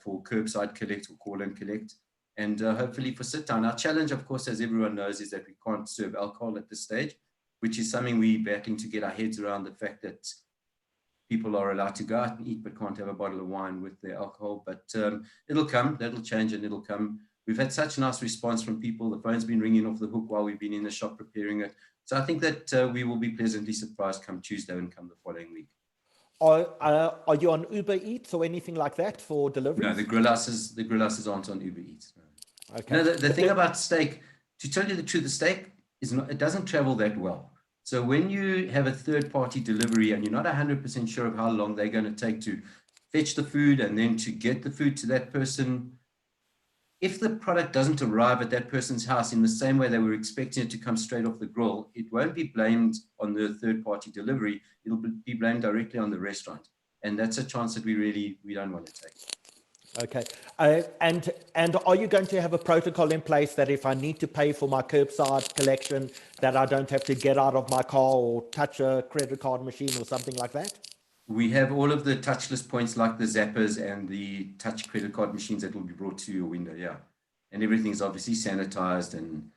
for curbside collect or call and collect, and hopefully for sit down. Our challenge, of course, as everyone knows, is that we can't serve alcohol at this stage, which is something we're battling to get our heads around, the fact that people are allowed to go out and eat but can't have a bottle of wine with their alcohol. But it'll come, that'll change, and it'll come. We've had such a nice response from people. The phone's been ringing off the hook while we've been in the shop preparing it. So I think that we will be pleasantly surprised come Tuesday and come the following week. Are you on Uber Eats or anything like that for delivery? No, the grill houses aren't on Uber Eats. No. Okay. No, the thing about steak, to tell you the truth, the steak it doesn't travel that well. So when you have a third-party delivery and you're not 100% sure of how long they're going to take to fetch the food and then to get the food to that person, if the product doesn't arrive at that person's house in the same way they were expecting it to come straight off the grill, it won't be blamed on the third-party delivery. It'll be blamed directly on the restaurant. And that's a chance that we don't want to take. Okay. And are you going to have a protocol in place that if I need to pay for my curbside collection, that I don't have to get out of my car or touch a credit card machine or something like that? We have all of the touchless points like the zappers and the touch credit card machines that will be brought to your window, yeah. And everything's obviously sanitized and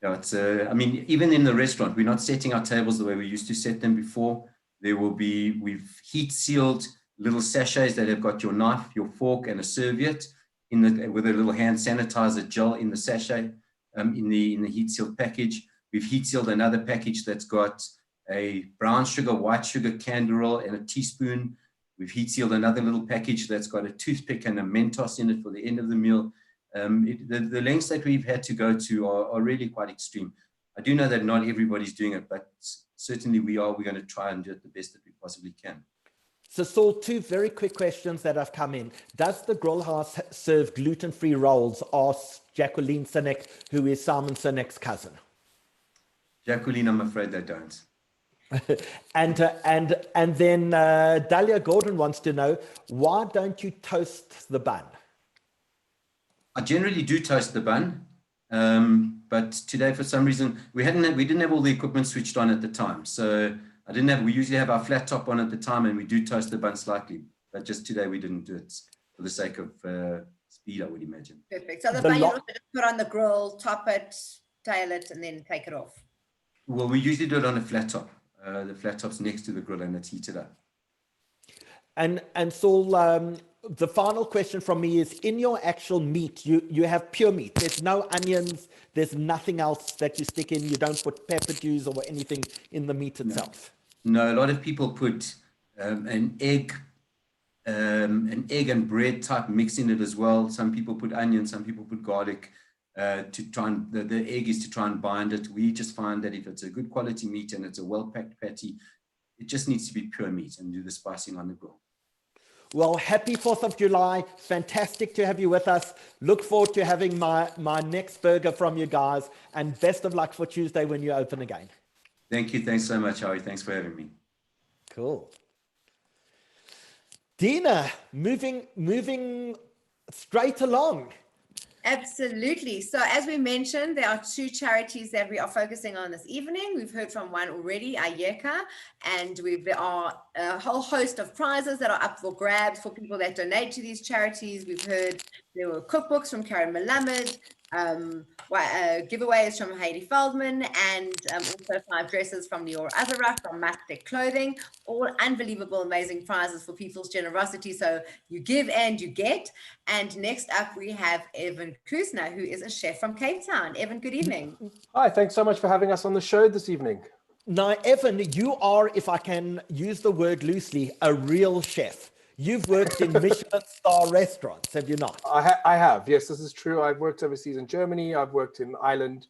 it's I mean, even in the restaurant, we're not setting our tables the way we used to set them before. We've heat sealed little sachets that have got your knife, your fork, and a serviette with a little hand sanitizer gel in the sachet in the heat sealed package. We've heat sealed another package that's got a brown sugar, white sugar candy roll, and a teaspoon. We've heat sealed another little package that's got a toothpick and a Mentos in it for the end of the meal. The lengths that we've had to go to are really quite extreme. I do know that not everybody's doing it, but certainly we're going to try and do it the best that we possibly can. So, Saul, two very quick questions that have come in. Does the grill house serve gluten-free rolls? Asks Jacqueline Sinek, who is Simon Sinek's cousin. Jacqueline, I'm afraid they don't. and then Dahlia Gordon wants to know, why don't you toast the bun? I generally do toast the bun, but today for some reason we didn't have all the equipment switched on at the time, so we usually have our flat top on at the time, and we do toast the bun slightly, but just today we didn't do it for the sake of speed, I would imagine. Perfect. So the bun you also just put on the grill, top it, tail it, and then take it off. Well, we usually do it on a flat top. The flat top's next to the grill and it's heated up. And Saul, the final question from me is, in your actual meat, you have pure meat. There's no onions. There's nothing else that you stick in. You don't put pepper juice or anything in the meat itself. No, a lot of people put an egg an egg and bread type mix in it as well. Some people put onion, some people put garlic to try and, the egg is to try and bind it. We just find that if it's a good quality meat and it's a well-packed patty, it just needs to be pure meat and do the spicing on the grill. Well, happy 4th of July. Fantastic to have you with us. Look forward to having my next burger from you guys, and best of luck for Tuesday when you open again. Thank you. Thanks so much, Howie. Thanks for having me. Cool. Dina, moving straight along. Absolutely. So as we mentioned, there are 2 charities that we are focusing on this evening. We've heard from one already, IyyaKa, and there are a whole host of prizes that are up for grabs for people that donate to these charities. We've heard there were cookbooks from Karen Malamed, giveaways from Heidi Feldman, and also 5 dresses from Lior Azara from Mattek Clothing. All unbelievable, amazing prizes for people's generosity. So you give and you get. And next up, we have Evan Kusner, who is a chef from Cape Town. Evan, good evening. Hi, thanks so much for having us on the show this evening. Now, Evan, you are, if I can use the word loosely, a real chef. You've worked in Michelin star restaurants, have you not? I have, yes, this is true. I've worked overseas in Germany, I've worked in Ireland,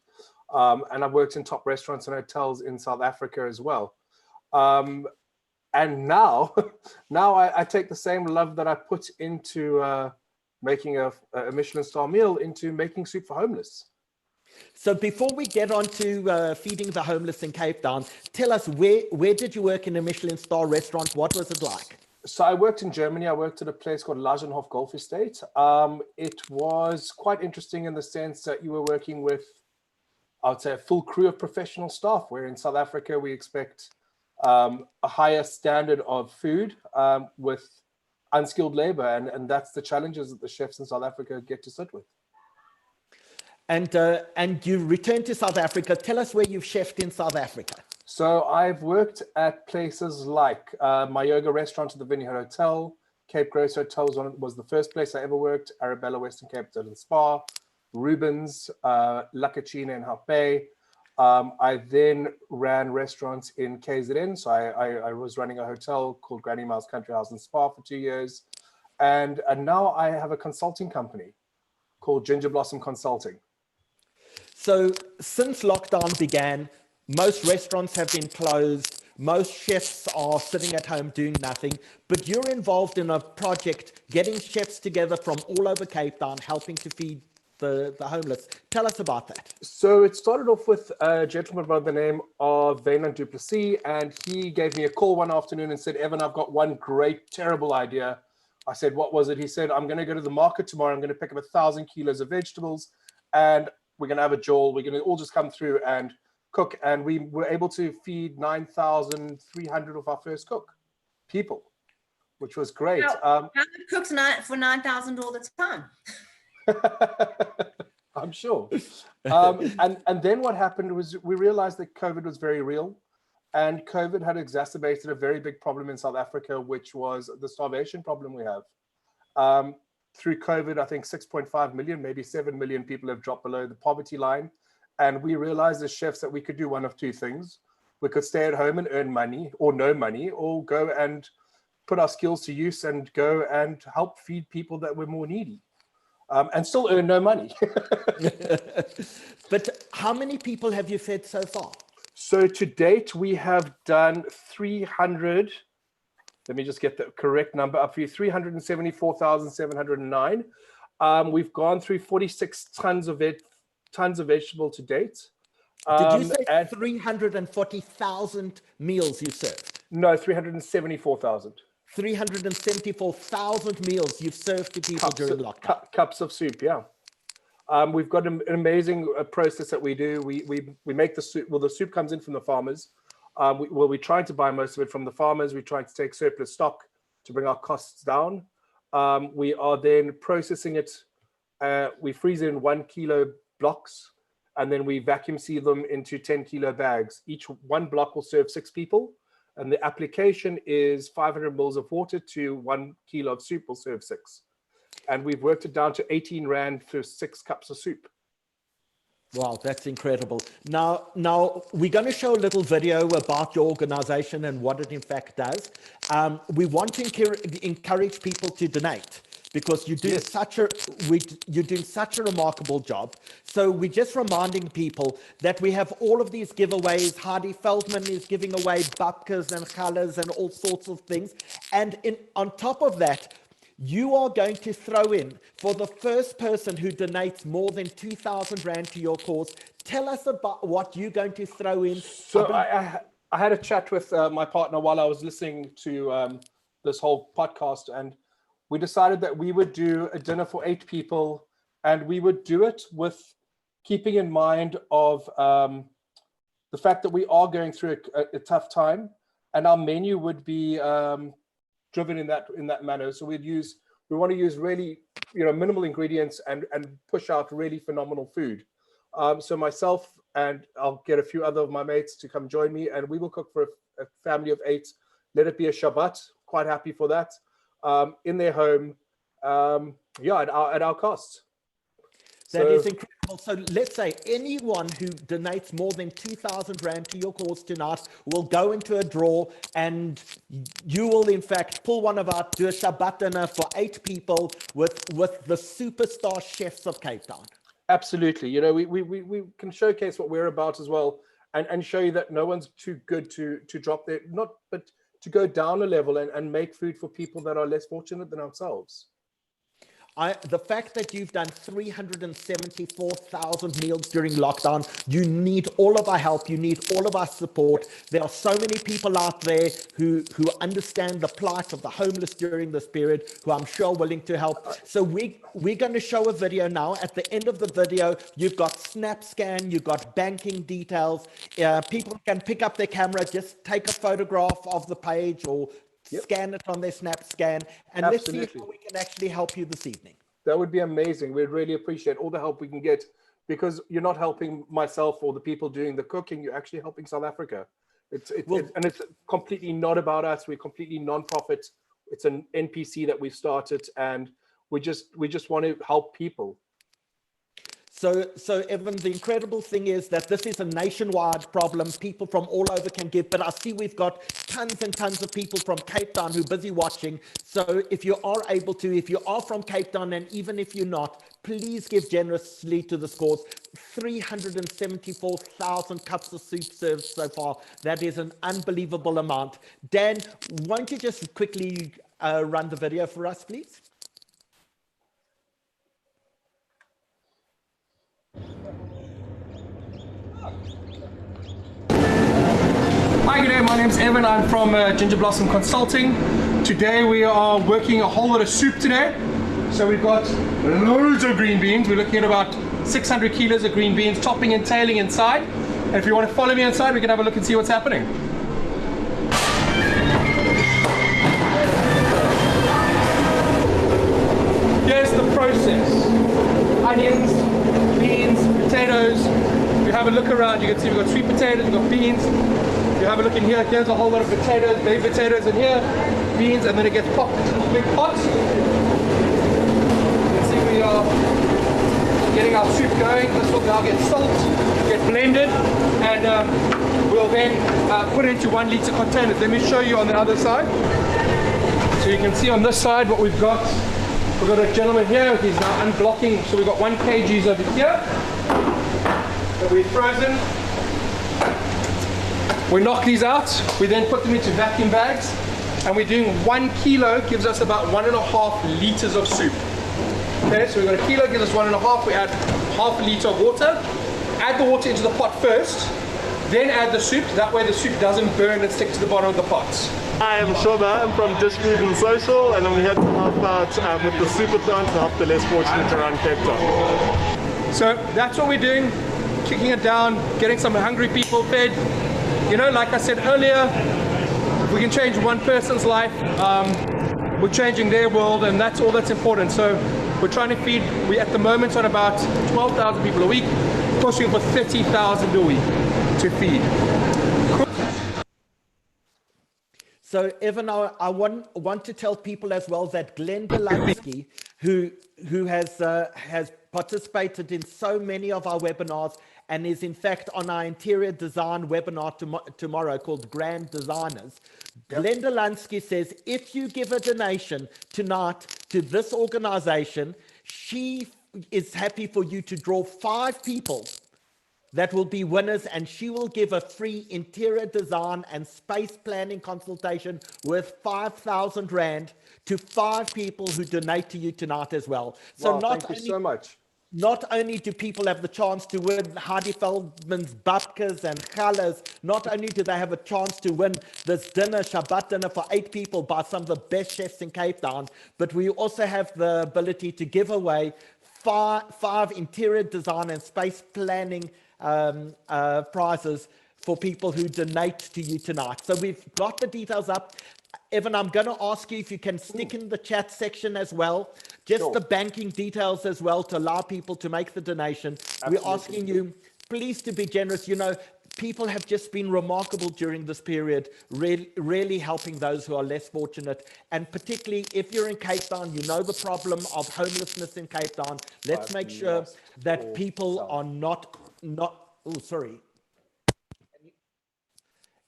and I've worked in top restaurants and hotels in South Africa as well. And now, I take the same love that I put into making a Michelin star meal into making soup for homeless. So before we get on to feeding the homeless in Cape Town, tell us, where did you work in a Michelin star restaurant? What was it like? So I worked in Germany. I worked at a place called Lagenhof Golf Estate. It was quite interesting in the sense that you were working with, I would say, a full crew of professional staff, where in South Africa we expect a higher standard of food with unskilled labor. And that's the challenges that the chefs in South Africa get to sit with. And you returned to South Africa. Tell us where you've chefed in South Africa. So I've worked at places like my yoga restaurant at the Vineyard Hotel, Cape Grace Hotel was the first place I ever worked, Arabella Western Cape Town Spa, Rubens, La Cucina in Hout Bay. I then ran restaurants in KZN. So I was running a hotel called Granny Miles Country House and Spa for 2 years. And now I have a consulting company called Ginger Blossom Consulting. So since lockdown began, most restaurants have been closed. Most chefs are sitting at home doing nothing, but you're involved in a project getting chefs together from all over Cape Town, helping to feed the homeless. Tell us about that. So it started off with a gentleman by the name of Wayland Duplessis, and he gave me a call one afternoon and said, Evan, I've got one great, terrible idea. I said, what was it? He said, I'm going to go to the market tomorrow. I'm going to pick up 1,000 kilos of vegetables, and we're going to have a joel. We're going to all just come through and cook. And we were able to feed 9,300 of our first people, which was great. How many cooks for 9,000 all the time? I'm sure. And then what happened was we realized that COVID was very real, and COVID had exacerbated a very big problem in South Africa, which was the starvation problem we have. Through COVID, I think 6.5 million, maybe 7 million people have dropped below the poverty line. And we realized as chefs that we could do one of two things. We could stay at home and earn money or no money, or go and put our skills to use and go and help feed people that were more needy. And still earn no money. But how many people have you fed so far? So to date, we have done 300. Let me just get the correct number up for you. 374,709. We've gone through 46 tons of vegetable to date. Did you say 340,000 meals you served? No, 374,000. 374,000 meals you've served to people during lockdown. Cups of soup, yeah. We've got an amazing process that we do. We make the soup. Well, the soup comes in from the farmers. We're trying to buy most of it from the farmers. We're trying to take surplus stock to bring our costs down. We are then processing it. We freeze it in 1 kilo blocks, and then we vacuum seal them into 10 kilo bags. Each one block will serve 6 people. And the application is 500 mils of water to 1 kilo of soup will serve 6. And we've worked it down to 18 Rand for 6 cups of soup. Wow, that's incredible. Now we're going to show a little video about your organization and what it in fact does. We want to encourage people to donate because you're doing you're doing such a remarkable job. So we're just reminding people that we have all of these giveaways. Heidi Feldman is giving away babkas and challahs and all sorts of things. And on top of that, you are going to throw in, for the first person who donates more than 2,000 Rand to your cause, tell us about what you're going to throw in. So I had a chat with my partner while I was listening to this whole podcast, and we decided that we would do a dinner for 8 people, and we would do it with keeping in mind of the fact that we are going through a tough time, and our menu would be driven in that manner. So we want to use really minimal ingredients and push out really phenomenal food. So myself and I'll get a few other of my mates to come join me, and we will cook for a family of 8. Let it be a Shabbat. Quite happy for that. In their home, at our cost. That is incredible. So let's say anyone who donates more than 2,000 Rand to your cause tonight will go into a draw, and you will in fact pull one of our, do a Shabbat dinner for 8 people with the superstar chefs of Cape Town. Absolutely. We can showcase what we're about as well, and show you that no one's too good to drop their, but to go down a level and make food for people that are less fortunate than ourselves. The fact that you've done 374,000 meals during lockdown, you need all of our help. You need all of our support. There are so many people out there who understand the plight of the homeless during this period, who I'm sure are willing to help. So we're going to show a video now. At the end of the video, you've got SnapScan, you've got banking details. People can pick up their camera, just take a photograph of the page or scan it on their SnapScan, and let's see how we can actually help you this evening. That would be amazing. We'd really appreciate all the help we can get, because you're not helping myself or the people doing the cooking. You're actually helping South Africa. It's completely not about us. We're completely non-profit. It's an NPC that we've started, and we just want to help people. So Evan, the incredible thing is that this is a nationwide problem. People from all over can give, but I see we've got tons and tons of people from Cape Town who are busy watching. So if you are able to, if you are from Cape Town, and even if you're not, please give generously to this cause. 374,000 cups of soup served so far. That is an unbelievable amount. Dan, won't you just quickly run the video for us, please? Hi, good day. My name's Evan. I'm from Ginger Blossom Consulting. Today we are working a whole lot of soup today. So we've got loads of green beans. We're looking at about 600 kilos of green beans, topping and tailing inside. And if you want to follow me inside, we can have a look and see what's happening. Here's the process. Onions, beans, potatoes. If you have a look around, you can see we've got sweet potatoes, we've got beans. You have a look in here, here's a whole lot of potatoes, baby potatoes in here, beans, and then it gets popped into this big pot. You can see we are getting our soup going. This will now get salt, get blended, and we'll then put it into 1 litre containers. Let me show you on the other side. So you can see on this side what we've got. We've got a gentleman here, he's now unblocking, so we've got 1 kg over here that we've frozen. We knock these out, we then put them into vacuum bags, and we're doing 1 kilo, gives us about 1.5 litres of soup. Okay, so we've got a kilo, gives us 1.5, we add half a litre of water, add the water into the pot first, then add the soup, that way the soup doesn't burn and stick to the bottom of the pot. Hi, I'm Shoba, I'm from Dish Food and Social, and I'm here to help out with the Superthon to help the less fortunate around Cape Town. So that's what we're doing, kicking it down, getting some hungry people fed. You know, like I said earlier, if we can change one person's life, we're changing their world, and that's all that's important. So we're trying to feed, we're at the moment on about 12,000 people a week, pushing for 30,000 a week to feed. So Evan, I want to tell people as well that Glenn Delansky, who has participated in so many of our webinars and is in fact on our interior design webinar tomorrow called Grand Designers. Yep. Glenn Delansky says, if you give a donation tonight to this organization, she is happy for you to draw 5 people that will be winners, and she will give a free interior design and space planning consultation worth 5,000 Rand to 5 people who donate to you tonight as well. So wow, thank you so much. Not only do people have the chance to win Heidi Feldman's babkas and challahs, not only do they have a chance to win this dinner, Shabbat dinner for 8 people by some of the best chefs in Cape Town, but we also have the ability to give away 5 interior design and space planning prizes for people who donate to you tonight. So we've got the details up. Evan, I'm going to ask you if you can stick in the chat section as well, just the banking details as well to allow people to make the donation. Absolutely. We're asking you, please, to be generous. You know, people have just been remarkable during this period, really helping those who are less fortunate. And particularly if you're in Cape Town, you know the problem of homelessness in Cape Town. Let's make sure that people are not, oh, sorry.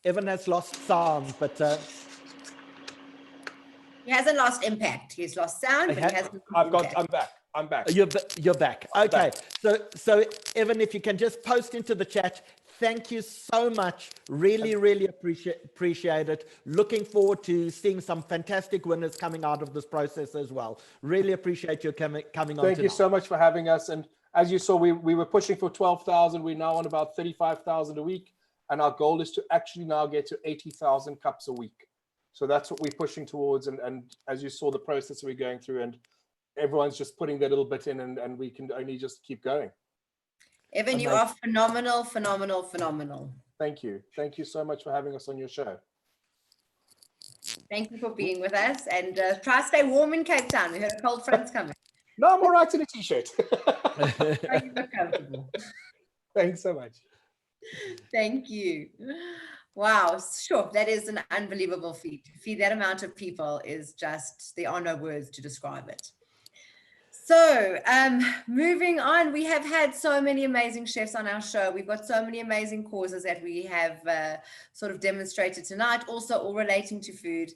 Evan has lost sound, but... he hasn't lost impact. He's lost sound, but he hasn't. I'm back. I'm back. You're back. Okay. So Evan, if you can just post into the chat. Thank you so much. Really appreciate it. Looking forward to seeing some fantastic winners coming out of this process as well. Really appreciate you coming on. Thank you so much for having us. And as you saw, we were pushing for 12,000. We're now on about 35,000 a week. And our goal is to actually now get to 80,000 cups a week. So that's what we're pushing towards. And as you saw, the process we're going through, and everyone's just putting their little bit in, and we can only just keep going. Evan, you are phenomenal. Thank you. Thank you so much for having us on your show. Thank you for being with us, and try to stay warm in Cape Town. We heard a cold front's coming. No, I'm all right in a t-shirt. You look comfortable. Thanks so much. Thank you. Wow, sure, that is an unbelievable feat. To feed that amount of people is just, there are no words to describe it. So moving on, we have had so many amazing chefs on our show. We've got so many amazing causes that we have sort of demonstrated tonight, also all relating to food.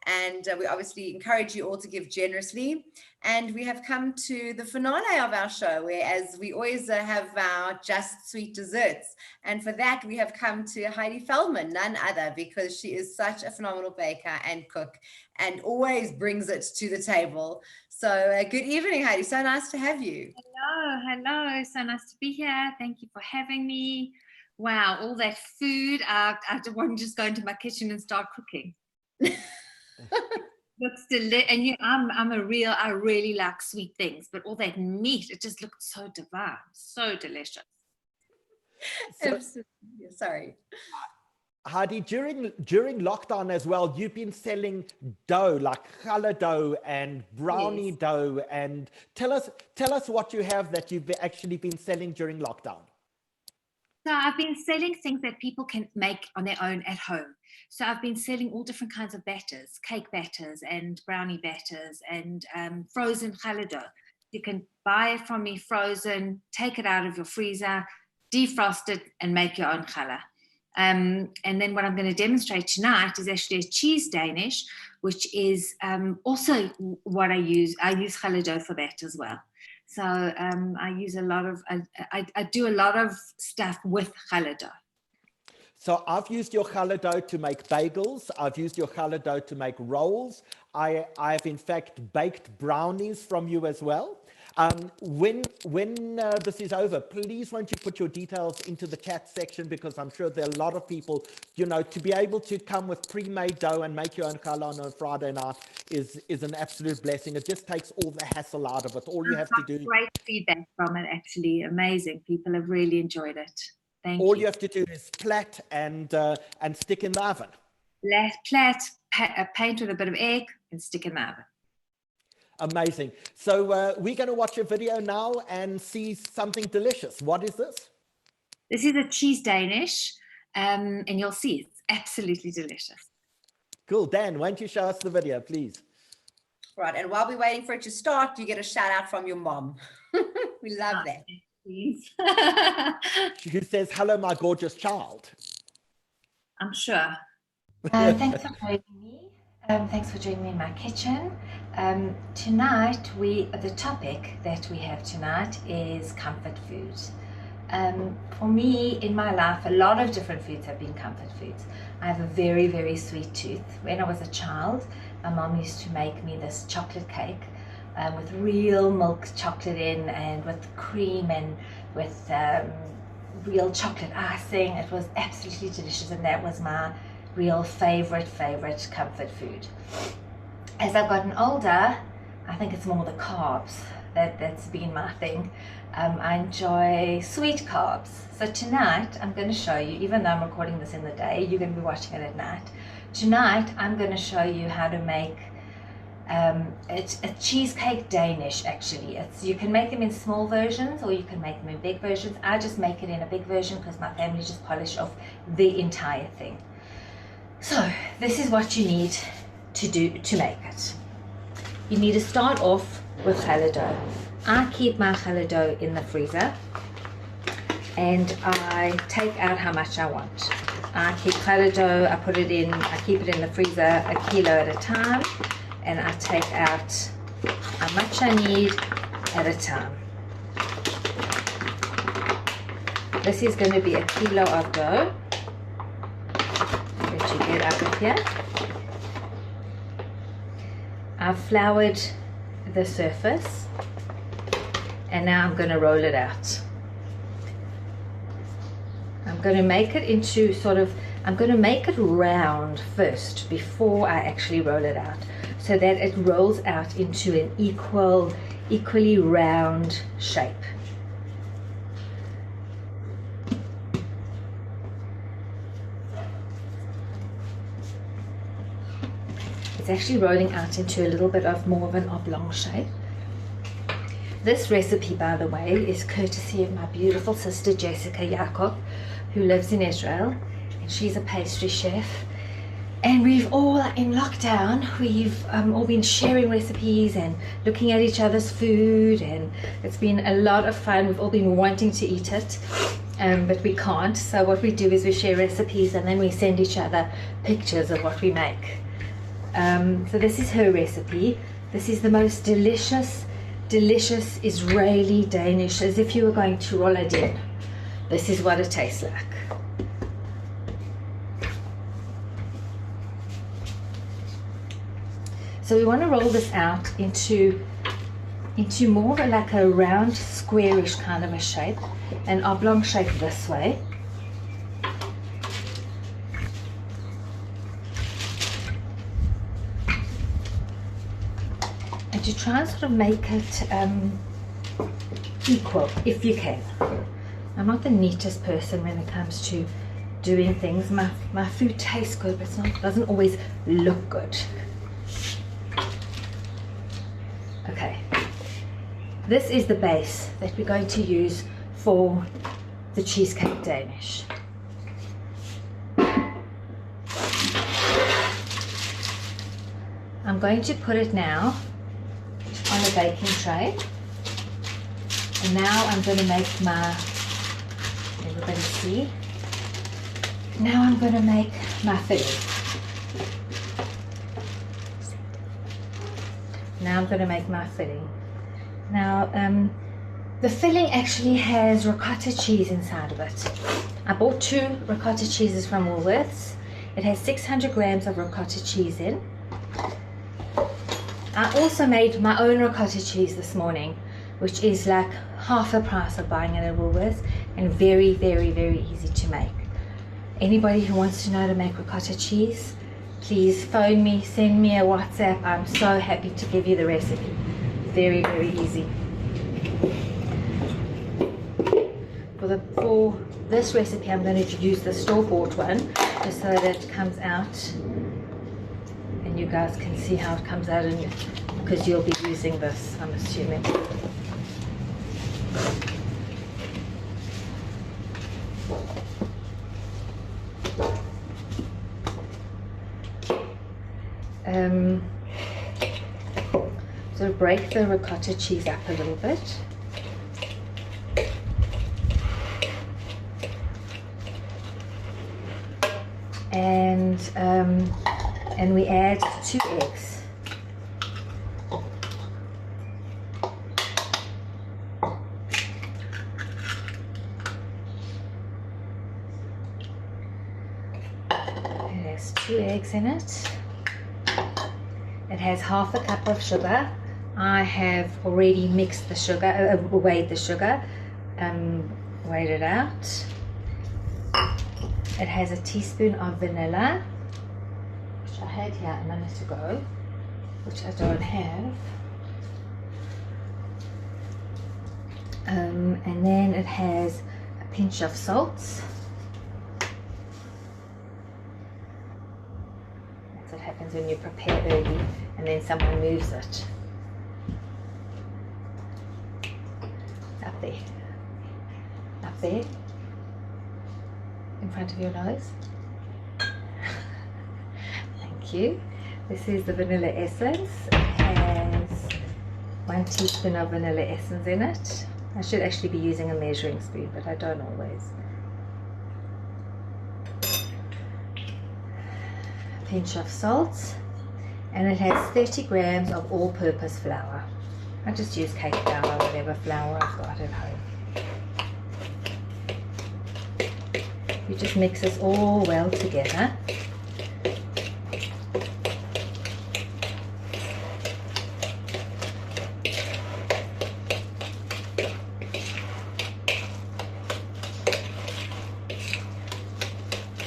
And we obviously encourage you all to give generously. And we have come to the finale of our show, where, as we always have our just sweet desserts. And for that, we have come to Heidi Feldman, none other, because she is such a phenomenal baker and cook and always brings it to the table. So good evening, Heidi. So nice to have you. Hello. So nice to be here. Thank you for having me. Wow, all that food. I want to just go into my kitchen and start cooking. Looks delicious, and I really like sweet things, but all that meat, it just looked so divine, so delicious. Absolutely. Sorry. Heidi, during lockdown as well, you've been selling dough, like challah dough and brownie dough, and tell us what you have that you've actually been selling during lockdown. So I've been selling things that people can make on their own at home. So I've been selling all different kinds of batters, cake batters and brownie batters, and frozen challah dough. You can buy it from me frozen, take it out of your freezer, defrost it, and make your own challah. And then what I'm going to demonstrate tonight is actually a cheese Danish, which is also what I use. I use challah dough for that as well. So I use a lot of, I do a lot of stuff with challah dough. So I've used your challah dough to make bagels. I've used your challah dough to make rolls. I've in fact baked brownies from you as well. When this is over, please won't you put your details into the chat section, because I'm sure there are a lot of people, you know, to be able to come with pre-made dough and make your own challah on a Friday night is an absolute blessing. It just takes all the hassle out of it. All you have to do. Great feedback from it, actually. Amazing. People have really enjoyed it. Thank you. All you have to do is plait and stick in the oven. Plait, paint with a bit of egg and stick in the oven. Amazing. So we're going to watch a video now and see something delicious. What is this? This is a cheese Danish, and you'll see it's absolutely delicious. Cool. Dan, why don't you show us the video, please? Right, and while we're waiting for it to start, you get a shout out from your mom. We love that. Who says, hello, my gorgeous child. I'm sure. Thanks for joining me. Thanks for joining me in my kitchen. Tonight, the topic that we have tonight is comfort foods. For me, in my life, a lot of different foods have been comfort foods. I have a very, very sweet tooth. When I was a child, my mom used to make me this chocolate cake with real milk chocolate in, and with cream, and with real chocolate icing. It was absolutely delicious, and that was my real favorite comfort food. As I've gotten older, I think it's more the carbs that's been my thing. I enjoy sweet carbs. So tonight I'm going to show you, even though I'm recording this in the day, you're going to be watching it at night. Tonight I'm going to show you how to make it's a cheesecake Danish. Actually, you can make them in small versions or you can make them in big versions. I just make it in a big version because my family just polish off the entire thing. So this is what you need to make it. You need to start off with challah dough. I keep my challah dough in the freezer and I take out how much I want. I keep challah dough, I keep it in the freezer a kilo at a time, and I take out how much I need at a time. This is going to be a kilo of dough that you get out of here. I've floured the surface and now I'm going to roll it out. I'm going to make it into I'm going to make it round first before I actually roll it out, so that it rolls out into an equally round shape. It's actually rolling out into a little bit of more of an oblong shape. This recipe, by the way, is courtesy of my beautiful sister Jessica Jacob, who lives in Israel, and she's a pastry chef. And we've all, in lockdown, we've all been sharing recipes and looking at each other's food, and it's been a lot of fun. We've all been wanting to eat it, but we can't. So what we do is we share recipes and then we send each other pictures of what we make. So this is her recipe. This is the most delicious Israeli Danish, as if you were going to roll it in. This is what it tastes like. So we want to roll this out into more like a round, squarish kind of a shape, an oblong shape this way. And to try and sort of make it equal, if you can. I'm not the neatest person when it comes to doing things. My food tastes good, but it doesn't always look good. Okay, this is the base that we're going to use for the cheesecake Danish. I'm going to put it now on a baking tray, and now I'm going to make everybody see, now I'm going to make my filling. Now I'm going to make my filling. Now the filling actually has ricotta cheese inside of it. I bought 2 ricotta cheeses from Woolworths. It has 600 grams of ricotta cheese in. I also made my own ricotta cheese this morning, which is like half the price of buying it at Woolworths, and very, very, very easy to make. Anybody who wants to know how to make ricotta cheese, please phone me, send me a WhatsApp. I'm so happy to give you the recipe. Very, very easy. For this recipe, I'm going to use the store-bought one, just so that it comes out and you guys can see how it comes out, because you'll be using this, I'm assuming. sort of break the ricotta cheese up a little bit. And we add 2 eggs. It has 2 eggs in it. It has half a cup of sugar. I have already mixed the sugar, weighed the sugar, weighed it out. It has a teaspoon of vanilla, which I had here a minute ago, which I don't have. And then it has a pinch of salt. That's what happens when you prepare early and then someone moves it. Up there. Up there. In front of your nose. Thank you. This is the vanilla essence. It has 1 teaspoon of vanilla essence in it. I should actually be using a measuring spoon, but I don't always. A pinch of salt, and it has 30 grams of all-purpose flour. I just use cake flour, whatever flour I've got at home. You just mix this all well together.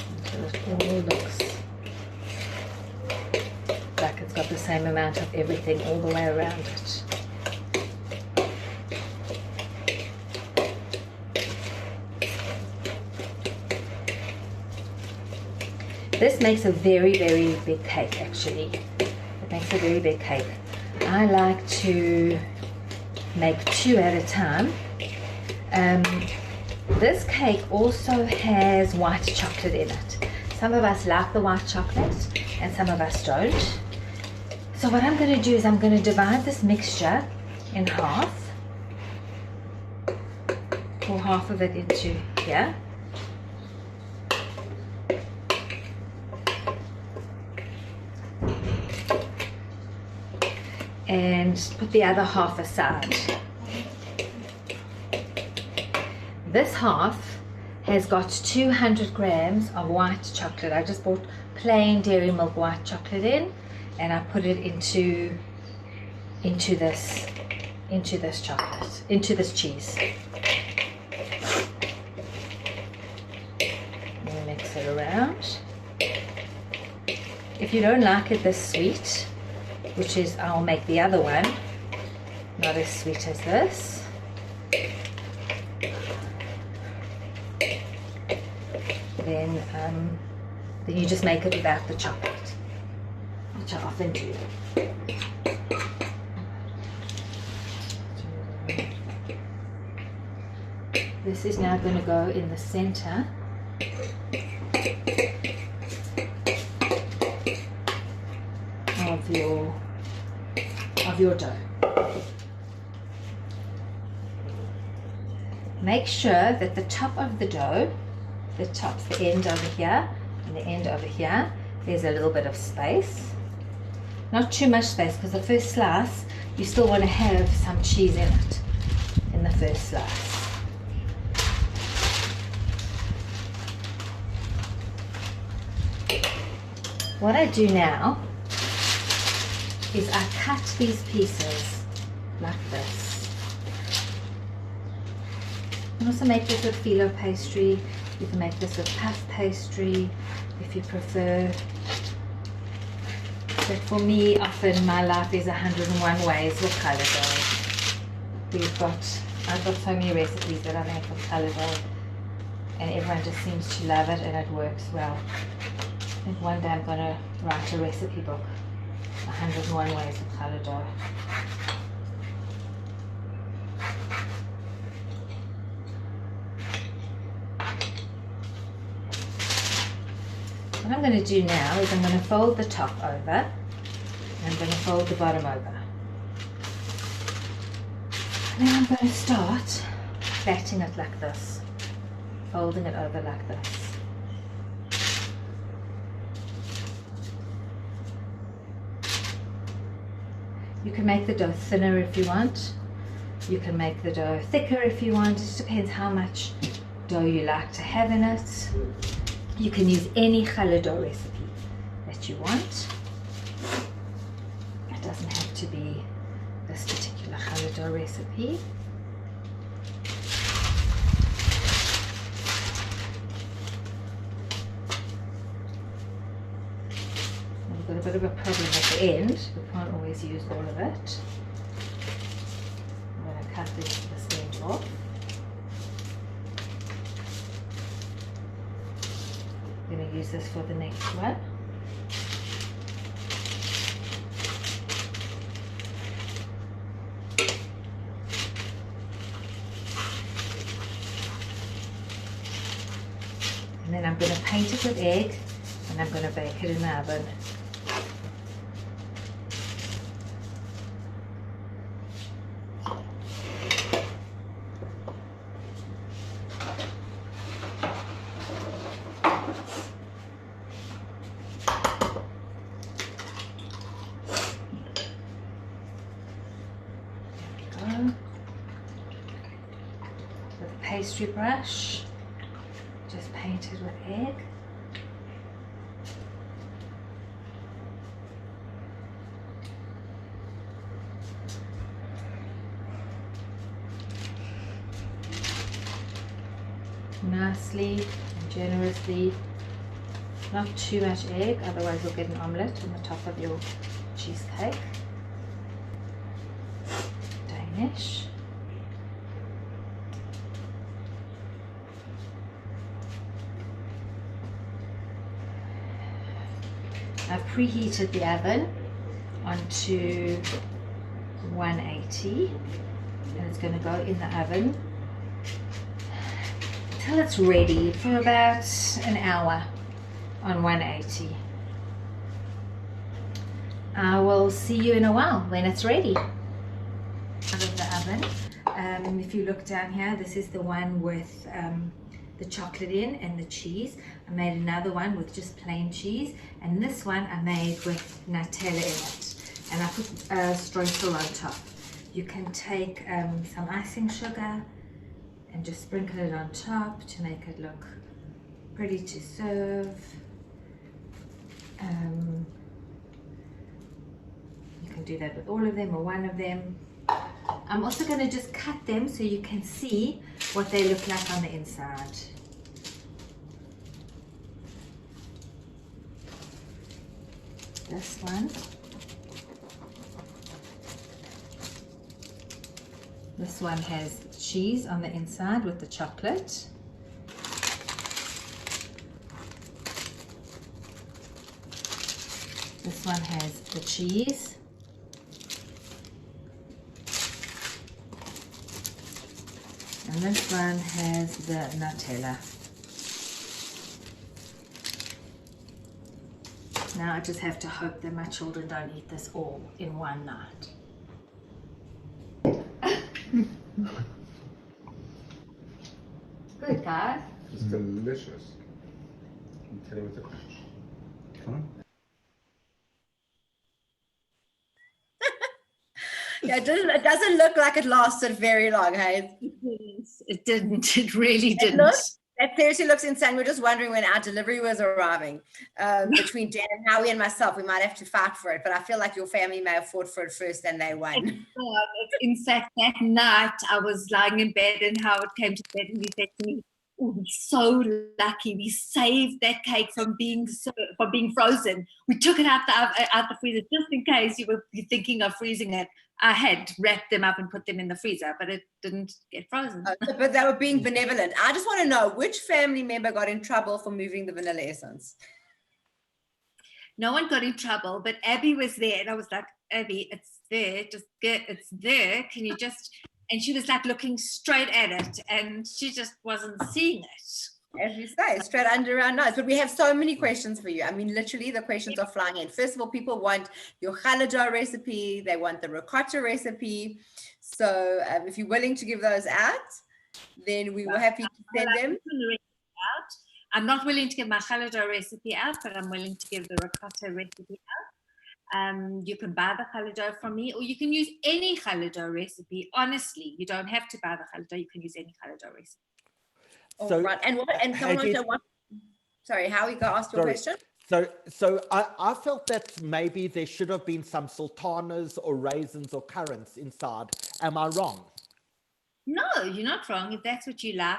Until it all looks like it's got the same amount of everything all the way around it. This makes a very, very big cake actually. It makes a very big cake. I like to make 2 at a time. This cake also has white chocolate in it. Some of us like the white chocolate and some of us don't. So what I'm going to do is I'm going to divide this mixture in half. Pour half of it into here. And put the other half aside. This half has got 200 grams of white chocolate. I just bought plain dairy milk white chocolate in, and I put it into this chocolate, into this cheese. And mix it around. If you don't like it this sweet, which is, I'll make the other one not as sweet as this. Then you just make it without the chocolate, which I often do. This is now going to go in the center of your dough. Make sure that the top of the dough, the end over here and the end over here, there's a little bit of space. Not too much space, because the first slice, you still want to have some cheese in it in the first slice. What I do now is I cut these pieces like this. You can also make this with phyllo pastry. You can make this with puff pastry if you prefer. But for me, often my life is 101 ways with colour dough. I've got so many recipes that I make with colour dough, and everyone just seems to love it and it works well. I think one day I'm going to write a recipe book, 101 ways with colour dough. What I'm going to do now is I'm going to fold the top over and I'm going to fold the bottom over. Then I'm going to start batting it like this, folding it over like this. You can make the dough thinner if you want. You can make the dough thicker if you want. It just depends how much dough you like to have in it. You can use any challah dough recipe that you want. It doesn't have to be this particular challah dough recipe. We've got a bit of a problem at the end. We can't always use all of it. I'm going to cut this end off. I'm going to use this for the next one. And then I'm going to paint it with egg and I'm going to bake it in the oven. With a pastry brush, just paint it with egg. Nicely and generously, not too much egg, otherwise you'll get an omelette on the top of your cheesecake. Danish. I've preheated the oven onto 180 and it's going to go in the oven until it's ready for about an hour on 180. I will see you in a while when it's ready. Out of the oven. If you look down here, this is the one with the chocolate in and the cheese. I made another one with just plain cheese, and this one I made with Nutella in it, and I put streusel on top. You can take some icing sugar and just sprinkle it on top to make it look pretty to serve. You can do that with all of them or one of them. I'm also going to just cut them so you can see what they look like on the inside. This one. This one has cheese on the inside with the chocolate. This one has the cheese. And this one has the Nutella. Now I just have to hope that my children don't eat this all in one night. Good, guys. It's delicious. I'm telling you with the come on. Yeah, it doesn't look like it lasted very long, hey? It didn't. It really didn't. That seriously looks insane. We're just wondering when our delivery was arriving. Between Dan and Howie and myself, we might have to fight for it, but I feel like your family may have fought for it first and they won. In fact, that night I was lying in bed and Howard came to bed and he said to me, "Oh, we're so lucky. We saved that cake from being frozen. We took it out the freezer just in case you were thinking of freezing it." I had wrapped them up and put them in the freezer, but it didn't get frozen. But they were being benevolent. I just want to know which family member got in trouble for moving the vanilla essence. No one got in trouble, but Abby was there, and I was like, "Abby, it's there. Just it's there. Can you just?" And she was like looking straight at it, and she just wasn't seeing it. As you say, straight under our nose. But we have so many questions for you. I mean, literally, the questions are flying in. First of all, people want your challah dough recipe. They want the ricotta recipe. So if you're willing to give those out, then we were happy to send them. I'm not willing to give my challah dough recipe out, but I'm willing to give the ricotta recipe out. You can buy the challah dough from me, or you can use any challah dough recipe. Honestly, you don't have to buy the challah dough. You can use any challah dough recipe. So, right. And someone wants to know what? Sorry, Howie, go ask your question. So I felt that maybe there should have been some sultanas or raisins or currants inside. Am I wrong? No, you're not wrong. If that's what you like,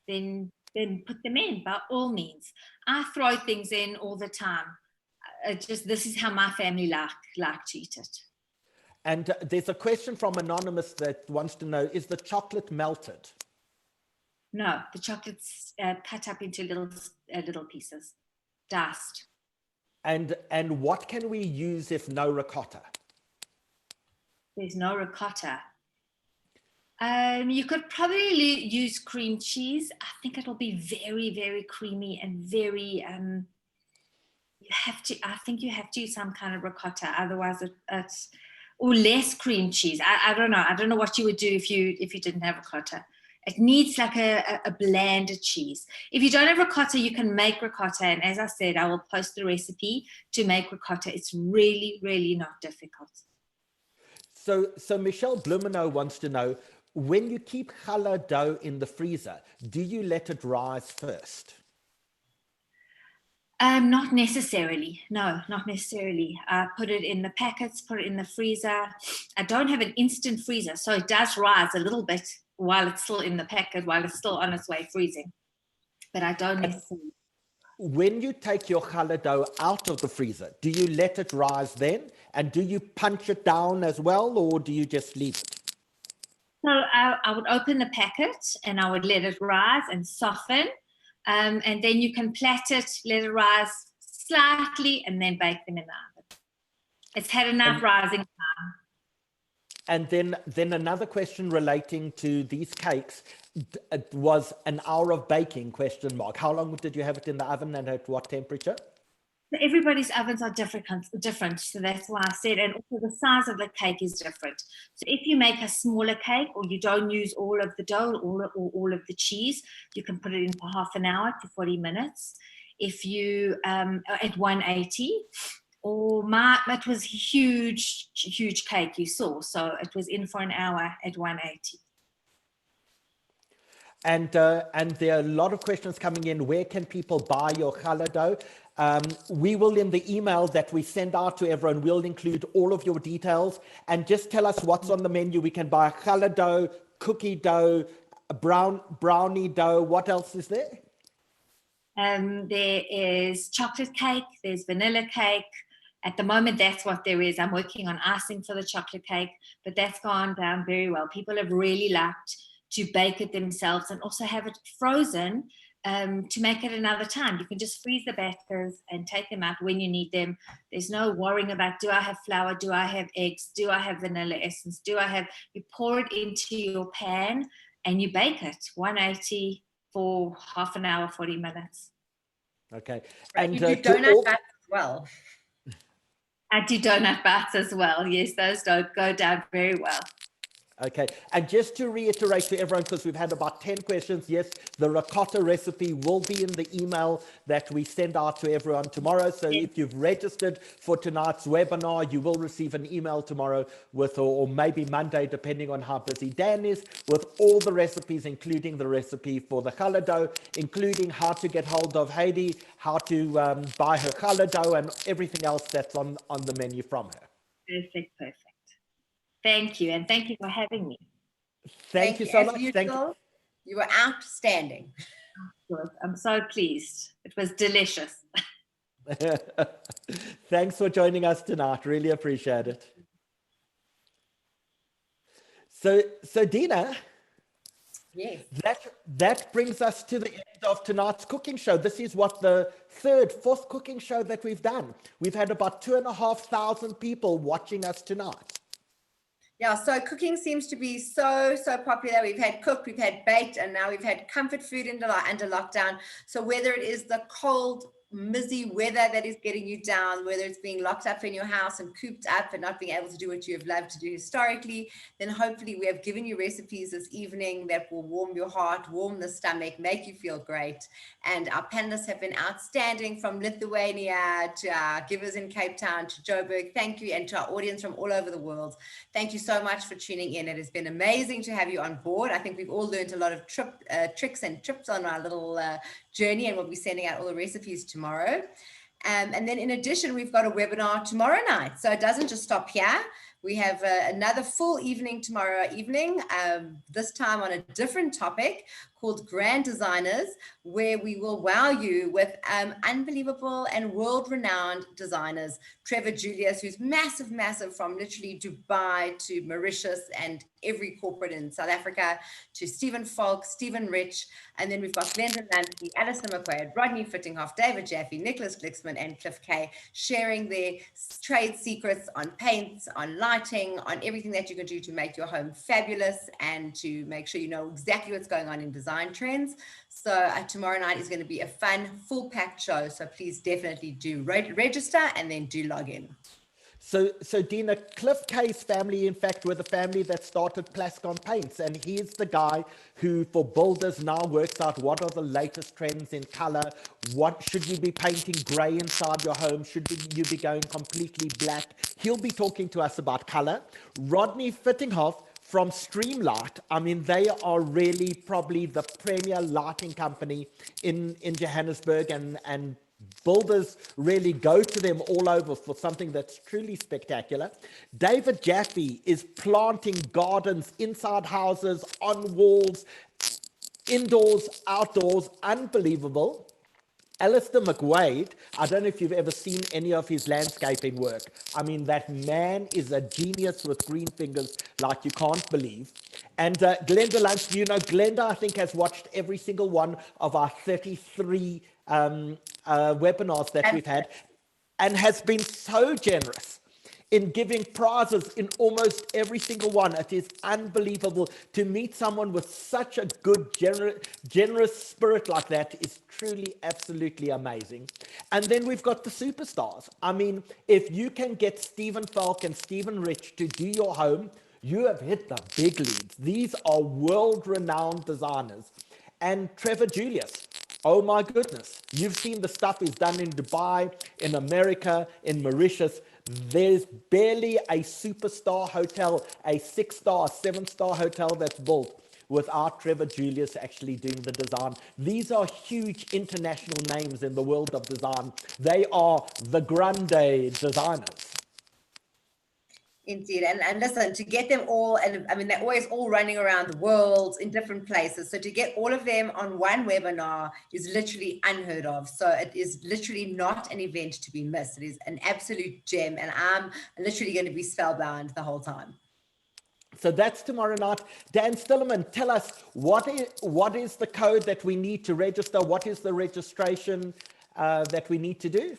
then put them in by all means. I throw things in all the time. This is how my family like to eat it. And there's a question from Anonymous that wants to know, is the chocolate melted? No, the chocolate's cut up into little pieces, diced. And what can we use if no ricotta? There's no ricotta. You could probably use cream cheese. I think it'll be very, very creamy and very. I think you have to use some kind of ricotta, otherwise it's or less cream cheese. I don't know. I don't know what you would do if you didn't have ricotta. It needs like a blanded cheese. If you don't have ricotta, you can make ricotta. And as I said, I will post the recipe to make ricotta. It's really, really not difficult. So Michelle Blumenau wants to know, when you keep challah dough in the freezer, do you let it rise first? Not necessarily. No, not necessarily. Put it in the packets, put it in the freezer. I don't have an instant freezer, so it does rise a little bit while it's still in the packet, while it's still on its way freezing. But I don't necessarily. When you take your challah dough out of the freezer, do you let it rise then? And do you punch it down as well, or do you just leave it? So I would open the packet and I would let it rise and soften. And then you can plait it, let it rise slightly, and then bake them in the oven. It's had enough rising time. And then another question relating to these cakes, it was an hour of baking, question mark. How long did you have it in the oven and at what temperature? Everybody's ovens are different, so that's why I said, and also the size of the cake is different. So if you make a smaller cake, or you don't use all of the dough or all of the cheese, you can put it in for half an hour to 40 minutes. If you at 180, it was huge cake you saw, so it was in for an hour at 180. And there are a lot of questions coming in. Where can people buy your challah dough? We will, in the email that we send out to everyone, we'll include all of your details, and just tell us what's on the menu. We can buy challah dough, cookie dough, brownie dough. What else is there? There is chocolate cake, there's vanilla cake. At the moment, that's what there is. I'm working on icing for the chocolate cake, but that's gone down very well. People have really liked to bake it themselves and also have it frozen to make it another time. You can just freeze the batters and take them out when you need them. There's no worrying about, do I have flour? Do I have eggs? Do I have vanilla essence? You pour it into your pan and you bake it, 180 for half an hour, 40 minutes. Okay. And you do donut bats as well. I do donut bats as well. Yes, those don't go down very well. Okay, and just to reiterate to everyone, because we've had about 10 questions, yes, the ricotta recipe will be in the email that we send out to everyone tomorrow. So if you've registered for tonight's webinar, you will receive an email tomorrow with, or maybe Monday, depending on how busy Dan is, with all the recipes, including the recipe for the challah dough, including how to get hold of Heidi, how to buy her challah dough, and everything else that's on the menu from her. Perfect. Thank you, and thank you for having me. Thank you so much. You were outstanding. Good. I'm so pleased. It was delicious. Thanks for joining us tonight. Really appreciate it. So Dina, yes, that brings us to the end of tonight's cooking show. This is what the fourth cooking show that we've done. We've had about 2,500 people watching us tonight. Yeah, so cooking seems to be so popular. We've had cooked, we've had baked, and now we've had comfort food under lockdown. So whether it is the cold, mizzy weather that is getting you down, whether it's being locked up in your house and cooped up and not being able to do what you have loved to do historically, then hopefully we have given you recipes this evening that will warm your heart, warm the stomach, make you feel great. And our panelists have been outstanding, from Lithuania to our givers in Cape Town to Joburg. Thank you, and to our audience from all over the world. Thank you so much for tuning in. It has been amazing to have you on board. I think we've all learned a lot of tricks and tips on our little journey, and we'll be sending out all the recipes tomorrow. And then in addition, we've got a webinar tomorrow night. So it doesn't just stop here. We have another full evening tomorrow evening, this time on a different topic called Grand Designers, where we will wow you with unbelievable and world-renowned designers. Trevor Julius, who's massive from literally Dubai to Mauritius and every corporate in South Africa, to Stephen Falk, Stephen Rich, and then we've got Glenda Lansky, Alison McQuaid, Rodney Fittinghoff, David Jaffe, Nicholas Glixman, and Cliff Kay, sharing their trade secrets on paints, on lighting, on everything that you can do to make your home fabulous and to make sure you know exactly what's going on in design trends. So tomorrow night is going to be a fun, full-packed show. So please definitely do register and then do log in. So Dina, Cliff Kay's family, in fact, were the family that started Plascon Paints, and he's the guy who, for builders, now works out what are the latest trends in color. What should you be painting gray inside your home? Should you be going completely black? He'll be talking to us about color. Rodney Fittinghoff from Streamlight, I mean, they are really probably the premier lighting company in Johannesburg, and builders really go to them all over for something that's truly spectacular. David Jaffe is planting gardens inside houses, on walls, indoors, outdoors, unbelievable. Alistair McQuaid, I don't know if you've ever seen any of his landscaping work. I mean, that man is a genius with green fingers like you can't believe. And Glenda Luntz, you know, Glenda, I think, has watched every single one of our 33 webinars that we've had, and has been so generous in giving prizes in almost every single one. It is unbelievable to meet someone with such a good, generous spirit like that. Is truly, absolutely amazing. And then we've got the superstars. I mean, if you can get Stephen Falk and Stephen Rich to do your home, you have hit the big leagues. These are world-renowned designers. And Trevor Julius, oh my goodness, you've seen the stuff he's done in Dubai, in America, in Mauritius. There's barely a superstar hotel, a 6-star, 7-star hotel that's built without Trevor Julius actually doing the design. These are huge international names in the world of design. They are the grande designers. Indeed. And listen, to get them all, and I mean, they're always all running around the world in different places. So to get all of them on one webinar is literally unheard of. So it is literally not an event to be missed. It is an absolute gem. And I'm literally going to be spellbound the whole time. So that's tomorrow night. Dan Stillerman, tell us, what is the code that we need to register? What is the registration that we need to do?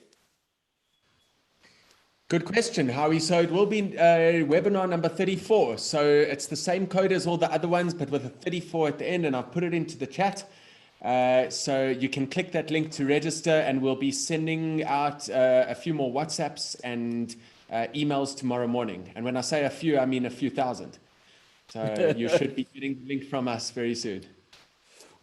Good question, Howie. So it will be webinar number 34. So it's the same code as all the other ones, but with a 34 at the end, and I've put it into the chat. So you can click that link to register, and we'll be sending out a few more WhatsApps and emails tomorrow morning. And when I say a few, I mean a few thousand. So you should be getting the link from us very soon.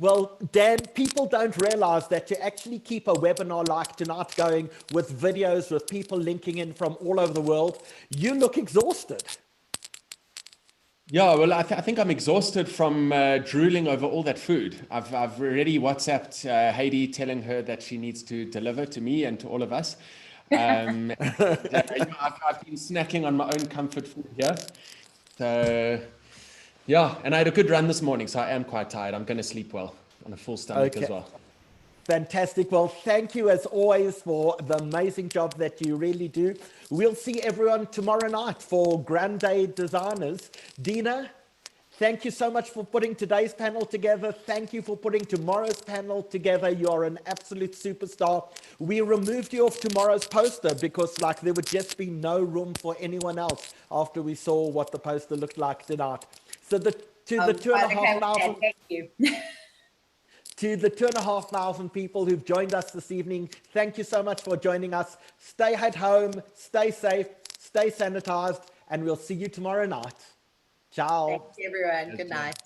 Well, Dan, people don't realize that to actually keep a webinar like tonight going with videos, with people linking in from all over the world, you look exhausted. Yeah, well, I think I'm exhausted from drooling over all that food. I've already WhatsApped Heidi telling her that she needs to deliver to me and to all of us. I've been snacking on my own comfort food here. So... yeah, and I had a good run this morning, so I am quite tired. I'm going to sleep well on a full stomach as well. Fantastic. Well, thank you as always for the amazing job that you really do. We'll see everyone tomorrow night for Grande Designers. Dina, Thank you so much for putting today's panel together. Thank you for putting tomorrow's panel together. You are an absolute superstar. We removed you off tomorrow's poster because like there would just be no room for anyone else after we saw what the poster looked like tonight. So the 2,500 thank you. to the 2,500 people who've joined us this evening, thank you so much for joining us. Stay at home, stay safe, stay sanitized, and we'll see you tomorrow night. Ciao. Thanks, everyone. Good night.